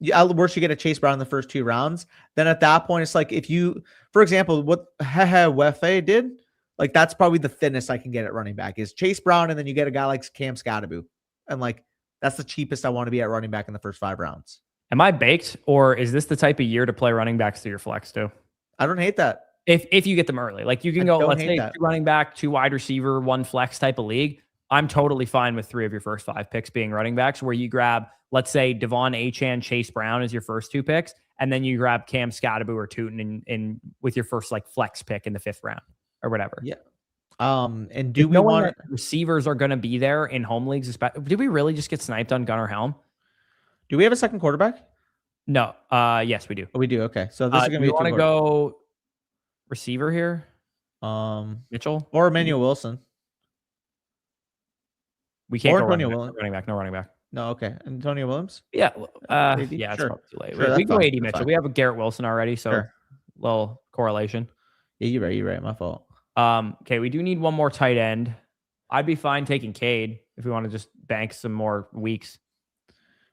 Yeah, at worst you get a Chase Brown in the first 2 rounds. Then at that point it's like if you, for example, what Wefe did, like that's probably the thinnest I can get at running back is Chase Brown, and then you get a guy like Cam Scatterbo, and like that's the cheapest I want to be at running back in the first 5 rounds. Am I baked, or is this the type of year to play running backs to your flex too? I don't hate that. If you get them early, like you can go, let's say 2 running back, 2 wide receiver, 1 flex type of league. I'm totally fine with 3 of your first 5 picks being running backs, where you grab, let's say, Devon Achane, Chase Brown as your first 2 picks, and then you grab Cam Scatterbo or Tootin in with your first like flex pick in the 5th round or whatever. Yeah. And do we want receivers are going to be there in home leagues? Did we really just get sniped on Gunnar Helm? Do we have a second quarterback? No. Yes, we do. Oh, we do. Okay, so this is going to be. You want to go receiver here? Mitchell or Emmanuel Wilson? We can't go running back. No running back. No. Okay. Antonio Williams. Yeah. Yeah. It's probably too late. Sure, we go 80 Mitchell. We have a Garrett Wilson already, so little correlation. Yeah, you're right. My fault. Okay, we do need one more tight end. I'd be fine taking Cade if we want to just bank some more weeks.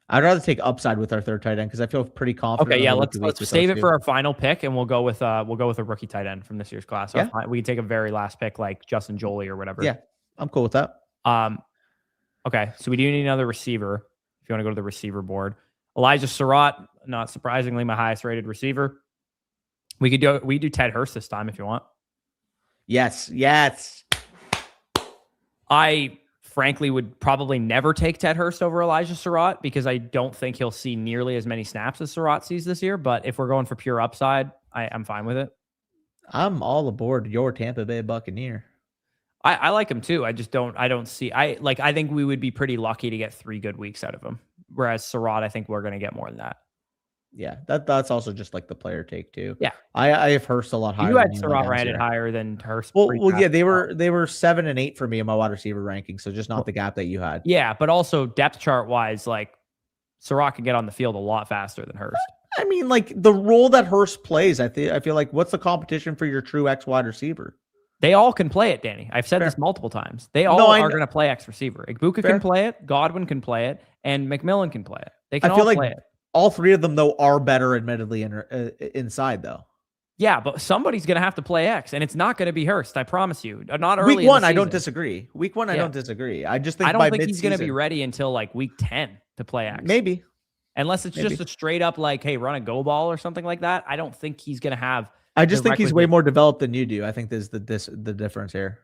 I'd rather take upside with our 3rd tight end because I feel pretty confident. Okay, yeah, let's save it for our final pick, and we'll go with a rookie tight end from this year's class. Yeah. We can take a very last pick like Justin Jolie or whatever. Yeah, I'm cool with that. Okay, so we do need another receiver. If you want to go to the receiver board, Elijah Surratt, not surprisingly, my highest rated receiver. We do Ted Hurst this time if you want. Yes. I frankly would probably never take Ted Hurst over Elijah Surratt because I don't think he'll see nearly as many snaps as Surratt sees this year. But if we're going for pure upside, I'm fine with it. I'm all aboard your Tampa Bay Buccaneer. I like him too. I think we would be pretty lucky to get 3 good weeks out of him. Whereas Surratt, I think we're going to get more than that. Yeah, that's also just like the player take too. Yeah, I have Hurst a lot higher. You had Surratt rated higher than Hurst. Well, yeah, they were 7 and 8 for me in my wide receiver ranking, so just not the gap that you had. Yeah, but also depth chart wise, like Surratt can get on the field a lot faster than Hurst. I mean, like the role that Hurst plays, I feel like what's the competition for your true X wide receiver? They all can play it, Danny. I've said this multiple times. They all are going to play X receiver. Igbuka can play it, Godwin can play it, and McMillan can play it. They can all play it. All 3 of them, though, are better, admittedly, inside, though. Yeah, but somebody's going to have to play X, and it's not going to be Hurst. I promise you. Not early. Week 1, I don't disagree. Week 1, I don't disagree. I just think I don't think he's going to be ready until like week 10 to play X. Maybe, unless it's just a straight up like, hey, run a go ball or something like that. I don't think he's going to have. I just think he's way more developed than you do. I think there's the difference here.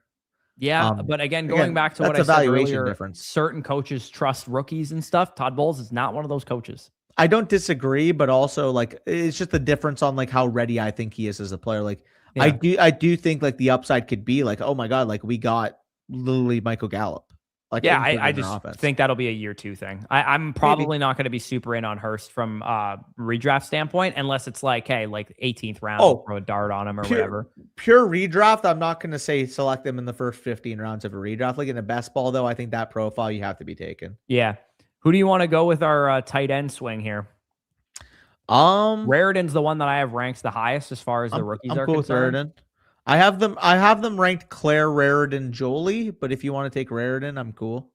Yeah, but again, going back to what I said earlier, certain coaches trust rookies and stuff. Todd Bowles is not one of those coaches. I don't disagree, but also like it's just the difference on like how ready I think he is as a player. Like I do think like the upside could be like, oh my God, like we got literally Michael Gallup. Like I just think that'll be a year 2 thing. I'm probably not going to be super in on Hurst from redraft standpoint unless it's like, hey, like 18th round, throw a dart on him or whatever. Pure redraft, I'm not going to say select them in the first 15 rounds of a redraft. Like in the best ball, though, I think that profile you have to be taken. Yeah. Who do you want to go with our tight end swing here? Raritan's the one that I have ranks the highest as far as the rookies are cool concerned. With Raritan. I have them ranked Claire, Raritan, Jolie, but if you want to take Raritan, I'm cool.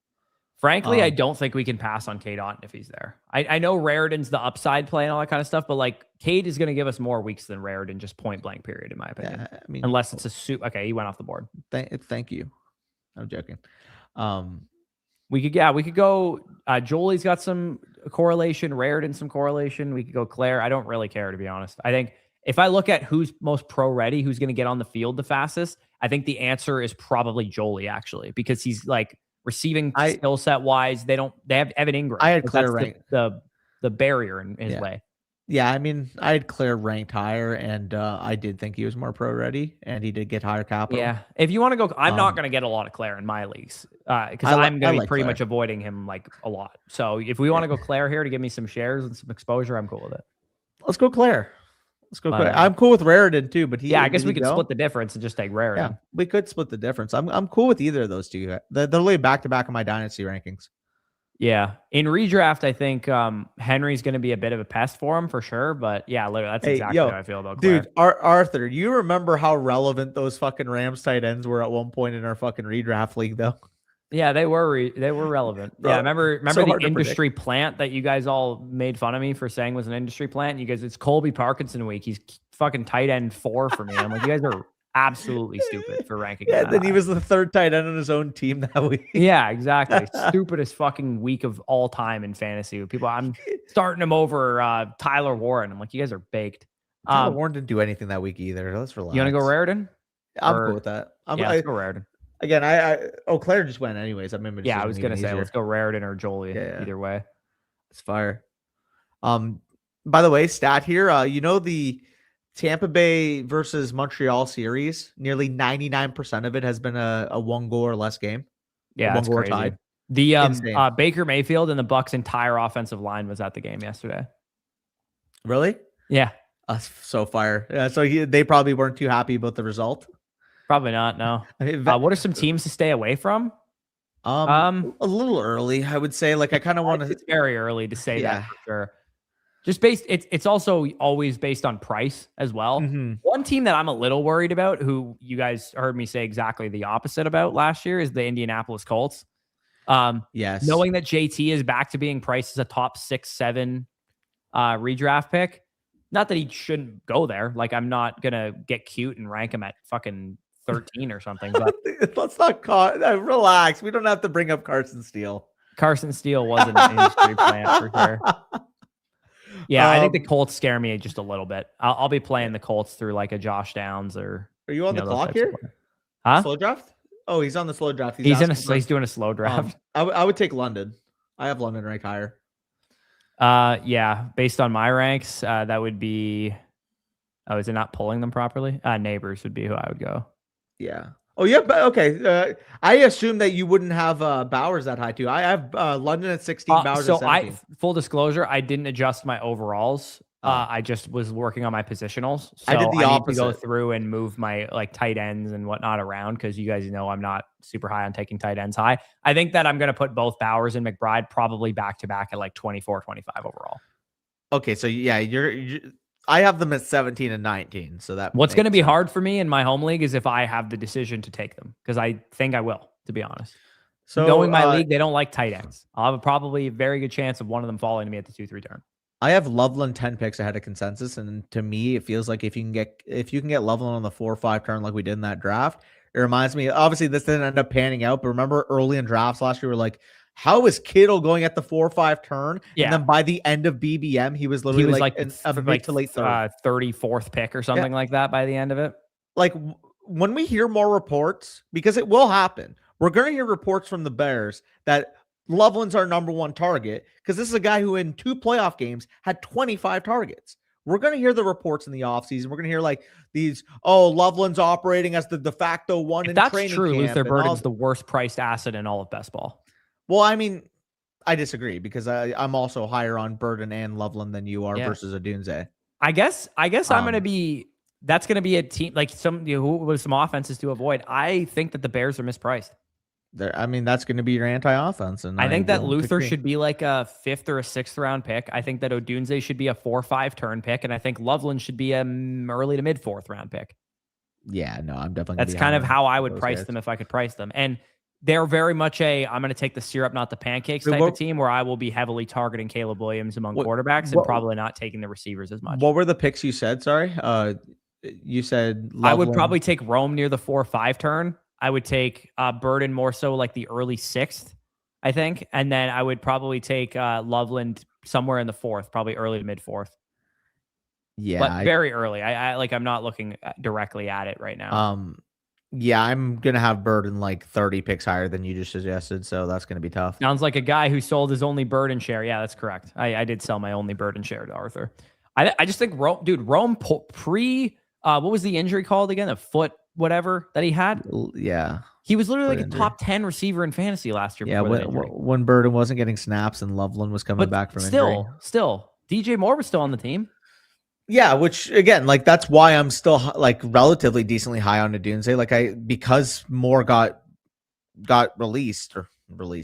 Frankly, I don't think we can pass on Cade Otton if he's there. I know Raritan's the upside play and all that kind of stuff, but like Cade is going to give us more weeks than Raritan, just point blank period, in my opinion. Yeah, I mean, unless it's a suit. Okay, he went off the board. Thank you. I'm joking. We could go. Jolie's got some correlation. Raritan some correlation. We could go Claire. I don't really care, to be honest. I think if I look at who's most pro ready, who's going to get on the field the fastest, I think the answer is probably Jolie, actually, because he's like receiving skill set wise. They have Evan Ingram. I had Claire ranked the barrier in his way. Yeah, I mean, I had Claire ranked higher, and I did think he was more pro ready, and he did get higher capital. Yeah, if you want to go, I'm not going to get a lot of Claire in my leagues because I'm going to be pretty much avoiding him like a lot. So if we want to go Claire here to give me some shares and some exposure, I'm cool with it. Let's go Claire. Let's go quick. I'm cool with Raritan too, but I guess we could split the difference and just take Raritan. Yeah, we could split the difference. I'm cool with either of those two. They're literally back to back in my dynasty rankings. Yeah. In redraft, I think Henry's going to be a bit of a pest for him for sure. But yeah, literally, that's exactly how I feel about Claire. Dude, Arthur, you remember how relevant those fucking Rams tight ends were at one point in our fucking redraft league, though? Yeah, they were relevant. Bro, yeah, remember so the industry plant that you guys all made fun of me for saying was an industry plant? You guys, it's Colby Parkinson week. He's fucking tight end 4 for me. I'm like, you guys are absolutely stupid for ranking. Yeah, then he was the 3rd tight end on his own team that week. Yeah, exactly. Stupidest fucking week of all time in fantasy. People, I'm starting him over Tyler Warren. I'm like, you guys are baked. Tyler Warren didn't do anything that week either. Let's relax. You want to go Raritan? I'm cool with that. Let's go Raritan. Again, Claire just went anyways. I remember. Yeah, I was gonna say let's go Raritan or Jolie. Yeah. Either way, it's fire. By the way, stat here. You know the Tampa Bay versus Montreal series. Nearly 99% of it has been a 1 goal or less game. Yeah, that's crazy. Tied. The Baker Mayfield and the Bucs' entire offensive line was at the game yesterday. Really? Yeah. So fire. Yeah. So they probably weren't too happy about the result. Probably not. No. I mean, what are some teams to stay away from? A little early, I would say. Like I kind of want to. It's very early to say that for sure. Just based. It's also always based on price as well. Mm-hmm. One team that I'm a little worried about, who you guys heard me say exactly the opposite about last year, is the Indianapolis Colts. Yes. Knowing that JT is back to being priced as a top 6-7 redraft pick. Not that he shouldn't go there. Like I'm not gonna get cute and rank him at fucking 13 or something, but let's not relax. We don't have to bring up Carson Steele. Carson Steele wasn't an industry plant for sure. Yeah, I think the Colts scare me just a little bit. I'll be playing the Colts through like a Josh Downs or. Are you on the clock here? Huh? Slow draft? Oh, he's on the slow draft. He's doing a slow draft. I would take London. I have London ranked higher. Yeah, based on my ranks, that would be. Oh, is it not pulling them properly? Neighbors would be who I would go. Yeah. Oh, yeah. But okay. I assume that you wouldn't have Bowers that high too. I have London at 16, Bowers at 17. Full disclosure, I didn't adjust my overalls. I just was working on my positionals. So I did the opposite. Need to go through and move my like tight ends and whatnot around because you guys know I'm not super high on taking tight ends high. I think that I'm going to put both Bowers and McBride probably back to back at like 24, 25 overall. Okay, so yeah, you're I have them at 17 and 19. So that what's going to be hard for me in my home league is if I have the decision to take them because I think I will, to be honest. So knowing my league, they don't like tight ends. I'll have probably a very good chance of one of them falling to me at the 2-3 turn. I have Loveland 10 picks ahead of consensus, and to me, it feels like if you can get Loveland on the 4-5 turn like we did in that draft, it reminds me. Obviously, this didn't end up panning out, but remember early in drafts last year, we were like, how is Kittle going at the 4-5 turn? Yeah. And then by the end of BBM, he was literally like a mid to late 34th pick or something like that by the end of it. Like when we hear more reports, because it will happen, we're going to hear reports from the Bears that Loveland's our number 1 target because this is a guy who in 2 playoff games had 25 targets. We're going to hear the reports in the offseason. We're going to hear like these, Loveland's operating as the de facto one in training camp. That's true. Luther Burden's the worst priced asset in all of best ball. Well, I mean, I disagree because I'm also higher on Burden and Loveland than you are versus Odunze. I guess I'm going to be. That's going to be a team like who with some offenses to avoid. I think that the Bears are mispriced. I mean, that's going to be your anti-offense, and I think that Luther should be like a 5th or a 6th round pick. I think that Odunze should be a 4-5 turn pick, and I think Loveland should be a early to mid 4th round pick. Yeah, no, I'm definitely. That's kind of how I would price them if I could price them, and. They're very much I'm going to take the syrup, not the pancakes type of team where I will be heavily targeting Caleb Williams among quarterbacks and probably not taking the receivers as much. What were the picks you said? Sorry. You said Loveland. I would probably take Rome near the 4-5 turn. I would take Burden more so like the early 6th, I think. And then I would probably take Loveland somewhere in the 4th, probably early to mid 4th. Yeah. But very early. I'm not looking directly at it right now. Yeah, I'm going to have Burden like 30 picks higher than you just suggested, so that's going to be tough. Sounds like a guy who sold his only Burden share. Yeah, that's correct. I did sell my only Burden share to Arthur. I just think Rome pre what was the injury called again? A foot whatever that he had? Yeah. He was literally like a top 10 receiver in fantasy last year. Yeah, when Burden wasn't getting snaps and Loveland was coming back from injury. Still, DJ Moore was still on the team. Yeah, which again, like that's why I'm still like relatively decently high on Odunze. Like because more got released.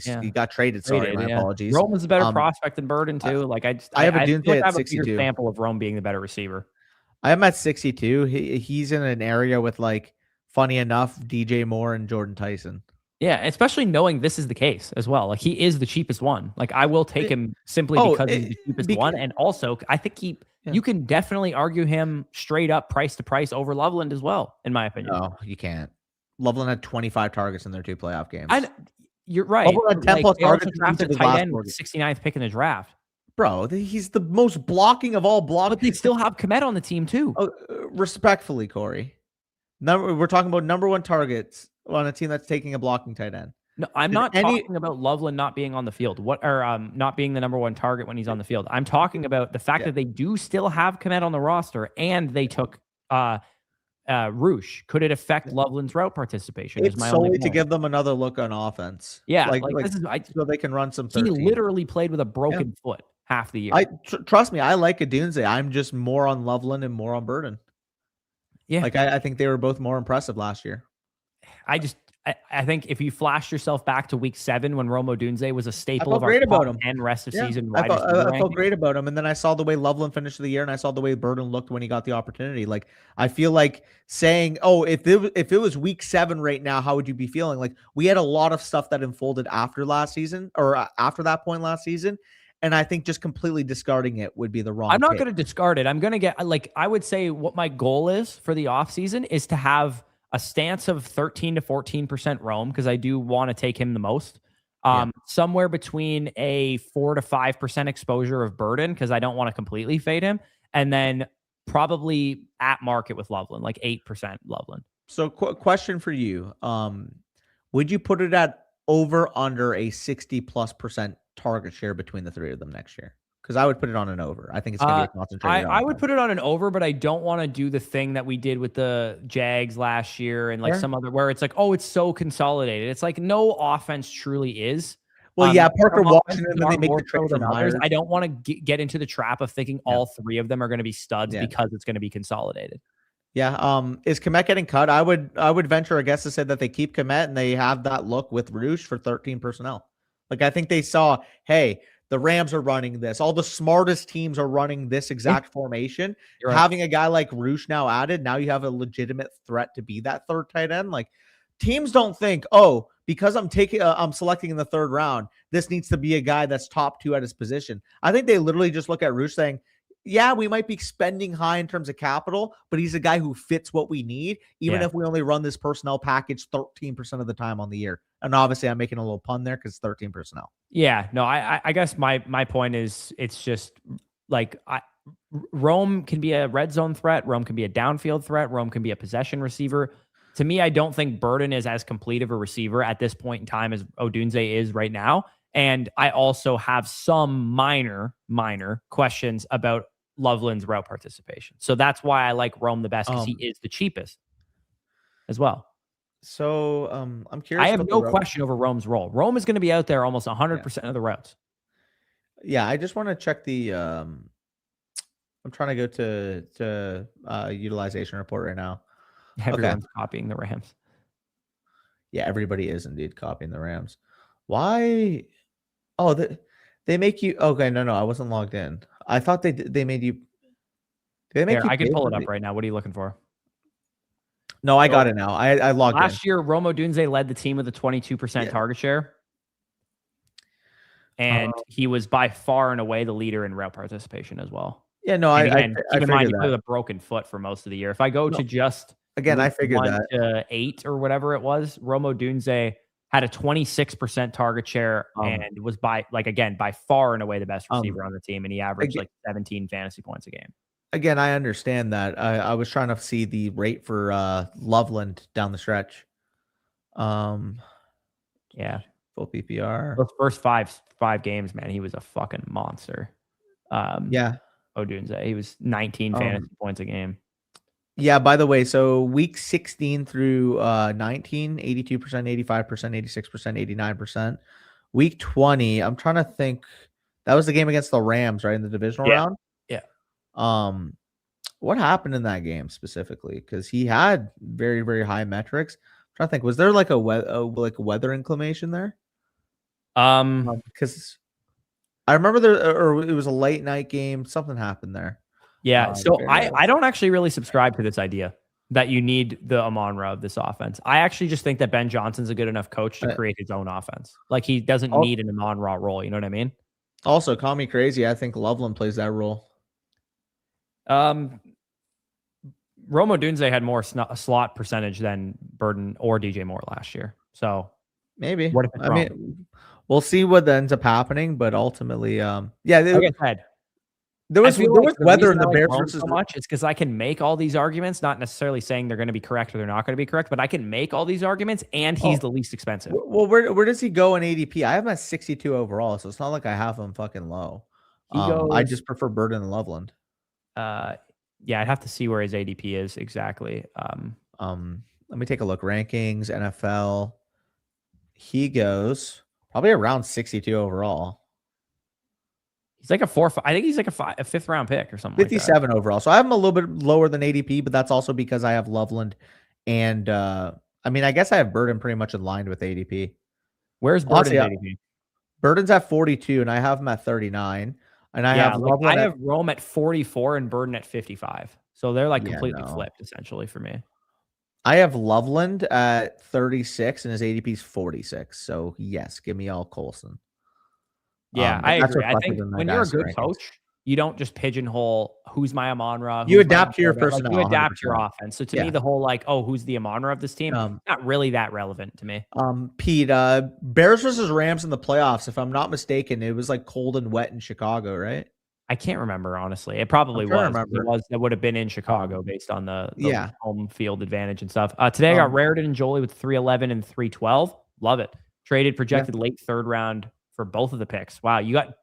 Yeah. He got traded. Sorry, my apologies. Rome was a better prospect than Burden too. Like I have I feel Odunze like at I have a bigger 62. sample of Rome being the better receiver. I am at 62. He's in an area with, like, funny enough, DJ Moore and Jordan Tyson. Yeah, especially knowing this is the case as well. Like he is the cheapest one, like I will take him simply because he's the cheapest one, and also I think you can definitely argue him straight up price to price over Loveland as well, in my opinion. No, you can't. Loveland had 25 targets in their 2 playoff games. You're right. Loveland had 10 plus targets. Drafted tight end with the 69th pick in the draft. Bro, he's the most blocking of all blockers. But they still have Komet on the team too. Respectfully, Corey. We're talking about number 1 targets on a team that's taking a blocking tight end. No, I'm not talking about Loveland not being on the field. Not being the number 1 target when he's on the field. I'm talking about the fact that they do still have Komet on the roster and they took Roosh. Could it affect Loveland's route participation? It's solely to give them another look on offense. Yeah, so they can run some 13. He literally played with a broken foot half the year. Trust me, I like Odunze. I'm just more on Loveland and more on Burden. Yeah, like I think they were both more impressive last year. I think if you flashed yourself back to week 7 when Rome Odunze was a staple of our top 10 rest of season, I felt great about him. And then I saw the way Loveland finished the year, and I saw the way Burden looked when he got the opportunity. Like I feel like saying, "Oh, if it was week 7 right now, how would you be feeling?" Like we had a lot of stuff that unfolded after last season or after that point last season. And I think just completely discarding it would be the wrong. I'm not going to discard it. I'm going to get I would say what my goal is for the offseason is to have a stance of 13 to 14% Rome because I do want to take him the most. Somewhere between a 4 to 5% exposure of Burden because I don't want to completely fade him, and then probably at market with Loveland, like 8% Loveland. So, question for you: would you put it at over under a 60+% target share between the 3 of them next year? Because I would put it on an over. I think it's going to be a concentrated. I would put it on an over, but I don't want to do the thing that we did with the Jags last year and like some other where it's like, oh, it's so consolidated. It's like no offense truly is. Well, Parker Washington, and they make the trade from others. I don't want to get into the trap of thinking all 3 of them are going to be studs because it's going to be consolidated. Yeah. Is Komet getting cut? I would venture a guess to say that they keep Komet and they have that look with Roosh for 13 personnel. Like I think they saw, hey, the Rams are running this. All the smartest teams are running this exact formation. Right. Having a guy like Roosh now added, now you have a legitimate threat to be that 3rd tight end. Like teams don't think, oh, because I'm selecting in the 3rd round, this needs to be a guy that's top 2 at his position. I think they literally just look at Roosh saying, yeah, we might be spending high in terms of capital, but he's a guy who fits what we need, even if we only run this personnel package 13% of the time on the year. And obviously, I'm making a little pun there because 13 personnel. Yeah, no, I guess my point is it's just like Rome can be a red zone threat. Rome can be a downfield threat. Rome can be a possession receiver. To me, I don't think Burden is as complete of a receiver at this point in time as Odunze is right now. And I also have some minor questions about Loveland's route participation. So that's why I like Rome the best because he is the cheapest as well. So I'm curious. I have no question over Rome's role. Rome is going to be out there almost 100% of the routes. Yeah, I just want to check the I'm trying to go to utilization report right now. Everyone's copying the Rams. Yeah, everybody is indeed copying the Rams. Why? Oh, they make you okay. No, I wasn't logged in. I thought they made you. I can pull it up right now. What are you looking for? No, I got it now. I logged in. Last year, Rome Odunze led the team with a 22% target share. And he was by far and away the leader in route participation as well. Yeah, no, keep in mind he played with a broken foot for most of the year. If I go to just I figured 1 to 8 or whatever it was, Rome Odunze had a 26% target share and was by far and away the best receiver on the team, and he averaged like 17 fantasy points a game. Again, I understand that. I was trying to see the rate for Loveland down the stretch. Yeah. Full PPR. Those first five games, man, he was a fucking monster. Odunze. He was 19 fantasy points a game. Yeah, by the way, so week 16 through 19, 82%, 85%, 86%, 89%. Week 20, I'm trying to think. That was the game against the Rams, right, in the divisional round? Yeah. what happened in that game specifically? Because he had very, very high metrics. I'm trying to think, was there like a weather inclination there? Because I remember there, or it was a late night game. Something happened there. Yeah. So I don't actually really subscribe to this idea that you need the Amon-Ra of this offense. I actually just think that Ben Johnson's a good enough coach to create his own offense. Like he doesn't need an Amon-Ra role. You know what I mean? Also, call me crazy. I think Loveland plays that role. Romo Dunze had more slot percentage than Burden or DJ Moore last year. So maybe. What if it's I wrong? mean, we'll see what ends up happening, but ultimately, yeah. Like I said, there was weather in the Bears versus so much. It's because I can make all these arguments, not necessarily saying they're going to be correct or they're not going to be correct, but I can make all these arguments, and he's the least expensive. Well, where does he go in ADP? I have him at 62 overall, so it's not like I have him fucking low. I just prefer Burden and Loveland. Yeah, I'd have to see where his ADP is exactly. Let me take a look. Rankings, NFL. He goes probably around 62 overall. He's like I think he's like a fifth round pick or something. 57 overall. So I have him a little bit lower than ADP, but that's also because I have Loveland and I mean, I guess I have Burden pretty much in line with ADP. Where's Burden's ADP? Burden's at 42 and I have him at 39. And I have Loveland. I have Rome at 44 and Burden at 55. So they're like completely flipped essentially for me. I have Loveland at 36 and his ADP is 46. So yes, give me all Colson. Yeah, I agree. I think when you're a good coach, you don't just pigeonhole who's my Amon-Ra. You adapt to your personnel. You adapt to your offense. So to me, the whole who's the Amon-Ra of this team, not really that relevant to me. Pete, Bears versus Rams in the playoffs, if I'm not mistaken, it was like cold and wet in Chicago, right? I can't remember, honestly. It probably was. It would have been in Chicago based on the home field advantage and stuff. Today I got Raritan and Jolie with 311 and 312. Love it. Traded projected late third round for both of the picks. Wow, you got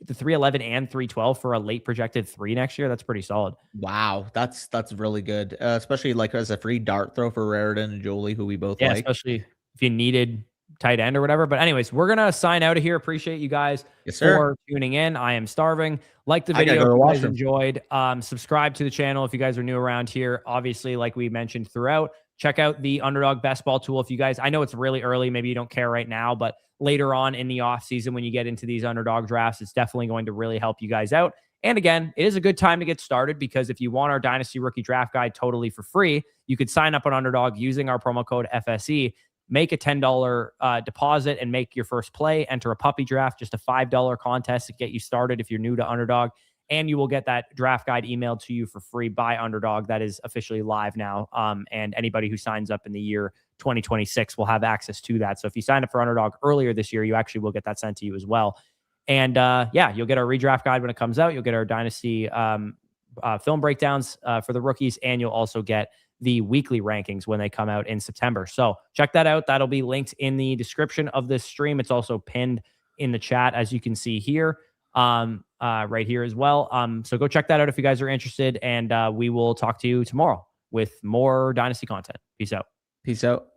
the 311 and 312 for a late projected 3 next year. That's pretty solid. Wow, that's really good. Especially like as a free dart throw for Raritan and Jolie, who we both like. Especially if you needed tight end or whatever. But anyways, we're gonna sign out of here. Appreciate you guys for tuning in. I am starving. Like the video if you guys enjoyed. Subscribe to the channel if you guys are new around here. Obviously, like we mentioned throughout, check out the Underdog Best Ball tool. If you guys, I know it's really early, maybe you don't care right now, but later on in the off season, when you get into these underdog drafts, it's definitely going to really help you guys out. And again, it is a good time to get started because if you want our Dynasty Rookie Draft Guide totally for free, you could sign up on Underdog using our promo code FSE, make a $10 deposit and make your first play, enter a puppy draft, just a $5 contest to get you started if you're new to Underdog. And you will get that draft guide emailed to you for free by Underdog. That is officially live now. And anybody who signs up in the year 2026 will have access to that. So if you signed up for Underdog earlier this year, you actually will get that sent to you as well. And you'll get our redraft guide when it comes out. You'll get our Dynasty film breakdowns for the rookies, and you'll also get the weekly rankings when they come out in September. So check that out. That'll be linked in the description of this stream. It's also pinned in the chat, as you can see here, right here as well. So go check that out if you guys are interested, and we will talk to you tomorrow with more Dynasty content. Peace out. Peace out.